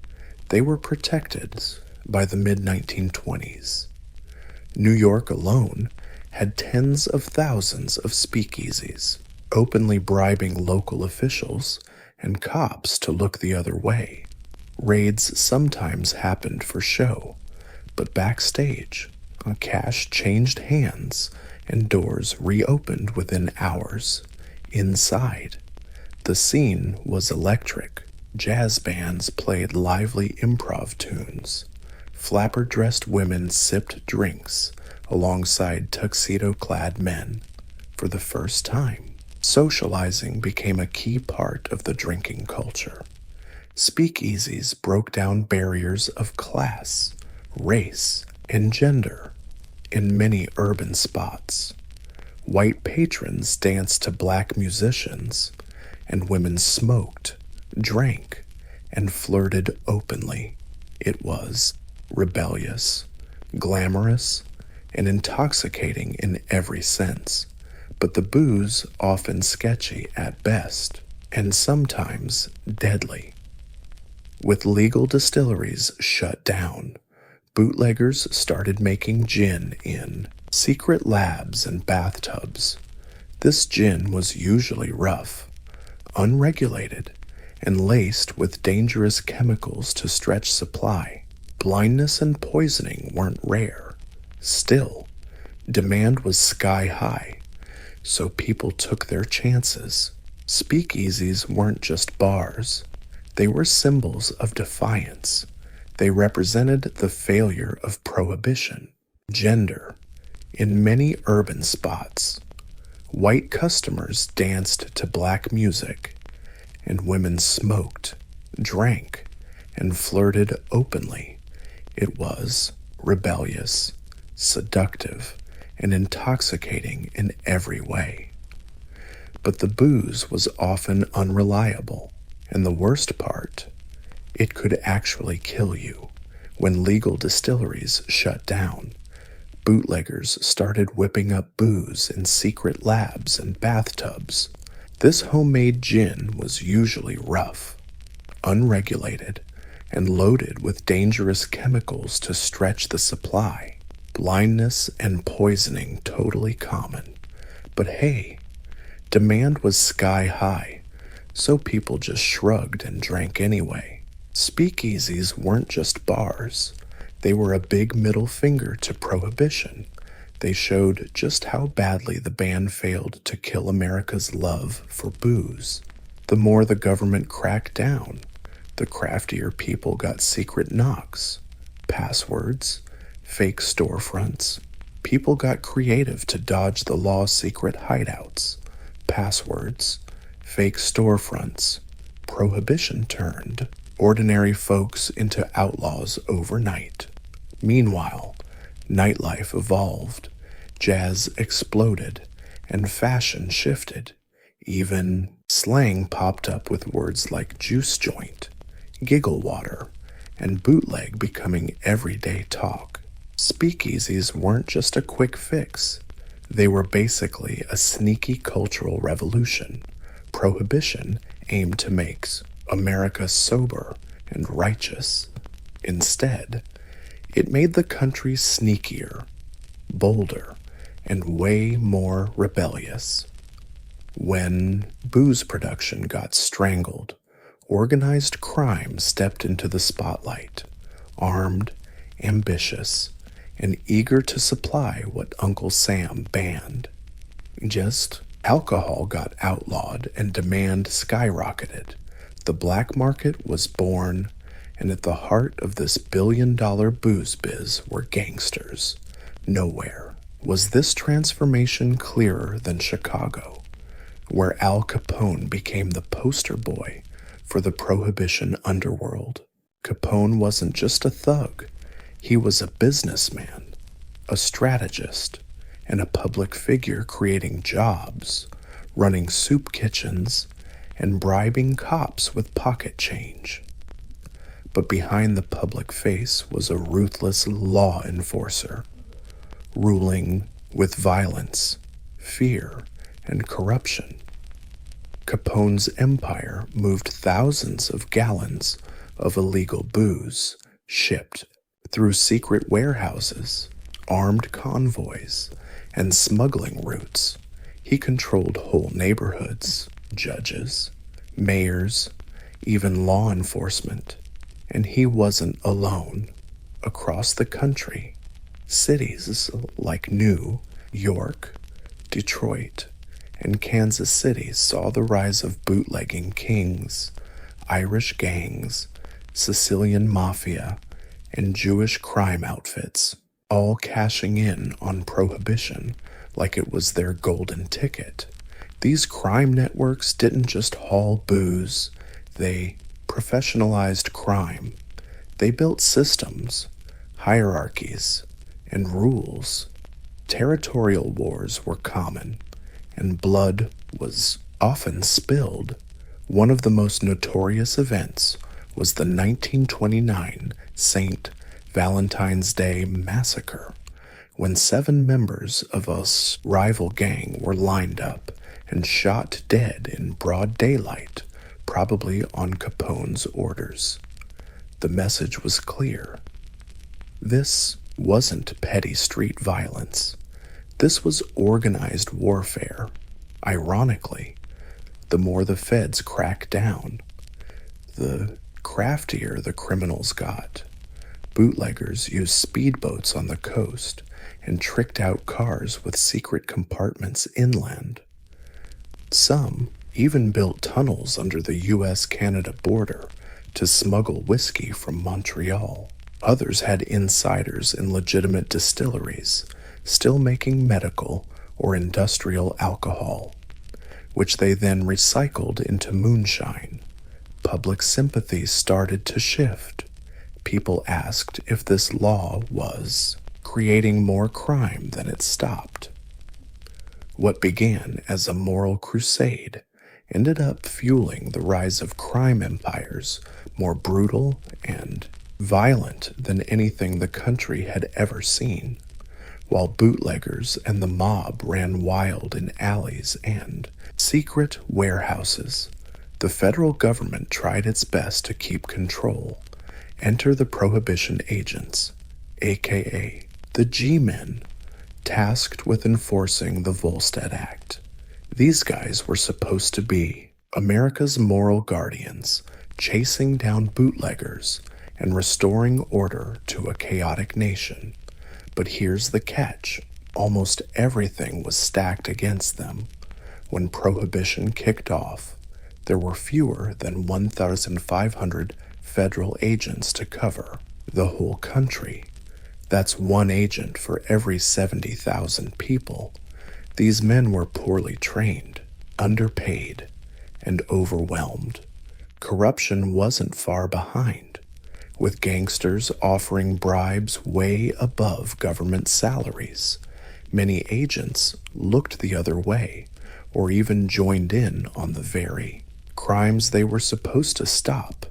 they were protected by the mid-1920s. New York alone had tens of thousands of speakeasies, openly bribing local officials and cops to look the other way. Raids sometimes happened for show, but backstage, cash changed hands and doors reopened within hours. Inside, the scene was electric. Jazz bands played lively improv tunes. Flapper-dressed women sipped drinks alongside tuxedo-clad men. For the first time, socializing became a key part of the drinking culture. Speakeasies broke down barriers of class, race, and gender. In many urban spots, white patrons danced to black musicians, and women smoked, drank, and flirted openly. It was rebellious, glamorous, and intoxicating in every sense, but the booze often sketchy at best, and sometimes deadly. With legal distilleries shut down, bootleggers started making gin in secret labs and bathtubs. This gin was usually rough, unregulated, and laced with dangerous chemicals to stretch supply. Blindness and poisoning weren't rare. Still, demand was sky high, so people took their chances. Speakeasies weren't just bars. They were symbols of defiance. They represented the failure of prohibition. Gender. In many urban spots, white customers danced to black music, and women smoked, drank, and flirted openly. It was rebellious, seductive, and intoxicating in every way. But the booze was often unreliable, and the worst part, it could actually kill you. When legal distilleries shut down, bootleggers started whipping up booze in secret labs and bathtubs. This homemade gin was usually rough, unregulated, and loaded with dangerous chemicals to stretch the supply. Blindness and poisoning totally common. But hey, demand was sky high, so people just shrugged and drank anyway. Speakeasies weren't just bars. They were a big middle finger to prohibition. They showed just how badly the ban failed to kill America's love for booze. The more the government cracked down, the craftier people got secret knocks, passwords, fake storefronts. People got creative to dodge the law's secret hideouts, passwords, fake storefronts. Prohibition turned ordinary folks into outlaws overnight. Meanwhile, nightlife evolved, jazz exploded, and fashion shifted. Even slang popped up with words like juice joint, giggle water, and bootleg becoming everyday talk. Speakeasies weren't just a quick fix. They were basically a sneaky cultural revolution. Prohibition aimed to make America sober and righteous. Instead, it made the country sneakier, bolder, and way more rebellious. When booze production got strangled, organized crime stepped into the spotlight, armed, ambitious, and eager to supply what Uncle Sam banned. Just alcohol got outlawed and demand skyrocketed. The black market was born, and at the heart of this billion-dollar booze biz were gangsters. Nowhere was this transformation clearer than Chicago, where Al Capone became the poster boy for the prohibition underworld. Capone wasn't just a thug. He was a businessman, a strategist, and a public figure creating jobs, running soup kitchens, and bribing cops with pocket change. But behind the public face was a ruthless law enforcer, ruling with violence, fear, and corruption. Capone's empire moved thousands of gallons of illegal booze, shipped through secret warehouses, armed convoys, and smuggling routes. He controlled whole neighborhoods, judges, mayors, even law enforcement. And he wasn't alone. Across the country, cities like New York, Detroit, and Kansas City saw the rise of bootlegging kings. Irish gangs, Sicilian mafia, and Jewish crime outfits, all cashing in on prohibition like it was their golden ticket. These crime networks didn't just haul booze, they professionalized crime. They built systems, hierarchies, and rules. Territorial wars were common, and blood was often spilled. One of the most notorious events was the 1929 St. Valentine's Day Massacre, when 7 members of a rival gang were lined up and shot dead in broad daylight, probably on Capone's orders. The message was clear. This wasn't petty street violence. This was organized warfare. Ironically, the more the feds cracked down, the craftier the criminals got. Bootleggers used speedboats on the coast and tricked out cars with secret compartments inland. Some even built tunnels under the US-Canada border to smuggle whiskey from Montreal. Others had insiders in legitimate distilleries, still making medical or industrial alcohol, which they then recycled into moonshine. Public sympathy started to shift. People asked if this law was creating more crime than it stopped. What began as a moral crusade ended up fueling the rise of crime empires more brutal and violent than anything the country had ever seen, while bootleggers and the mob ran wild in alleys and secret warehouses. The federal government tried its best to keep control. Enter the Prohibition agents, aka the G-Men, tasked with enforcing the Volstead Act. These guys were supposed to be America's moral guardians, chasing down bootleggers and restoring order to a chaotic nation. But here's the catch. Almost everything was stacked against them. When Prohibition kicked off, there were fewer than 1,500 federal agents to cover the whole country. That's one agent for every 70,000 people. These men were poorly trained, underpaid, and overwhelmed. Corruption wasn't far behind, with gangsters offering bribes way above government salaries. Many agents looked the other way, or even joined in on the very crimes they were supposed to stop.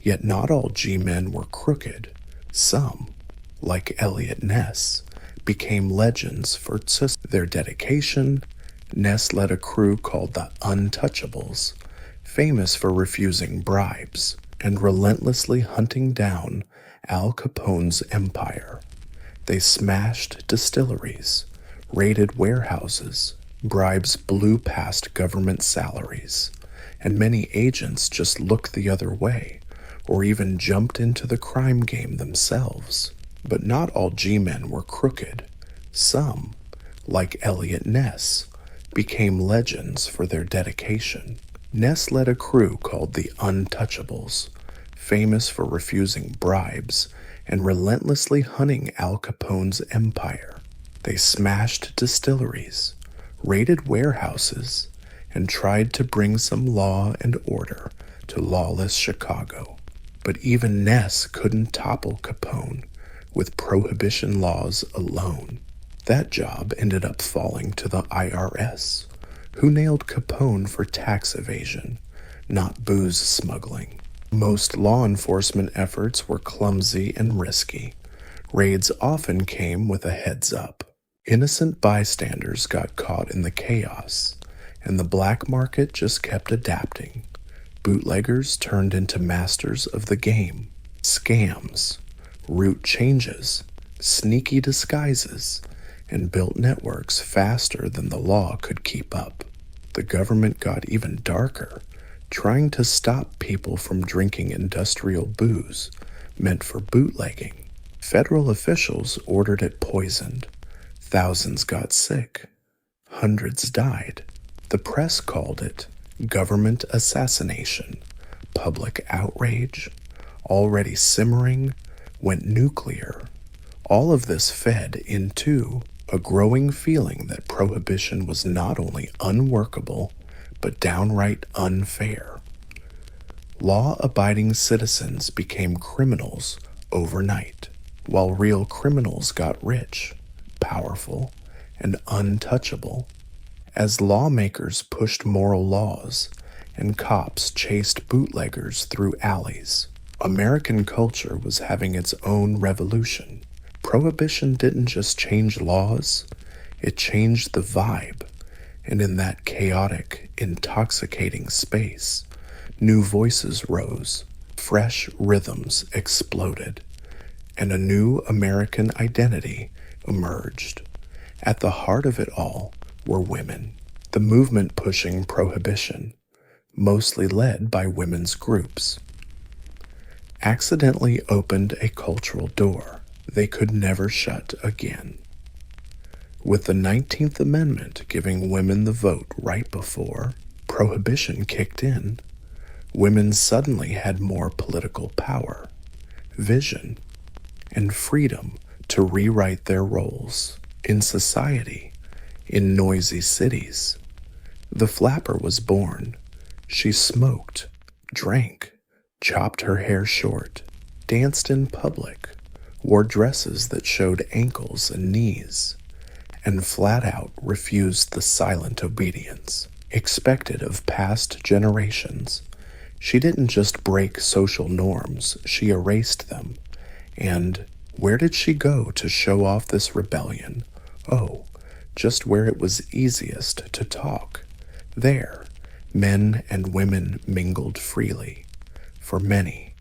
Yet not all G-men were crooked. Some, like Elliot Ness, became legends for their dedication. Ness led a crew called the Untouchables, famous for refusing bribes and relentlessly hunting down Al Capone's empire. They smashed distilleries, raided warehouses, bribes blew past government salaries, and many agents just looked the other way or even jumped into the crime game themselves. But not all G-men were crooked. Some, like Elliot Ness, became legends for their dedication. Ness led a crew called the Untouchables, famous for refusing bribes and relentlessly hunting Al Capone's empire. They smashed distilleries, raided warehouses, and tried to bring some law and order to lawless Chicago. But even Ness couldn't topple Capone with prohibition laws alone. That job ended up falling to the IRS, who nailed Capone for tax evasion, not booze smuggling. Most law enforcement efforts were clumsy and risky. Raids often came with a heads up. Innocent bystanders got caught in the chaos, and the black market just kept adapting. Bootleggers turned into masters of the game. Scams, route changes, sneaky disguises, and built networks faster than the law could keep up. The government got even darker, trying to stop people from drinking industrial booze meant for bootlegging. Federal officials ordered it poisoned. Thousands got sick. Hundreds died. The press called it government assassination. public outrage, already simmering, went nuclear. All of this fed into a growing feeling that prohibition was not only unworkable, but downright unfair. Law-abiding citizens became criminals overnight, while real criminals got rich, powerful, and untouchable. As lawmakers pushed moral laws and cops chased bootleggers through alleys, American culture was having its own revolution. Prohibition didn't just change laws, it changed the vibe. And in that chaotic, intoxicating space, new voices rose, fresh rhythms exploded, and a new American identity emerged. At the heart of it all were women, the movement pushing prohibition, mostly led by women's groups, accidentally opened a cultural door they could never shut again. With the 19th Amendment giving women the vote right before prohibition kicked in, women suddenly had more political power, vision, and freedom to rewrite their roles in society, in noisy cities. The flapper was born. She smoked, drank, chopped her hair short, danced in public, wore dresses that showed ankles and knees, and flat out refused the silent obedience expected of past generations. She didn't just break social norms, she erased them. And where did she go to show off this rebellion? Oh, just where it was easiest to talk. There, men and women mingled freely. For many,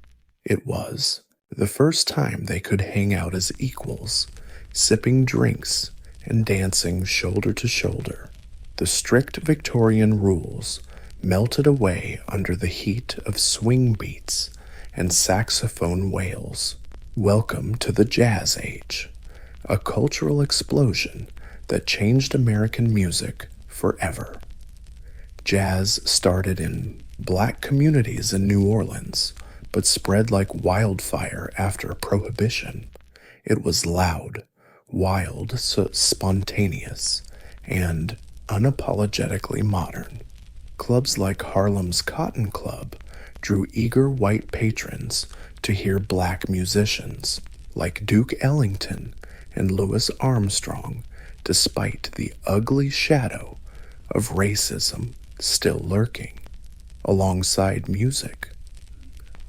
it was the first time they could hang out as equals, sipping drinks and dancing shoulder to shoulder. The strict Victorian rules melted away under the heat of swing beats and saxophone wails. Welcome to the Jazz Age, a cultural explosion that changed American music forever. Jazz started in black communities in New Orleans, but spread like wildfire after Prohibition. It was loud, wild, spontaneous, and unapologetically modern. Clubs like Harlem's Cotton Club drew eager white patrons to hear black musicians like Duke Ellington and Louis Armstrong, despite the ugly shadow of racism still lurking. Alongside music,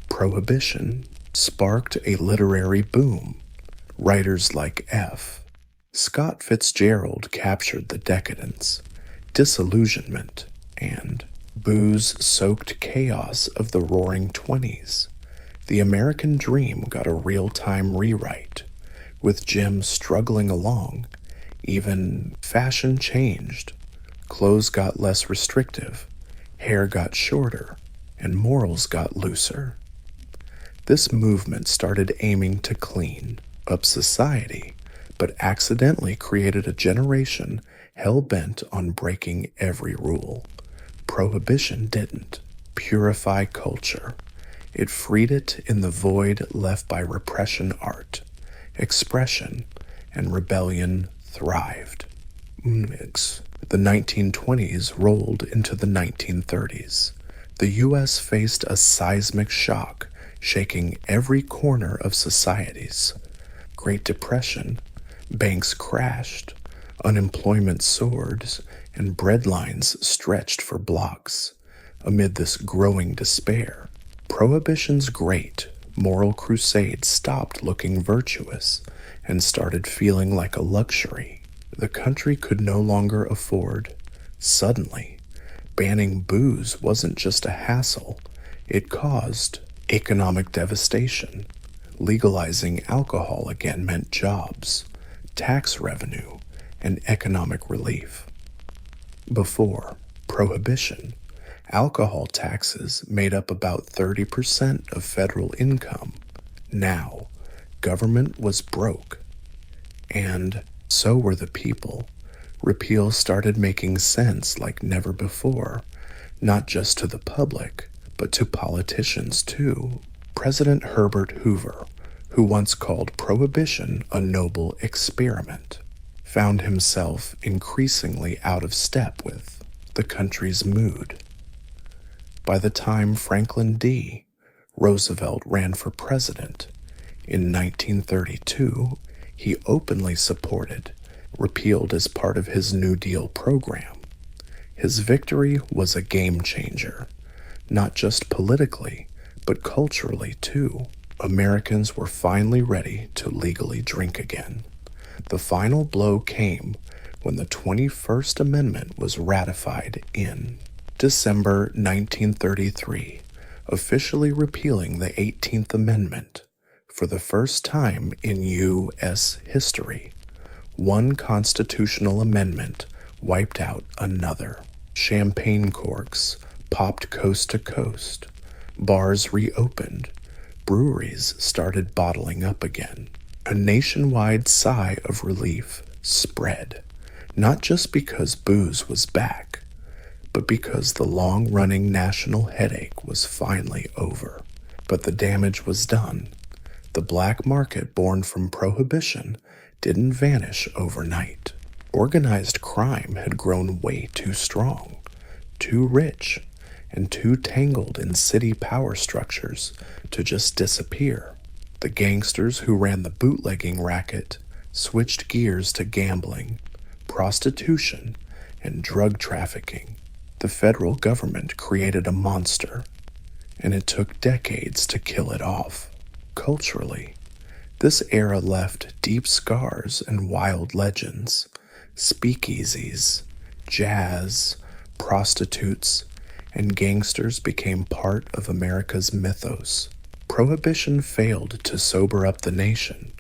Prohibition sparked a literary boom. Writers like F. Scott Fitzgerald captured the decadence, disillusionment, and booze-soaked chaos of the Roaring Twenties. The American dream got a real-time rewrite. With Jim struggling along, even fashion changed. Clothes got less restrictive, hair got shorter, and morals got looser. This movement started aiming to clean up society, but accidentally created a generation hell-bent on breaking every rule. Prohibition didn't purify culture. It freed it in the void left by repression art. Expression and rebellion thrived. The 1920s rolled into the 1930s. The U.S. faced a seismic shock, shaking every corner of societies. Great Depression, banks crashed, unemployment soared, and breadlines stretched for blocks. Amid this growing despair, Prohibition's great moral crusade stopped looking virtuous and started feeling like a luxury the country could no longer afford. Suddenly, banning booze wasn't just a hassle, it caused economic devastation. Legalizing alcohol again meant jobs, tax revenue, and economic relief. Before Prohibition, alcohol taxes made up about 30% of federal income. Now, government was broke, and so were the people. Repeal started making sense like never before, not just to the public, but to politicians too. President Herbert Hoover, who once called prohibition a noble experiment, found himself increasingly out of step with the country's mood. By the time Franklin D. Roosevelt ran for president in 1932, he openly supported repealed as part of his New Deal program. His victory was a game changer, not just politically, but culturally too. Americans were finally ready to legally drink again. The final blow came when the 21st Amendment was ratified in December 1933, officially repealing the 18th Amendment. For the first time in U.S. history, one constitutional amendment wiped out another. Champagne corks popped coast to coast. Bars reopened. Breweries started bottling up again. A nationwide sigh of relief spread, not just because booze was back, but because the long-running national headache was finally over. But the damage was done. The black market born from prohibition didn't vanish overnight. Organized crime had grown way too strong, too rich, and too tangled in city power structures to just disappear. The gangsters who ran the bootlegging racket switched gears to gambling, prostitution, and drug trafficking. The federal government created a monster, and it took decades to kill it off. Culturally, this era left deep scars and wild legends. Speakeasies, jazz, prostitutes, and gangsters became part of America's mythos. Prohibition failed to sober up the nation,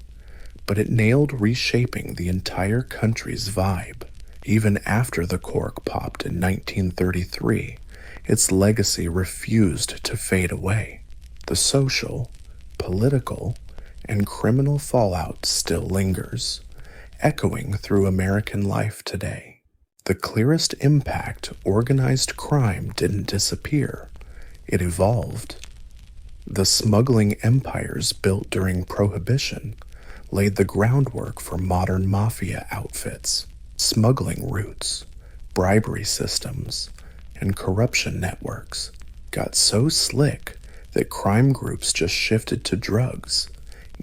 but it nailed reshaping the entire country's vibe. Even after the cork popped in 1933, its legacy refused to fade away. The social, political, and criminal fallout still lingers, echoing through American life today. The clearest impact: organized crime didn't disappear, it evolved. The smuggling empires built during Prohibition laid the groundwork for modern mafia outfits. Smuggling routes, bribery systems, and corruption networks got so slick that crime groups just shifted to drugs,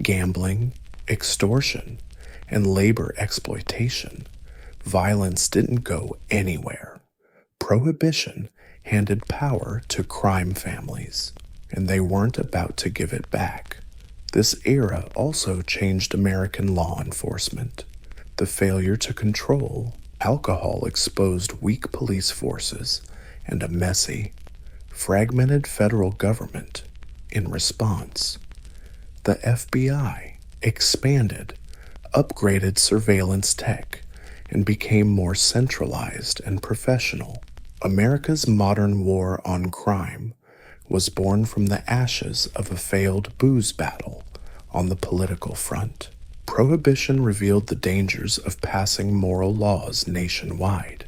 gambling, extortion, and labor exploitation. Violence didn't go anywhere. Prohibition handed power to crime families, and they weren't about to give it back. This era also changed American law enforcement. The failure to control alcohol exposed weak police forces and a messy, fragmented federal government. In response, the FBI expanded, upgraded surveillance tech, and became more centralized and professional. America's modern war on crime was born from the ashes of a failed booze battle on the political front. Prohibition revealed the dangers of passing moral laws nationwide.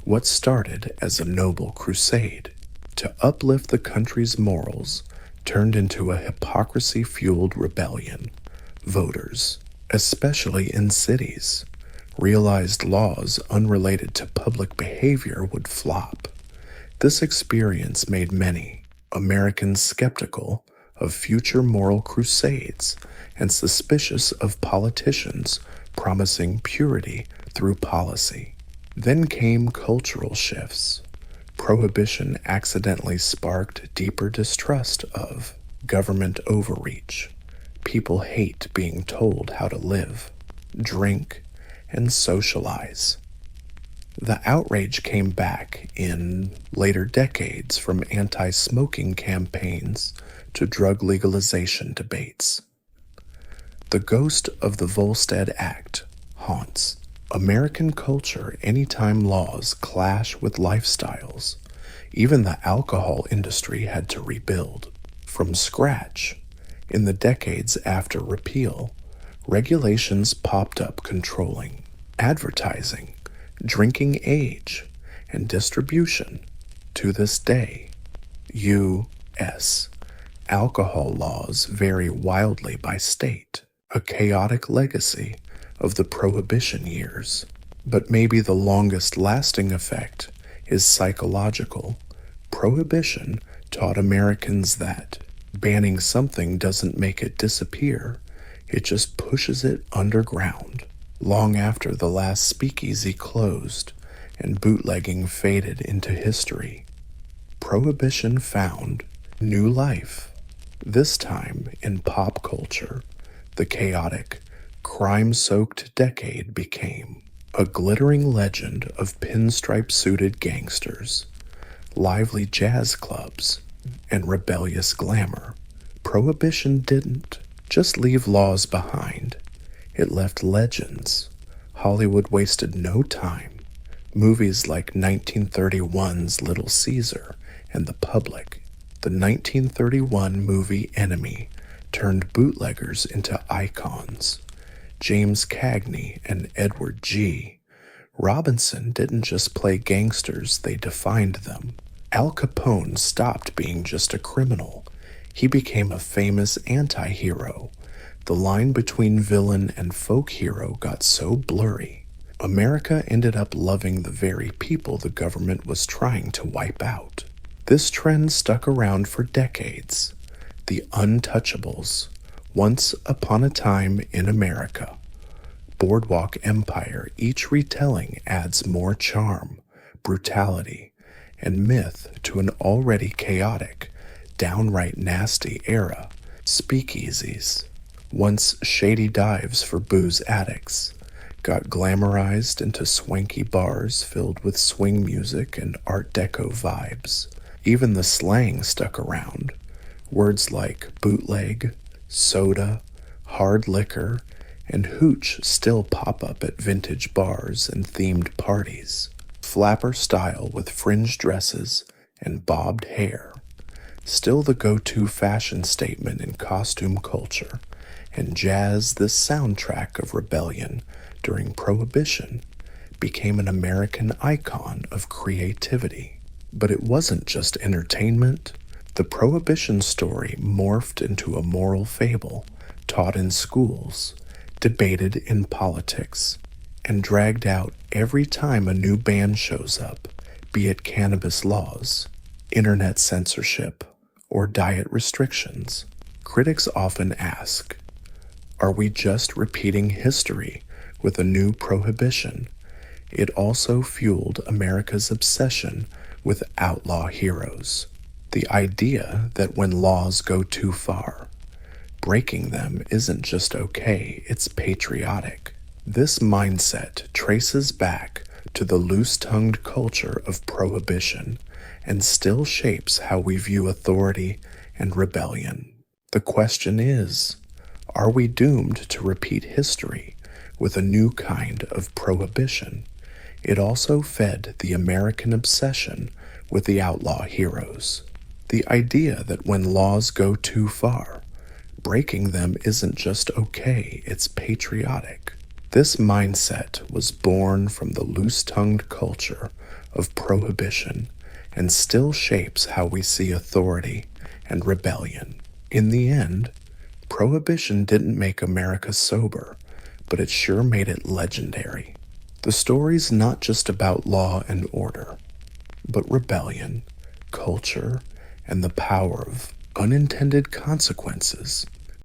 What started as a noble crusade to uplift the country's morals turned into a hypocrisy-fueled rebellion. Voters, especially in cities, realized laws unrelated to public behavior would flop. This experience made many Americans skeptical of future moral crusades and suspicious of politicians promising purity through policy. Then came cultural shifts. Prohibition accidentally sparked deeper distrust of government overreach. People hate being told how to live, drink, and socialize. The outrage came back in later decades, from anti-smoking campaigns to drug legalization debates. The ghost of the Volstead Act haunts American culture anytime laws clash with lifestyles. Even the alcohol industry had to rebuild from scratch. In the decades after repeal, regulations popped up controlling advertising, drinking age, and distribution. To this day, U.S. Alcohol laws vary wildly by state, a chaotic legacy of the Prohibition years. But maybe the longest lasting effect is psychological. Prohibition taught Americans that banning something doesn't make it disappear, it just pushes it underground. Long after the last speakeasy closed and bootlegging faded into history, Prohibition found new life. This time in pop culture, the chaotic, crime-soaked decade became a glittering legend of pinstripe-suited gangsters, lively jazz clubs, and rebellious glamour. Prohibition didn't just leave laws behind. It left legends. Hollywood wasted no time. Movies like 1931's Little Caesar and The Public. The 1931 movie Enemy turned bootleggers into icons. James Cagney and Edward G. Robinson didn't just play gangsters, they defined them. Al Capone stopped being just a criminal. He became a famous anti-hero. The line between villain and folk hero got so blurry. America ended up loving the very people the government was trying to wipe out. This trend stuck around for decades. The Untouchables, Once Upon a Time in America. Boardwalk Empire, each retelling adds more charm, brutality, and myth to an already chaotic, downright nasty era. Speakeasies, once shady dives for booze addicts, got glamorized into swanky bars filled with swing music and Art Deco vibes. Even the slang stuck around. Words like bootleg, soda, hard liquor, and hooch still pop up at vintage bars and themed parties. Flapper style with fringe dresses and bobbed hair. Still the go-to fashion statement in costume culture, and jazz, this soundtrack of rebellion during Prohibition, became an American icon of creativity. But it wasn't just entertainment. The Prohibition story morphed into a moral fable taught in schools, debated in politics, and dragged out every time a new ban shows up, be it cannabis laws, internet censorship, or diet restrictions. Critics often ask, are we just repeating history with a new prohibition? It also fueled America's obsession with outlaw heroes. The idea that when laws go too far, breaking them isn't just okay, it's patriotic. This mindset traces back to the loose-tongued culture of prohibition and still shapes how we view authority and rebellion. The question is, are we doomed to repeat history with a new kind of prohibition? It also fed the American obsession with the outlaw heroes. The idea that when laws go too far, breaking them isn't just okay, it's patriotic. This mindset was born from the loose-tongued culture of prohibition and still shapes how we see authority and rebellion. In the end, prohibition didn't make America sober, but it sure made it legendary. The story's not just about law and order, but rebellion, culture, and the power of unintended consequences.